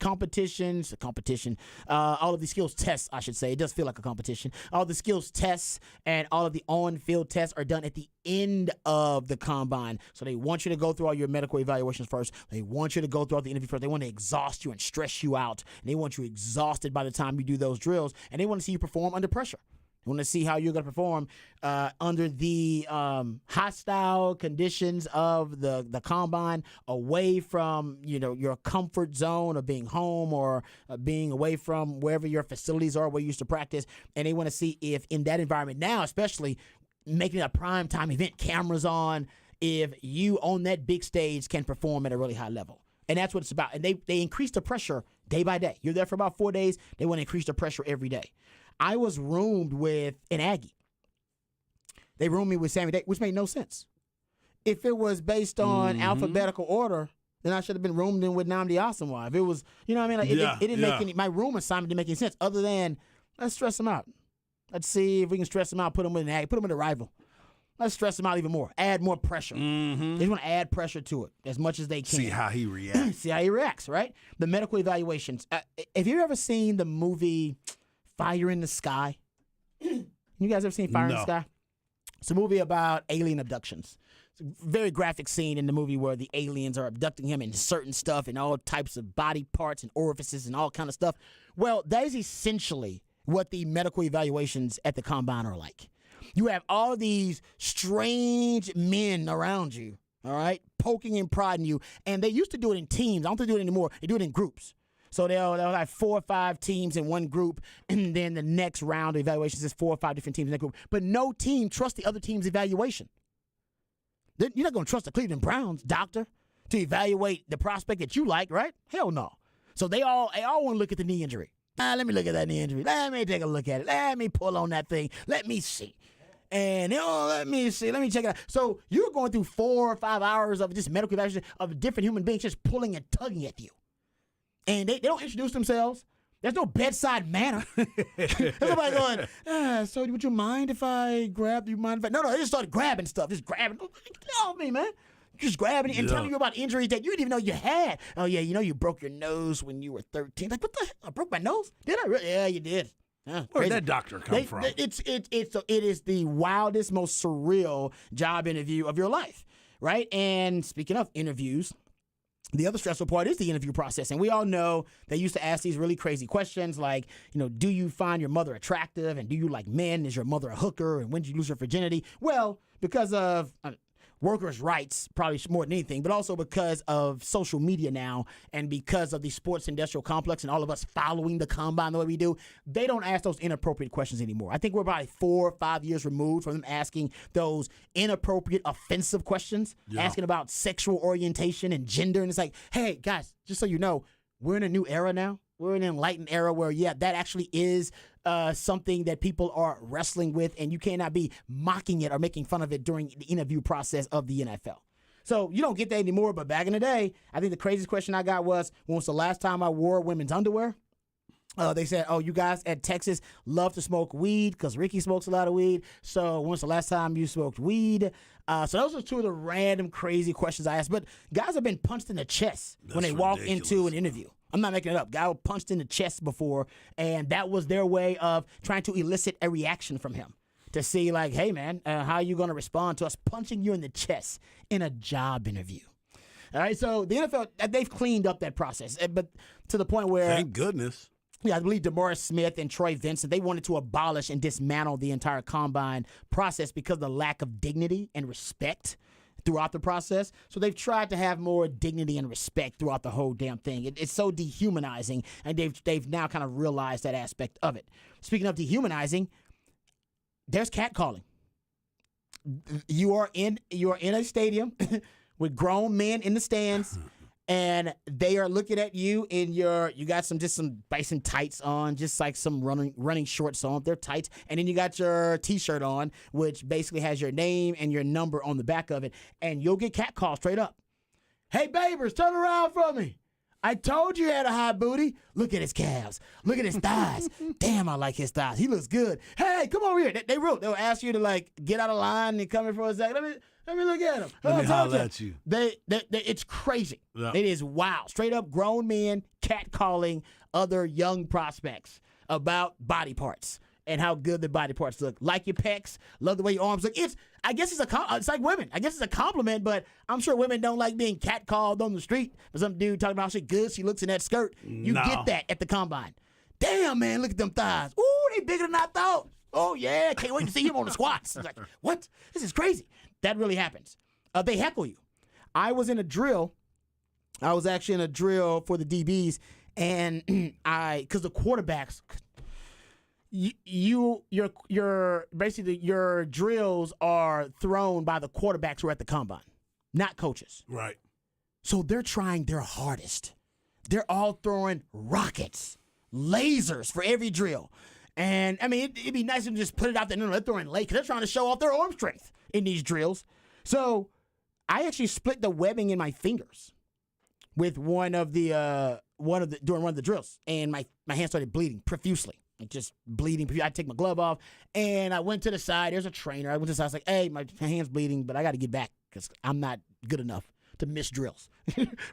the skills tests, I should say, it does feel like a competition. All the skills tests and all of the on-field tests are done at the end of the combine. So they want you to go through all your medical evaluations first. They want you to go through all the interview first. They want to exhaust you and stress you out. And they want you exhausted by the time you do those drills. And they want to see you perform under pressure. We want to see how you're going to perform under the hostile conditions of the combine, away from your comfort zone of being home or being away from wherever your facilities are where you used to practice. And they want to see if in that environment now, especially making it a prime time event, cameras on, if you on that big stage can perform at a really high level. And that's what it's about. And they increase the pressure day by day. You're there for about 4 days. They want to increase the pressure every day. I was roomed with an Aggie. They roomed me with Sammy Davis, which made no sense. If it was based on alphabetical order, then I should have been roomed in with Nnamdi Asomugha. If it was, it didn't make any. My room assignment didn't make any sense other than let's stress him out. Let's see if we can stress him out. Put him with an Aggie. Put him with a rival. Let's stress him out even more. Add more pressure. They want to add pressure to it as much as they can. See how he reacts. See how he reacts, right? The medical evaluations. Have you ever seen the movie Fire in the Sky? You guys ever seen Fire in the Sky? It's a movie about alien abductions. It's a very graphic scene in the movie where the aliens are abducting him and certain stuff and all types of body parts and orifices and all kind of stuff. Well, that is essentially what the medical evaluations at the combine are like. You have all these strange men around you, all right, poking and prodding you. And they used to do it in teams. I don't think they do it anymore. They do it in groups. So they'll have 4 or 5 teams in one group, and then the next round of evaluations is 4 or 5 different teams in that group. But no team trusts the other team's evaluation. You're not going to trust the Cleveland Browns doctor to evaluate the prospect that you like, right? Hell no. So they all want to look at the knee injury. Let me look at that knee injury. Let me take a look at it. Let me pull on that thing. Let me see. And let me see. Let me check it out. So you're going through 4 or 5 hours of just medical evaluation of different human beings just pulling and tugging at you. And they don't introduce themselves. There's no bedside manner. There's nobody going, so would you mind if I grab you? Mind if I? No, they just started grabbing stuff. Just grabbing. Get off me, man. Just grabbing it and telling you about injuries that you didn't even know you had. Oh, yeah, you broke your nose when you were 13. Like, what the hell? I broke my nose? Did I really? Yeah, you did. Where did that doctor come from? It is the wildest, most surreal job interview of your life, right? And speaking of interviews, the other stressful part is the interview process. And we all know they used to ask these really crazy questions like, do you find your mother attractive? And do you like men? Is your mother a hooker? And when did you lose your virginity? Well, because of workers' rights, probably more than anything, but also because of social media now and because of the sports industrial complex and all of us following the combine the way we do, they don't ask those inappropriate questions anymore. I think we're about 4 or 5 years removed from them asking those inappropriate, offensive questions, asking about sexual orientation and gender. And it's like, hey, guys, just so you know, we're in a new era now. We're in an enlightened era where, that actually is something that people are wrestling with, and you cannot be mocking it or making fun of it during the interview process of the NFL. So you don't get that anymore, but back in the day, I think the craziest question I got was, when was the last time I wore women's underwear? They said, you guys at Texas love to smoke weed because Ricky smokes a lot of weed. So when's the last time you smoked weed? So those are two of the random crazy questions I asked. But guys have been punched in the chest when they walk into an interview. I'm not making it up. Guy was punched in the chest before, and that was their way of trying to elicit a reaction from him to see, like, hey, man, how are you going to respond to us punching you in the chest in a job interview? All right, so the NFL, they've cleaned up that process, but to the point where... Thank goodness. Yeah, I believe DeMaurice Smith and Troy Vincent, they wanted to abolish and dismantle the entire combine process because of the lack of dignity and respect throughout the process. So they've tried to have more dignity and respect throughout the whole damn thing. It's so dehumanizing, and they've now kind of realized that aspect of it. Speaking of dehumanizing, there's catcalling. You are in a stadium with grown men in the stands, and they are looking at you in you got some bison tights on, just like some running shorts on. They're tights. And then you got your T-shirt on, which basically has your name and your number on the back of it. And you'll get catcalled straight up. Hey, Babers, turn around for me. I told you he had a high booty. Look at his calves. Look at his thighs. Damn, I like his thighs. He looks good. Hey, come over here. They'll ask you to, like, get out of line and come in for a second. Let me look at him. Let me holler at you. It's crazy. Yeah. It is wild. Straight up grown men catcalling other young prospects about body parts and how good the body parts look. Like your pecs, love the way your arms look. I guess it's like women. I guess it's a compliment, but I'm sure women don't like being catcalled on the street for some dude talking about how she good she looks in that skirt. You get that at the combine. Damn, man, look at them thighs. Ooh, they bigger than I thought. Oh, yeah, can't wait to see him on the squats. It's like, what? This is crazy. That really happens. They heckle you. I was in a drill. I was actually in a drill for the DBs, and because the quarterbacks, basically your drills are thrown by the quarterbacks who are at the combine, not coaches. Right. So they're trying their hardest. They're all throwing rockets, lasers for every drill. And, I mean, it'd be nice to just put it out there. No, they're throwing late because they're trying to show off their arm strength in these drills. So I actually split the webbing in my fingers with during one of the drills, and my hand started bleeding profusely, like just bleeding. I take my glove off, and I went to the side. There's a trainer. I went to the side. I was like, "Hey, my hand's bleeding, but I got to get back because I'm not good enough to miss drills."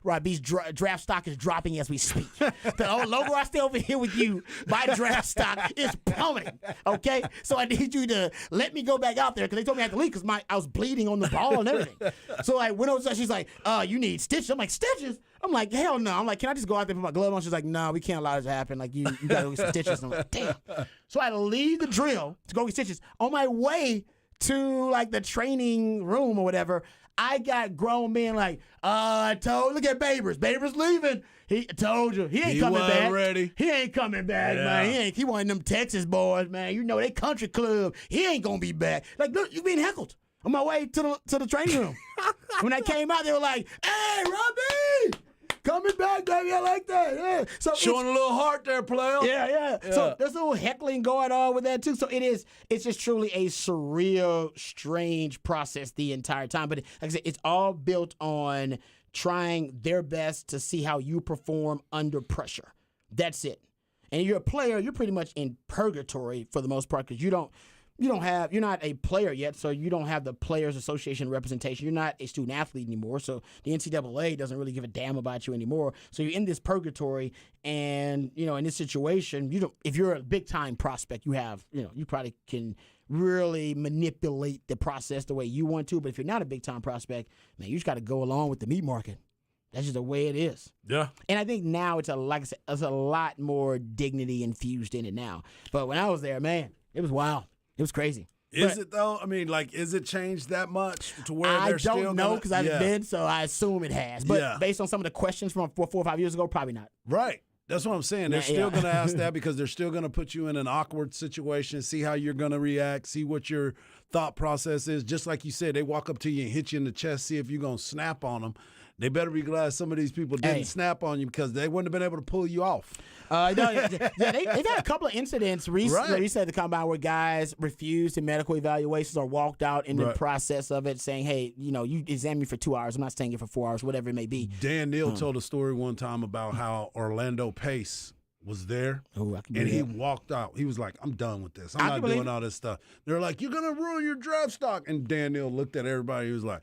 Rob B's draft stock is dropping as we speak. The longer I stay over here with you, my draft stock is plummeting. Okay, so I need you to let me go back out there because they told me I had to leave because I was bleeding on the ball and everything. So I went over. She's like, "You need stitches." I'm like, "Stitches?" I'm like, "Hell no." I'm like, "Can I just go out there and put my glove on?" She's like, "No, we can't allow this to happen. Like you got to get some stitches." I'm like, "Damn." So I leave the drill to go get stitches. On my way to like the training room or whatever, I got grown men like, look at Babers. Babers leaving. He told you. He ain't coming back. Ready. He ain't coming back, man. He one of them Texas boys, man. You know, they country club. He ain't going to be back. Like, look, you being heckled on my way to the training room. When I came out, they were like, "Hey, Robbie, coming back, baby. I like that." Yeah. So showing a little heart there, player. Yeah. So there's a little heckling going on with that too. So it's just truly a surreal, strange process the entire time. But like I said, it's all built on trying their best to see how you perform under pressure. That's it. And if you're a player, you're pretty much in purgatory for the most part because you're not a player yet, so you don't have the Players Association representation. You're not a student athlete anymore, so the NCAA doesn't really give a damn about you anymore. So you're in this purgatory, and in this situation, if you're a big time prospect, you probably can really manipulate the process the way you want to. But if you're not a big time prospect, man, you just got to go along with the meat market. That's just the way it is. Yeah. And I think now it's like I said, it's a lot more dignity infused in it now. But when I was there, man, it was wild. It was crazy. Is it though? I mean, like, is it changed that much to where I they're still don't know because I haven't yeah. been, so I assume it has. But based on some of the questions from 4 or 5 years ago, probably not. Right. That's what I'm saying. They're Yeah, still yeah. going to ask that because they're still going to put you in an awkward situation, see how you're going to react, see what your thought process is. Just like you said, they walk up to you and hit you in the chest, see if you're going to snap on them. They better be glad some of these people didn't snap on you because they wouldn't have been able to pull you off. They've had a couple of incidents recently. Right. You said the combine where guys refused medical evaluations or walked out in the Right. process of it, saying, "Hey, you examine me for 2 hours. I'm not staying here for 4 hours, whatever it may be." Dan Neal told a story one time about how Orlando Pace was there Ooh, I can and he believe that. walked out. He was like, I'm done with this. I'm I not can believe doing all this stuff. They're like, you're going to ruin your draft stock. And Dan Neal looked at everybody. He was like,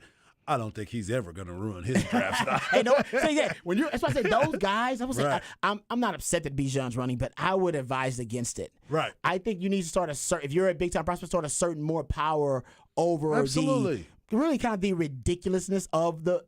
I don't think he's ever going to ruin his draft stock. Hey, no, say that when you're. That's why I said those guys. I was saying, Right. I'm not upset that Bijan's running, but I would advise against it. Right. I think you need to start if you're a big time prospect, start asserting more power over Absolutely. really kind of the ridiculousness of the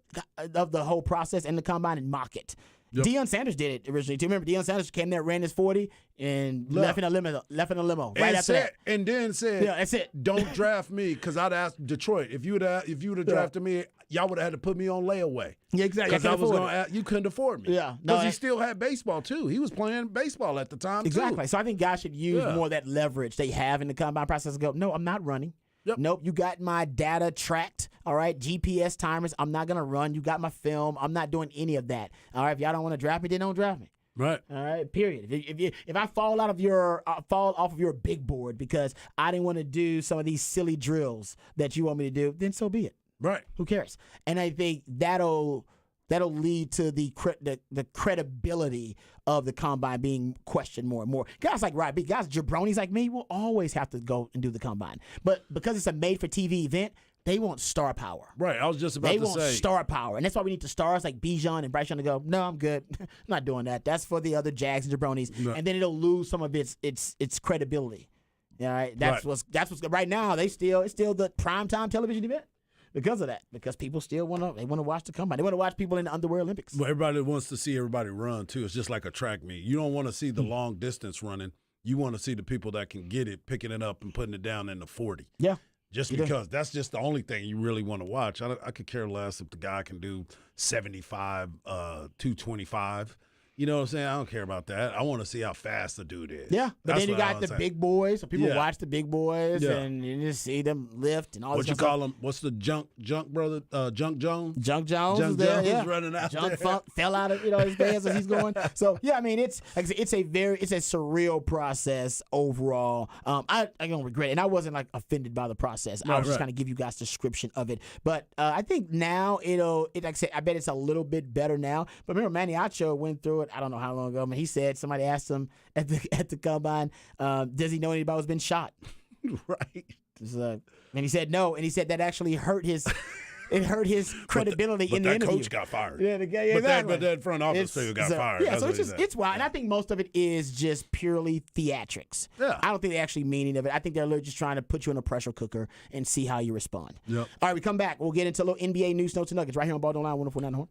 whole process and the combine and mock it. Yep. Deion Sanders did it originally too. Remember, Deion Sanders came there, ran his 40, and left in a limo right And after that. And then said, Yeah, that's it. Don't draft me because I'd asked Detroit if you would have drafted me, y'all would have had to put me on layaway. Yeah, exactly. Because I was going to you couldn't afford me. Yeah. No, Because he still had baseball too. He was playing baseball at the time Exactly. too. So I think guys should use Yeah. more of that leverage they have in the combine process and go, no, I'm not running. Yep. Nope, you got my data tracked, all right? GPS timers, I'm not going to run. You got my film. I'm not doing any of that. All right, if y'all don't want to draft me, then don't draft me. Right. All right, period. If I fall off of your big board because I didn't want to do some of these silly drills that you want me to do, then so be it. Right. Who cares? And I think that'll lead to the credibility of the combine being questioned more and more. Guys like Rod B, guys jabronis like me will always have to go and do the combine. But because it's a made-for-TV event, they want star power. Right. I was just about They to want say. star power. And that's why we need the stars like Bijan and Bryce Young to go, no, I'm good. I'm not doing that. That's for the other Jags and jabronis. Right. And then it'll lose some of its credibility. All right. That's what's right now. It's still the primetime television event. Because of that, because people still want to watch the combine. They want to watch people in the underwear Olympics. Well, everybody wants to see everybody run too. It's just like a track meet. You don't want to see the long distance running. You want to see the people that can get it, picking it up and putting it down in the 40. Yeah. Just because that's just the only thing you really want to watch. I could care less if the guy can do 75, 225. You know what I'm saying? I don't care about that. I want to see how fast the dude is. Yeah, but That's then you what I got was the saying. big boys. So people Yeah. watch the big boys, Yeah. and you just see them lift and all What this you stuff. call him? What's the junk brother? Junk Jones? Junk Jones Junk is there, Jones yeah. running out Junk there. fell out of his pants as he's going. So yeah, I mean it's like I said, it's a surreal process overall. I don't regret it, and I wasn't like offended by the process. I was just kind of give you guys description of it. But I think now like I said, I bet it's a little bit better now. But remember, Manny Acho went through it. I don't know how long ago. I mean, he said somebody asked him at the combine, does he know anybody who's been shot? Right. And he said no, and he said that actually hurt his credibility But in the that interview. coach got fired. Yeah, But that front office too got fired. Yeah, That's so what it's he said. it's wild, and I think most of it is just purely theatrics. Yeah. I don't think they actually mean any of it. I think they're literally just trying to put you in a pressure cooker and see how you respond. Yep. All right, we come back. We'll get into a little NBA news, notes, and nuggets right here on Ball Don't Lie, 104.9 The Horn.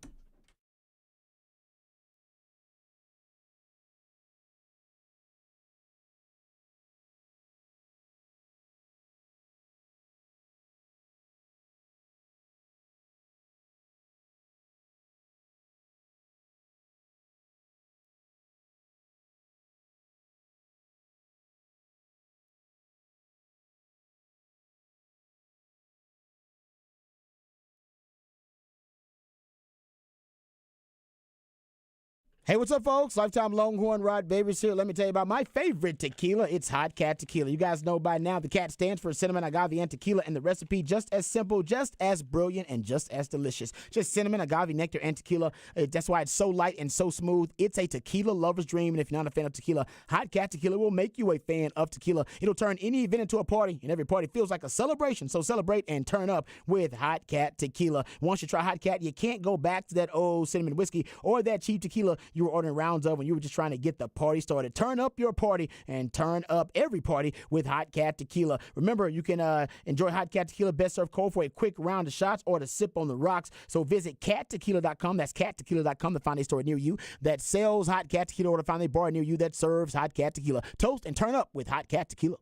Hey, what's up, folks? Lifetime Longhorn Rod Babers here. Let me tell you about my favorite tequila. It's Hot Cat Tequila. You guys know by now the cat stands for cinnamon, agave, and tequila, and the recipe just as simple, just as brilliant, and just as delicious. Just cinnamon, agave, nectar, and tequila. That's why it's so light and so smooth. It's a tequila lover's dream, and if you're not a fan of tequila, Hot Cat Tequila will make you a fan of tequila. It'll turn any event into a party, and every party feels like a celebration. So celebrate and turn up with Hot Cat Tequila. Once you try Hot Cat, you can't go back to that old cinnamon whiskey or that cheap tequila. you were ordering rounds of when you were just trying to get the party started. Turn up your party and turn up every party with Hot Cat Tequila. Remember, you can enjoy Hot Cat Tequila best served cold for a quick round of shots or to sip on the rocks. So visit cattequila.com. That's cattequila.com to find a store near you that sells Hot Cat Tequila or to find a bar near you that serves Hot Cat Tequila. Toast and turn up with Hot Cat Tequila.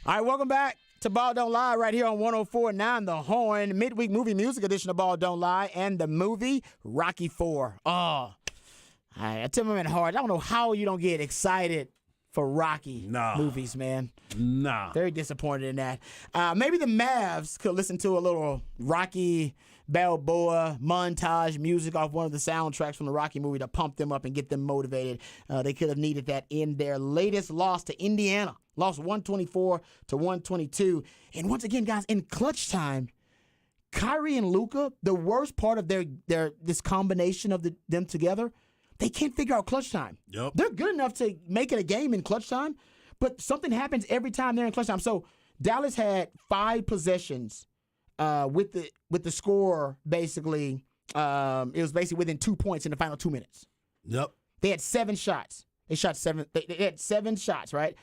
All right, welcome back to Ball Don't Lie right here on 104.9 The Horn, midweek movie music edition of Ball Don't Lie, and the movie Rocky IV. Oh, I tell my man Hard, I don't know how you don't get excited for Rocky movies, man. Very disappointed in that. Maybe the Mavs could listen to a little Rocky Balboa montage music off one of the soundtracks from the Rocky movie to pump them up and get them motivated. They could have needed that in their latest loss to Indiana. Lost 124-122. And once again, guys, in clutch time, Kyrie and Luka, the worst part of their this combination of them together, they can't figure out clutch time. Yep. They're good enough to make it a game in clutch time, but something happens every time they're in clutch time. So Dallas had 5 possessions with the score basically. It was basically within 2 points in the final 2 minutes. Yep. They had 7 shots. They shot 7. They had 7 shots, right?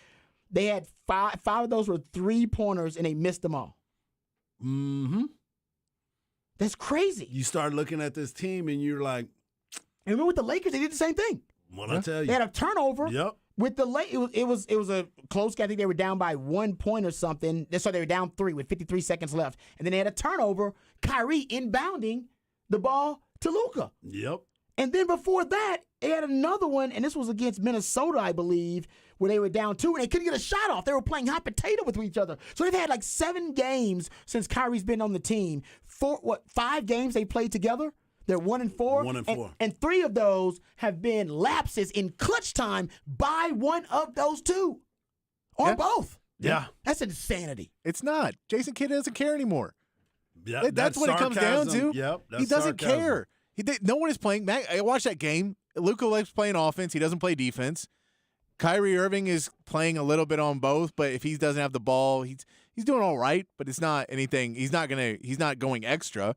They had 5 of those were 3-pointers, and they missed them all. Mm-hmm. That's crazy. You start looking at this team, and you're like, and remember with the Lakers, they did the same thing. what I tell They you. had a turnover. Yep. With the late, it was a close game. I think they were down by 1 point or something. So they were down 3 with 53 seconds left, and then they had a turnover. Kyrie inbounding the ball to Luka. Yep. And then before that, they had another one, and this was against Minnesota, I believe, where they were down 2, and they couldn't get a shot off. They were playing hot potato with each other. So they've had like 7 games since Kyrie's been on the team. 5 games they played together? They're 1-4. 1-4. And 3 of those have been lapses in clutch time by one of those 2. Or both. Yeah. That's insanity. It's not. Jason Kidd doesn't care anymore. Yeah, That's what it comes down to. Yep, He doesn't care. No one is playing. I watched that game. Luka likes playing offense. He doesn't play defense. Kyrie Irving is playing a little bit on both, but if he doesn't have the ball, he's doing all right. But it's not anything. He's not going extra.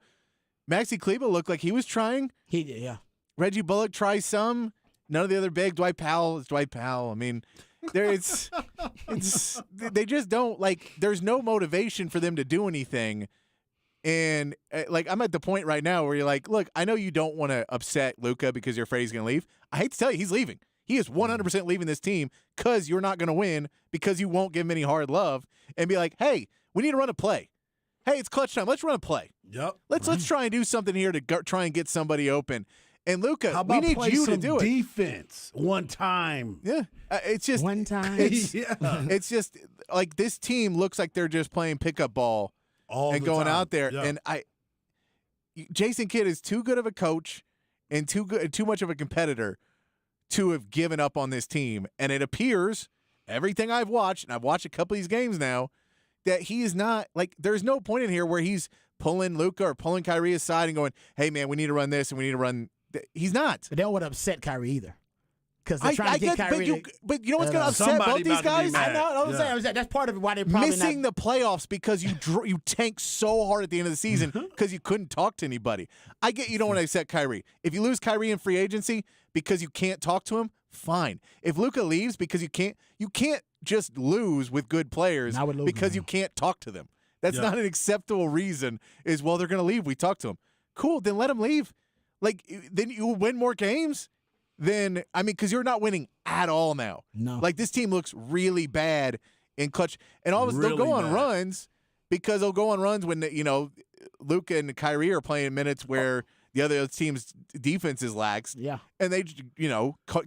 Maxi Kleber looked like he was trying. He did, yeah. Reggie Bullock tries some. None of the other big. Dwight Powell is Dwight Powell. I mean, they just don't like. There's no motivation for them to do anything. And like I'm at the point right now where you're like, look, I know you don't want to upset Luka because you're afraid he's going to leave. I hate to tell you, he's leaving. He is 100% leaving this team because you're not going to win because you won't give him any hard love and be like, hey, we need to run a play. Hey, it's clutch time. Let's run a play. Yep. Let's try and do something here to try and get somebody open. And Luka, How we about need play you to some do it. defense one time? Yeah, it's just One time. Yeah. It's just like this team looks like they're just playing pickup ball All and the going time. out there. Yeah. And Jason Kidd is too good of a coach and too much of a competitor to have given up on this team. And it appears everything I've watched, and I've watched a couple of these games now, that he is not like. There's no point in here where he's pulling Luka or pulling Kyrie aside and going, "Hey man, we need to run this and we need to run." He's not. But they don't want to upset Kyrie either. Because they're trying to get Kyrie. But you know what's going to upset Somebody both these about to be guys? mad. I know. I'm Yeah. saying that's part of why they're probably Missing not. the playoffs because you tanked so hard at the end of the season because you couldn't talk to anybody. I get you don't want to upset Kyrie. If you lose Kyrie in free agency because you can't talk to him, fine. If Luka leaves because you can't just lose with good players Not with Luka, because man. you can't talk to them. That's Yeah. not an acceptable reason. Is well they're going to leave. We talk to them. Cool, then let them leave. Like then you will win more games. Then because you're not winning at all now. No. Like this team looks really bad in clutch, and all of a sudden they'll go Really on bad. runs because they'll go on runs when Luka and Kyrie are playing minutes where the other team's defense is lax, Yeah. and they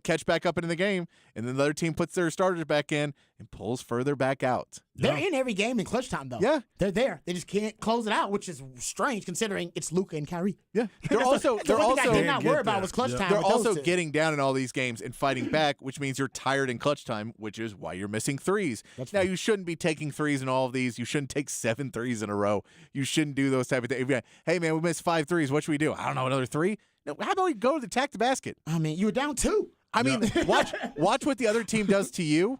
catch back up into the game, and then the other team puts their starters back in and pulls further back out. They're Yeah. in every game in clutch time, though. Yeah. They're there. They just can't close it out, which is strange considering it's Luka and Kyrie. Yeah, they're also The one thing I did not Get worry about there. was clutch Yeah. time. they're with those also two. getting down in all these games and fighting back, which means you're tired in clutch time, which is why you're missing threes. That's Now, right. you shouldn't be taking threes in all of these. You shouldn't take 7 threes in a row. You shouldn't do those type of things. Hey, man, we missed 5 threes. What should we do? I don't know, another 3? No, how about we go to attack the basket? I mean, you were down 2. I mean, watch what the other team does to you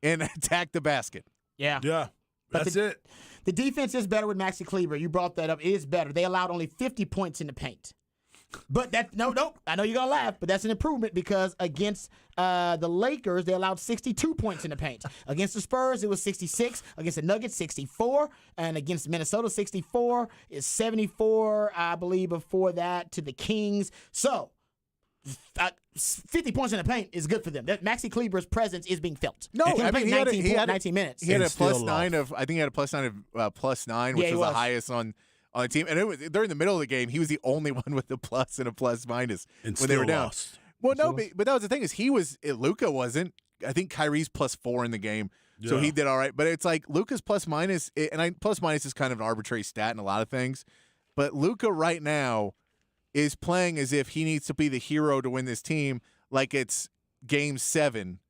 and attack the basket. Yeah. Yeah. But That's the- it. The defense is better with Maxi Kleber. You brought that up. It is better. They allowed only 50 points in the paint. But nope. I know you're going to laugh, but that's an improvement because against the Lakers, they allowed 62 points in the paint. Against the Spurs, it was 66. Against the Nuggets, 64. And against Minnesota, 64. It's 74, I believe, before that to the Kings. So, 50 points in the paint is good for them. That Maxi Kleber's presence is being felt. No, And I mean, played he had a- 19, he had a- 19 minutes. He had And a plus still 9 lost. of, I think he had a plus 9 of +9, which Yeah, he was the was. highest on the team. And it was during the middle of the game, he was the only one with a plus and a plus minus And when they were still down. lost. Well, no, but that was the thing is Luka wasn't. I think Kyrie's +4 in the game, so Yeah. he did all right. But it's like Luka's plus minus, and plus minus is kind of an arbitrary stat in a lot of things. But Luka right now is playing as if he needs to be the hero to win this team, like it's Game 7.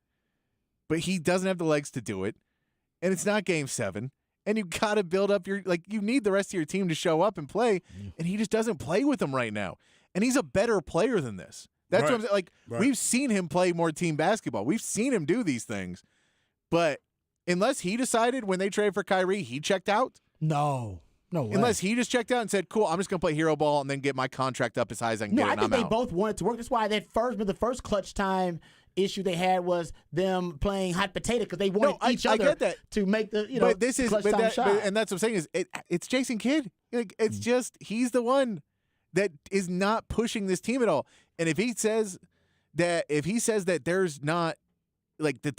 But he doesn't have the legs to do it, and it's not Game 7. And you got to build up you need the rest of your team to show up and play, and he just doesn't play with them right now. And he's a better player than this. That's what I'm saying. Like, Right. we've seen him play more team basketball. We've seen him do these things. But unless he decided when they traded for Kyrie, he checked out, No way. unless he just checked out and said, cool, I'm just going to play hero ball and then get my contract up as high as I can No, get it, I and think I'm they out. both wanted to work. That's why the first clutch time issue they had was them playing hot potato because they wanted I each other get that. to make the but this is clutch but time that, shot. but, and that's what I'm saying is it's Jason Kidd. Like, it's just he's the one that is not pushing this team at all. And if he says that there's not like that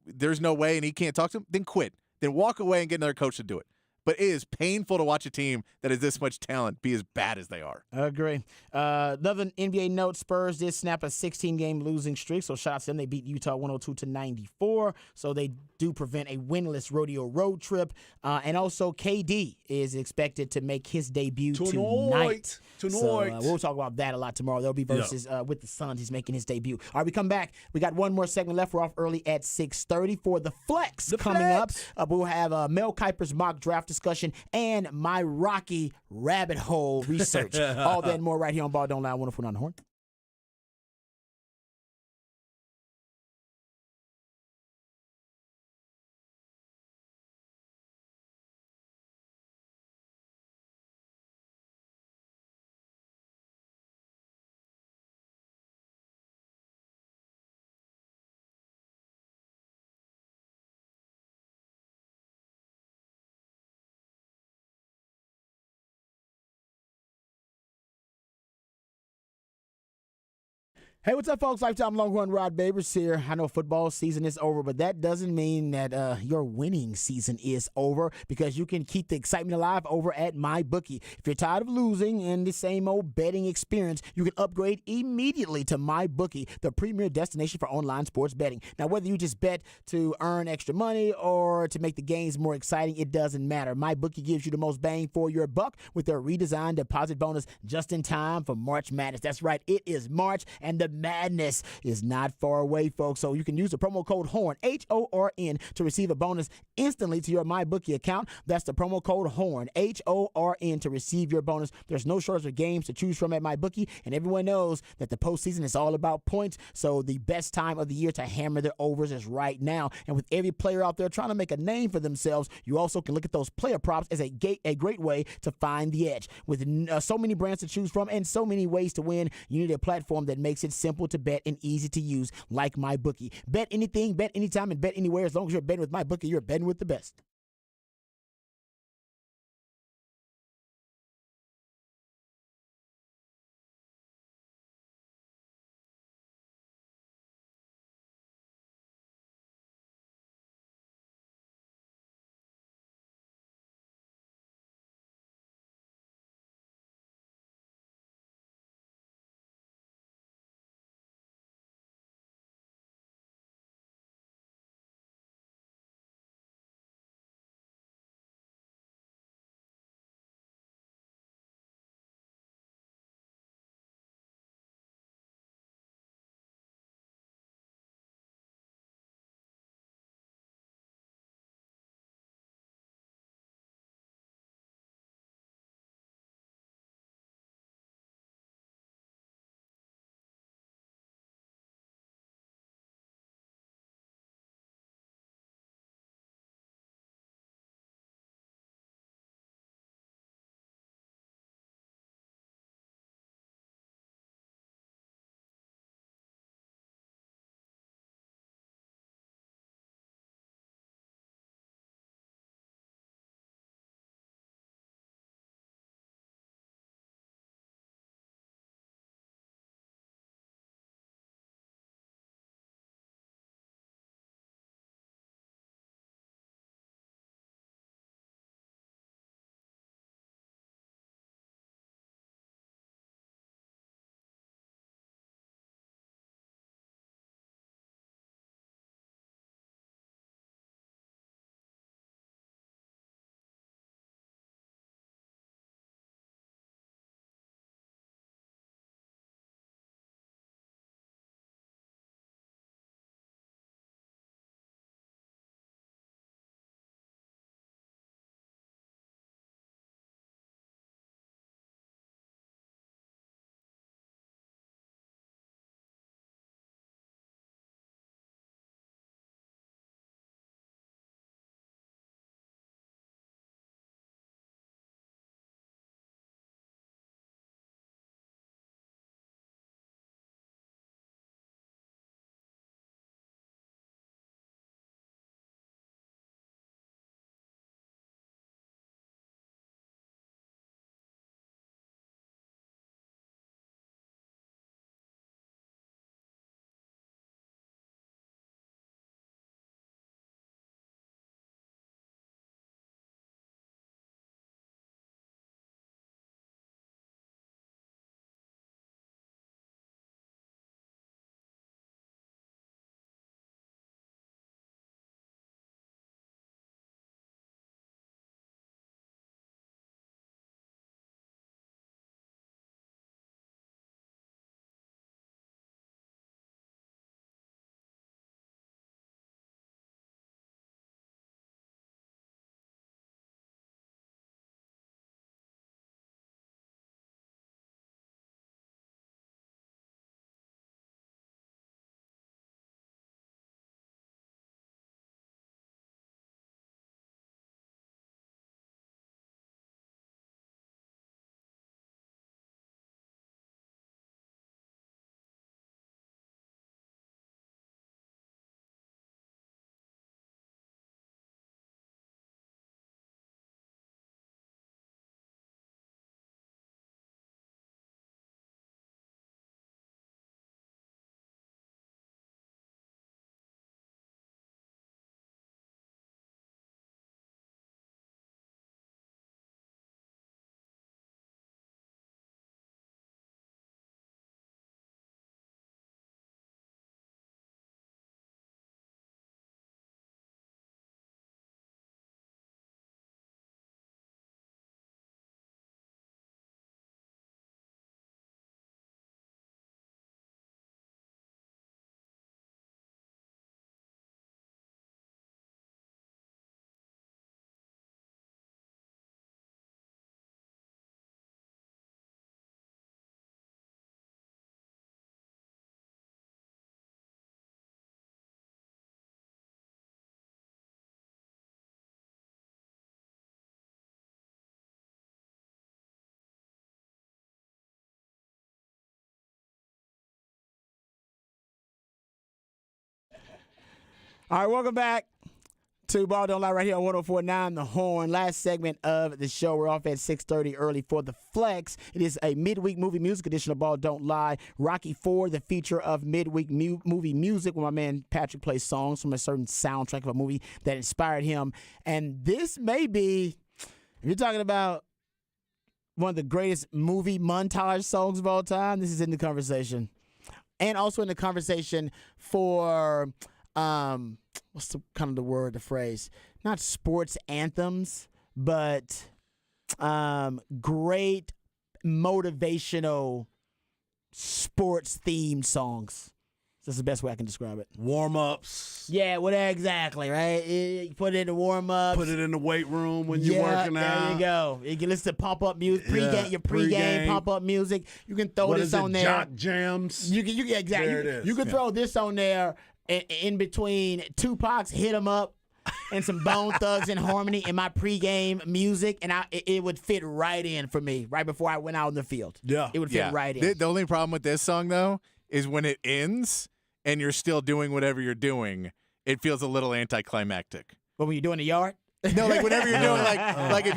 there's no way and he can't talk to him, then quit. Then walk away and get another coach to do it. But it is painful to watch a team that has this much talent be as bad as they are. I agree. Another NBA note: Spurs did snap a 16-game losing streak, so shout out to them. They beat Utah 102-94, so they do prevent a winless rodeo road trip. And also, KD is expected to make his debut tonight. So we'll talk about that a lot tomorrow. There'll be verses with the Suns. He's making his debut. All right, we come back. We got one more segment left. We're off early at 6:30 for the Flex coming up. We'll have Mel Kiper's mock draft discussion and my Rocky rabbit hole research. All that and more right here on Ball Don't Lie, 104.9 The Horn. Hey, what's up, folks? Lifetime Longhorn Rod Babers here. I know football season is over, but that doesn't mean that your winning season is over, because you can keep the excitement alive over at MyBookie. If you're tired of losing and the same old betting experience, you can upgrade immediately to MyBookie, the premier destination for online sports betting. Now, whether you just bet to earn extra money or to make the games more exciting, it doesn't matter. MyBookie gives you the most bang for your buck with their redesigned deposit bonus just in time for March Madness. That's right, it is March, and the madness is not far away, folks. So you can use the promo code HORN, HORN, to receive a bonus instantly to your MyBookie account. That's the promo code HORN, HORN, to receive your bonus. There's no shortage of games to choose from at MyBookie, and everyone knows that the postseason is all about points. So the best time of the year to hammer the overs is right now. And with every player out there trying to make a name for themselves, you also can look at those player props as a great way to find the edge. With so many brands to choose from and so many ways to win, you need a platform that makes it simple to bet and easy to use, like MyBookie. Bet anything, bet anytime, and bet anywhere. As long as you're betting with MyBookie, you're betting with the best. All right, welcome back to Ball Don't Lie right here on 104.9 The Horn. Last segment of the show. We're off at 6:30 early for the Flex. It is a midweek movie music edition of Ball Don't Lie. Rocky IV, the feature of midweek movie music, where my man Patrick plays songs from a certain soundtrack of a movie that inspired him. And this may be, if you're talking about one of the greatest movie montage songs of all time, this is in the conversation. And also in the conversation for... what's the phrase? Not sports anthems, but great motivational sports themed songs. That's the best way I can describe it. Warm-ups. Yeah, well, exactly, right? You put it in the warm-ups. Put it in the weight room when you're working out. There you go. You can listen to pop-up music, your pregame pregame. pop-up music. You can throw this on there. Jock jams. You can exactly. There it is. You can throw this on there in between Tupac's "Hit 'Em Up" and some Bone Thugs and Harmony in my pregame music, and it would fit right in for me right before I went out in the field. Yeah. It would fit right in. The only problem with this song, though, is when it ends and you're still doing whatever you're doing, it feels a little anticlimactic. But when you're doing the yard, No, like whenever you're doing like if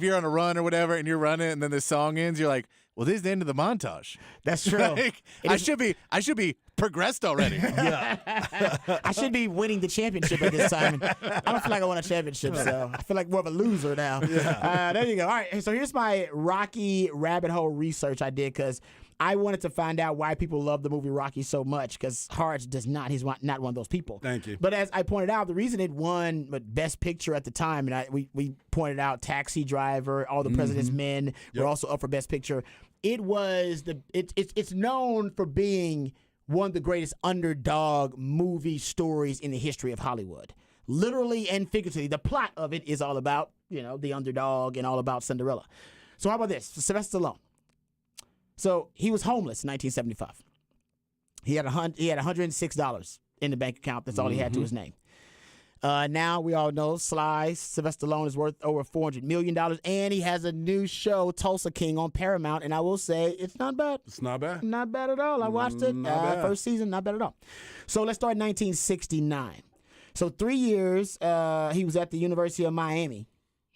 you're on a run or whatever and you're running and then the song ends, you're like, well, this is the end of the montage. that's true. Like, I should be progressed already. I should be winning the championship at this time. I don't feel like I won a championship, so I feel like more of a loser now. There you go. All right, so here's my Rocky rabbit hole research I did because I wanted to find out why people love the movie Rocky so much because Harge does not. He's not one of those people. Thank you. But as I pointed out, the reason it won Best Picture at the time, and we pointed out Taxi Driver, All the President's Men were also up for Best Picture. It was it's known for being one of the greatest underdog movie stories in the history of Hollywood. Literally and figuratively, the plot of it is all about, the underdog and all about Cinderella. So how about this? Sylvester Stallone. So he was homeless in 1975. He had $106 in the bank account. That's all he had to his name. Now we all know Sylvester Stallone is worth over $400 million, and he has a new show, Tulsa King, on Paramount. And I will say it's not bad. It's not bad. Not bad at all. I watched it first season. Not bad at all. So let's start in 1969. So 3 years he was at the University of Miami.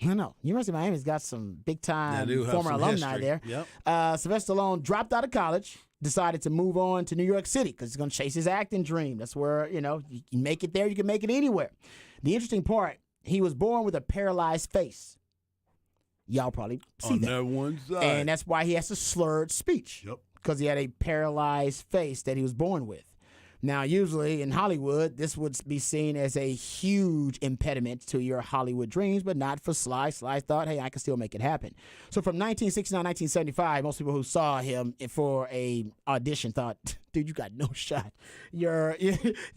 I know. University of Miami's got some big-time former alumni history. there. Yep. Sylvester Stallone dropped out of college, decided to move on to New York City because he's going to chase his acting dream. That's where, you can make it there, you can make it anywhere. The interesting part, he was born with a paralyzed face. Y'all probably see On that. that one side. And that's why he has a slurred speech. Yep. Because he had a paralyzed face that he was born with. Now, usually in Hollywood, this would be seen as a huge impediment to your Hollywood dreams, but not for Sly. Sly thought, hey, I can still make it happen. So from 1969 to 1975, most people who saw him for a audition thought, dude, you got no shot. You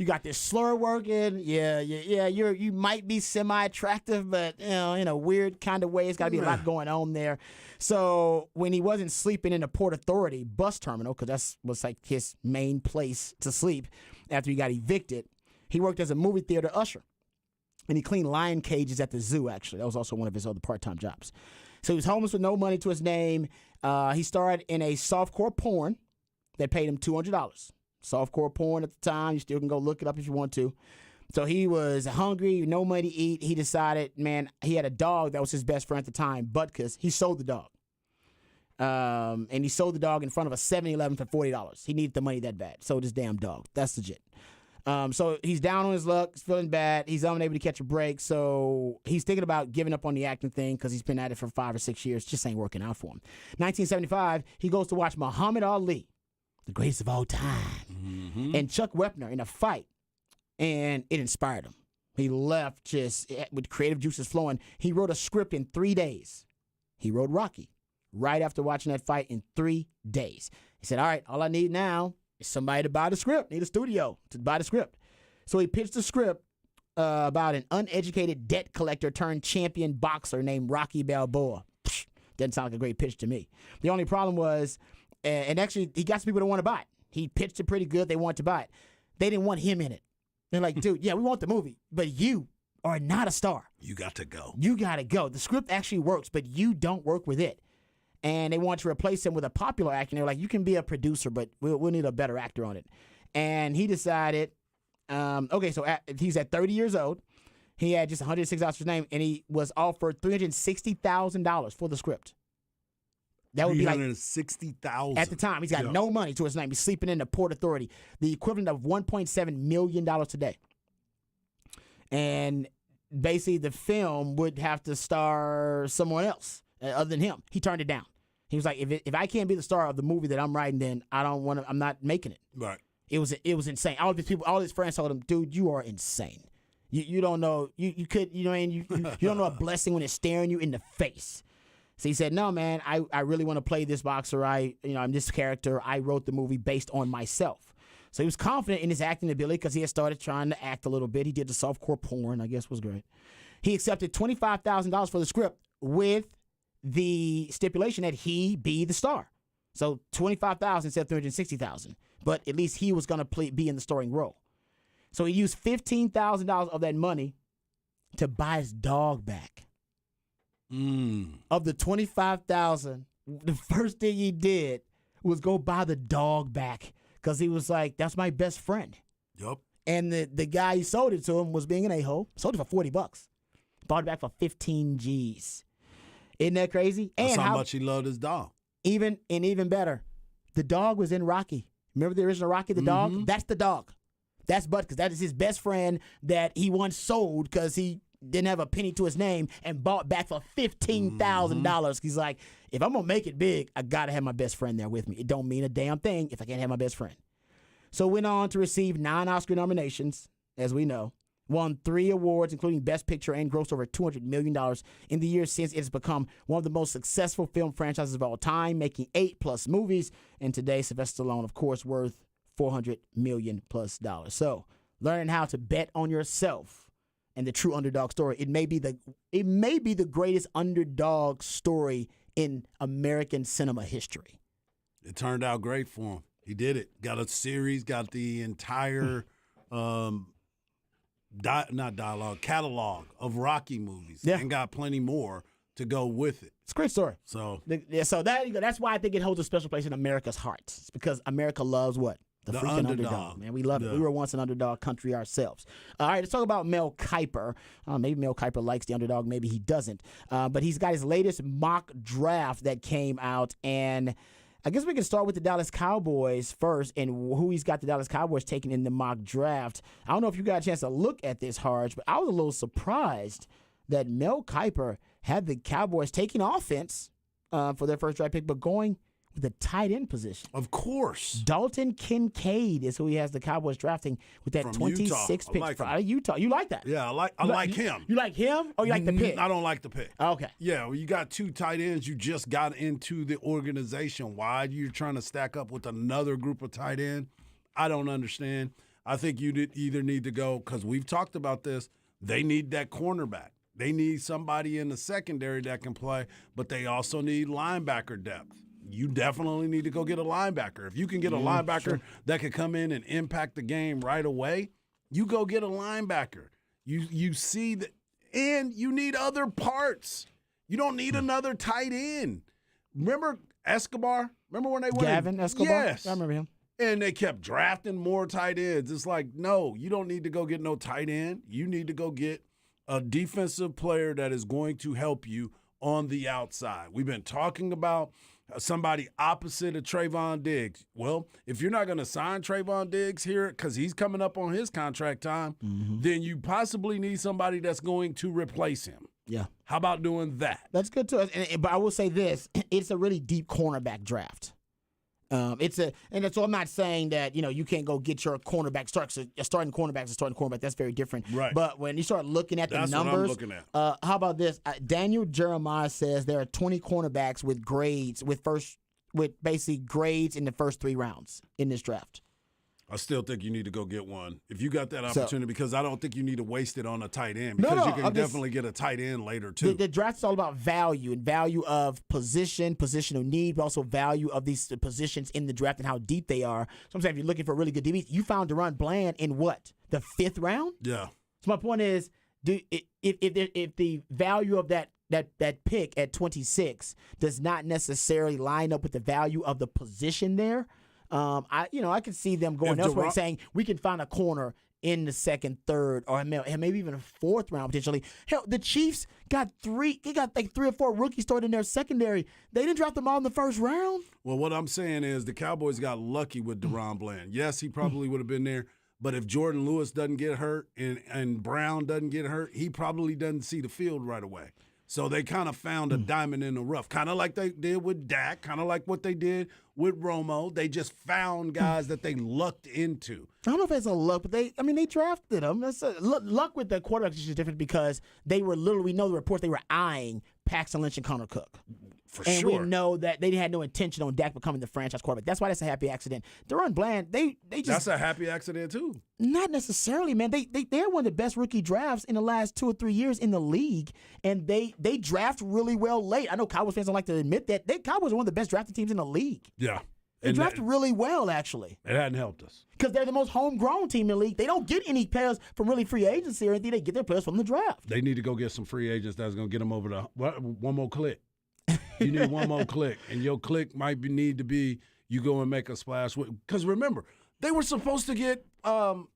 got this slur working. You might be semi-attractive, but in a weird kind of way, it's got to be a lot going on there. So when he wasn't sleeping in the Port Authority bus terminal, because that was like his main place to sleep after he got evicted, he worked as a movie theater usher. And he cleaned lion cages at the zoo, actually. That was also one of his other part-time jobs. So he was homeless with no money to his name. He starred in a softcore porn that paid him $200. Softcore porn at the time. You still can go look it up if you want to. So he was hungry, no money to eat. He decided, he had a dog that was his best friend at the time, Butkus. He sold the dog. And he sold the dog in front of a 7-Eleven for $40. He needed the money that bad. Sold his damn dog. That's legit. So he's down on his luck. He's feeling bad. He's unable to catch a break. So he's thinking about giving up on the acting thing because he's been at it for 5 or 6 years. Just ain't working out for him. 1975, he goes to watch Muhammad Ali, the greatest of all time, and Chuck Wepner in a fight. And it inspired him. He left just with creative juices flowing. He wrote a script in 3 days. He wrote Rocky right after watching that fight in 3 days. He said, all right, all I need now is somebody to buy the script. Need a studio to buy the script. So he pitched the script about an uneducated debt collector turned champion boxer named Rocky Balboa. Doesn't sound like a great pitch to me. The only problem was, and actually he got some people to want to buy it. He pitched it pretty good. They wanted to buy it. They didn't want him in it. They're like, dude, yeah, we want the movie, but you are not a star. You got to go. You got to go. The script actually works, but you don't work with it. And they want to replace him with a popular actor. And they're like, you can be a producer, but we'll need a better actor on it. And he decided, Okay, so he's at 30 years old. He had just $106 for his name, and he was offered $360,000 for the script. That would be like $360,000 at the time. He's got no money to his name. He's sleeping in the Port Authority, the equivalent of $1.7 million today. And basically, the film would have to star someone else other than him. He turned it down. He was like, if I can't be the star of the movie that I'm writing, then I don't want to. I'm not making it. Right. It was insane. All these people, all his friends told him, dude, you are insane. You don't know you could you know what I mean you don't know a blessing when it's staring you in the face. So he said, no, man, I really want to play this boxer. I'm this character. I wrote the movie based on myself. So he was confident in his acting ability because he had started trying to act a little bit. He did the softcore porn, I guess was great. He accepted $25,000 for the script with the stipulation that he be the star. So $25,000 instead of $360,000. But at least he was going to be in the starring role. So he used $15,000 of that money to buy his dog back. Of the $25,000, the first thing he did was go buy the dog back because he was like, "That's my best friend." Yep. And the guy he sold it to him was being an a-hole. Sold it for $40. Bought it back for 15 G's. Isn't that crazy? That's and how much he loved his dog. Even better, the dog was in Rocky. Remember the original Rocky, the dog? That's the dog. That's Bud, because that is his best friend that he once sold because he didn't have a penny to his name and bought back for $15,000. He's like, if I'm going to make it big, I got to have my best friend there with me. It don't mean a damn thing if I can't have my best friend. So went on to receive 9 Oscar nominations, as we know. Won 3 awards, including Best Picture, and grossed over $200 million in the years since. It has become one of the most successful film franchises of all time, making 8+ movies. And today, Sylvester Stallone, of course, worth $400 million+. So, learning how to bet on yourself and the true underdog story. It may be the greatest underdog story in American cinema history. It turned out great for him. He did it. Got a series. Got the entire catalog of Rocky movies, and got plenty more to go with it. It's a great story. So that's why I think it holds a special place in America's hearts. It's because America loves what? The freaking underdog, man. We love it. We were once an underdog country ourselves. All right, let's talk about Mel Kiper. Maybe Mel Kiper likes the underdog. Maybe he doesn't. But he's got his latest mock draft that came out. And I guess we can start with the Dallas Cowboys first and who he's got the Dallas Cowboys taking in the mock draft. I don't know if you got a chance to look at this, Harge, but I was a little surprised that Mel Kiper had the Cowboys taking offense for their first draft pick, but going with the tight end position. Of course. Dalton Kincaid is who he has the Cowboys drafting with that From 26 Utah. pick from Utah. You like that? Yeah, I like him. You like him or you like the pick? I don't like the pick. Okay. Yeah, well, you got 2 tight ends. You just got into the organization. Why you're trying to stack up with another group of tight end? I don't understand. I think you either need to go, because we've talked about this, they need that cornerback. They need somebody in the secondary that can play, but they also need linebacker depth. You definitely need to go get a linebacker. If you can get a linebacker that can come in and impact the game right away, you go get a linebacker. You see that, and you need other parts. You don't need another tight end. Remember Escobar? Remember when they went Gavin Escobar? Yes. I remember him. And they kept drafting more tight ends. It's like, no, you don't need to go get no tight end. You need to go get a defensive player that is going to help you on the outside. We've been talking about somebody opposite of Trayvon Diggs. Well, if you're not going to sign Trayvon Diggs here because he's coming up on his contract time, then you possibly need somebody that's going to replace him. Yeah. How about doing that? That's good too. But I will say this: it's a really deep cornerback draft. And so I'm not saying that you can't go get your cornerback starting cornerback. That's very different. Right. But when you start looking at the That's numbers, what I'm looking at. how about this? Daniel Jeremiah says there are 20 cornerbacks with grades with basically grades in the first 3 rounds in this draft. I still think you need to go get one if you got that opportunity, because I don't think you need to waste it on a tight end, because you can definitely get a tight end later too. The draft is all about value and value of positional need, but also value of these positions in the draft and how deep they are. So I'm saying if you're looking for really good DBs, you found Deron Bland in what? The 5th round? Yeah. So my point is, if the value of that pick at 26 does not necessarily line up with the value of the position there, I can see them going elsewhere and saying we can find a corner in the second, third, or maybe even a fourth round potentially. Hell, the Chiefs got like 3 or 4 rookies stored in their secondary. They didn't draft them all in the first round. Well, what I'm saying is the Cowboys got lucky with DeRon Bland. Yes, he probably would have been there, but if Jordan Lewis doesn't get hurt and Brown doesn't get hurt, he probably doesn't see the field right away. So they kind of found a diamond in the rough, kind of like they did with Dak, kind of like what they did with Romo. They just found guys that they lucked into. I don't know if it's a luck, but they drafted them. Luck with the quarterbacks is just different because we know the reports, they were eyeing Paxton Lynch and Connor Cook. And we know that they had no intention on Dak becoming the franchise quarterback. That's why that's a happy accident. DeRon Bland, they just... That's a happy accident, too. Not necessarily, man. They're one of the best rookie drafts in the last 2 or 3 years in the league, and they draft really well late. I know Cowboys fans don't like to admit that. Cowboys are one of the best drafted teams in the league. Yeah. They draft really well, actually. It hadn't helped us. Because they're the most homegrown team in the league. They don't get any players from really free agency or anything. They get their players from the draft. They need to go get some free agents that's going to get them over the one more click. You need one more click, and your click might need to be you go and make a splash. Because remember, they were supposed to get Ramsey,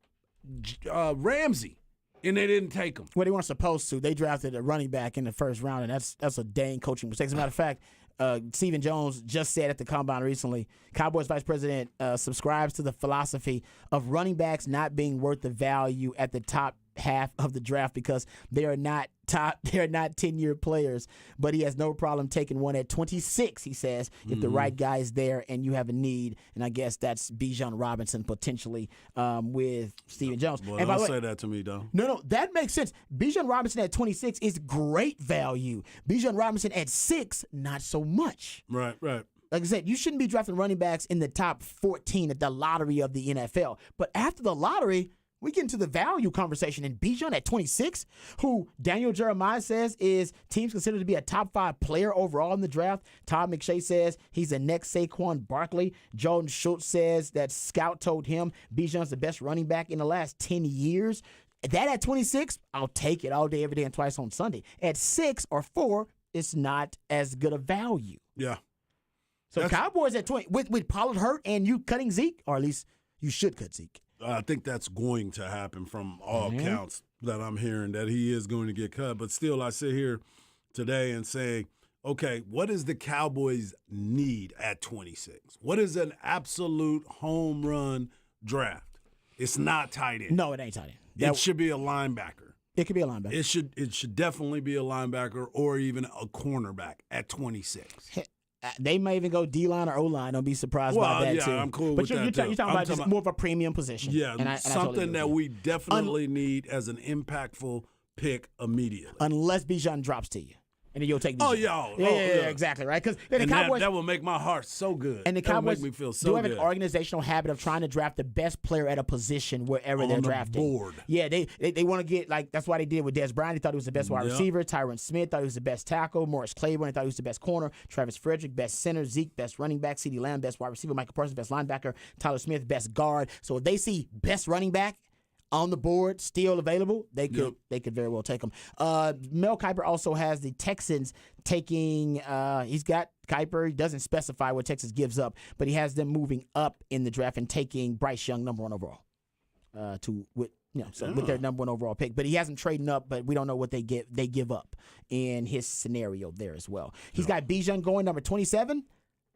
and they didn't take him. Well, they weren't supposed to. They drafted a running back in the first round, and that's a dang coaching mistake. As a matter of fact, Stephen Jones just said at the Combine recently, Cowboys vice president subscribes to the philosophy of running backs not being worth the value at the top half of the draft because they are not 10-year players, but he has no problem taking one at 26, he says, if the right guy is there and you have a need. And I guess that's Bijan Robinson potentially with Stephen Jones. Boy, and don't say that to me, though. No, that makes sense. Bijan Robinson at 26 is great value. Bijan Robinson at 6, not so much. Right. Like I said, you shouldn't be drafting running backs in the top 14 at the lottery of the NFL. But after the lottery, we get into the value conversation. And Bijan at 26, who Daniel Jeremiah says is teams considered to be a top 5 player overall in the draft. Todd McShay says he's the next Saquon Barkley. Jordan Schultz says that scout told him Bijan's the best running back in the last 10 years. That at 26, I'll take it all day, every day, and twice on Sunday. At 6 or 4, it's not as good a value. Yeah. So Cowboys at 20, with Pollard hurt and you cutting Zeke, or at least you should cut Zeke. I think that's going to happen from all accounts that I'm hearing, that he is going to get cut. But still, I sit here today and say, okay, what does the Cowboys need at 26? What is an absolute home run draft? It's not tight end. No, it ain't tight end. It should be a linebacker. It could be a linebacker. It should definitely be a linebacker or even a cornerback at 26. They may even go D-line or O-line. Don't be surprised by that, too. Yeah, I'm cool but with you're that, too. You're talking about just more of a premium position. Yeah, and something that we definitely need as an impactful pick immediately. Unless Bijan drops to you. And then you'll take Bijan. Yeah, exactly, right? Because the Cowboys, that will make my heart so good. And the Cowboys make me feel so do have good. an organizational habit of trying to draft the best player at a position wherever they're drafting. Board. Yeah, they want to get, like, that's why they did with Des Bryant. They thought he was the best wide receiver. Tyron Smith thought he was the best tackle. Morris Claiborne, they thought he was the best corner. Travis Frederick, best center. Zeke, best running back. CeeDee Lamb, best wide receiver. Michael Parsons, best linebacker. Tyler Smith, best guard. So if they see best running back on the board, still available, they could very well take him. Mel Kiper also has the Texans taking. He's got Kiper. He doesn't specify what Texas gives up, but he has them moving up in the draft and taking Bryce Young, number 1 overall, with their number 1 overall pick. But he hasn't traded up, but we don't know what they give up in his scenario there as well. He's got Bijan going number 27.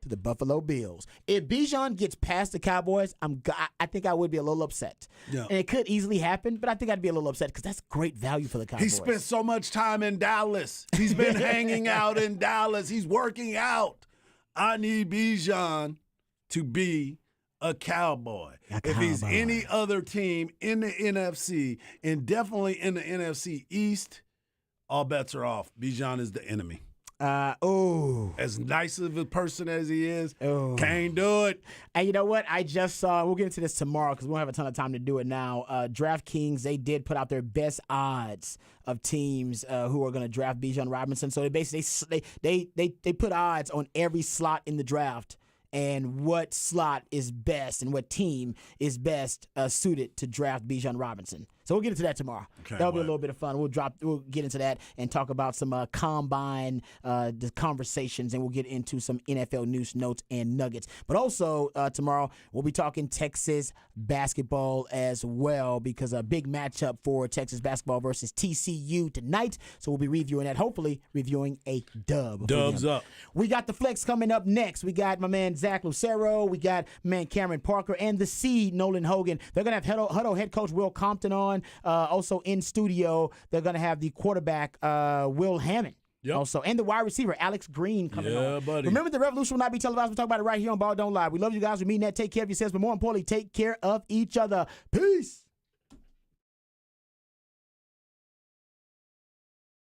To the Buffalo Bills. If Bijan gets past the Cowboys, I think I would be a little upset. Yeah. And it could easily happen, but I think I'd be a little upset because that's great value for the Cowboys. He spent so much time in Dallas. He's been hanging out in Dallas. He's working out. I need Bijan to be a Cowboy. If he's any other team in the NFC and definitely in the NFC East, all bets are off. Bijan is the enemy. As nice of a person as he is, can't do it. And you know what? I just saw, we'll get into this tomorrow because we won't have a ton of time to do it now. DraftKings, they did put out their best odds of teams who are going to draft Bijan Robinson. So they basically, they put odds on every slot in the draft and what slot is best and what team is best suited to draft Bijan Robinson. So we'll get into that tomorrow. Can't That'll be a wait. little bit of fun. We'll get into that and talk about some combine the conversations, and we'll get into some NFL news, notes, and nuggets. But also tomorrow we'll be talking Texas basketball as well, because a big matchup for Texas basketball versus TCU tonight. So we'll be reviewing that. Hopefully reviewing a dub. for Dubs them. up. We got the flex coming up next. We got my man Zach Lucero. We got man Cameron Parker and the Seed Nolan Hogan. They're gonna have Huddle head coach Will Compton on. Also in studio, they're gonna have the quarterback Will Hammond. Yep. Also, and the wide receiver Alex Green coming on. Yeah, buddy. Remember, the revolution will not be televised. We'll talk about it right here on Ball Don't Lie. We love you guys. We mean that. Take care of yourselves, but more importantly, take care of each other. Peace.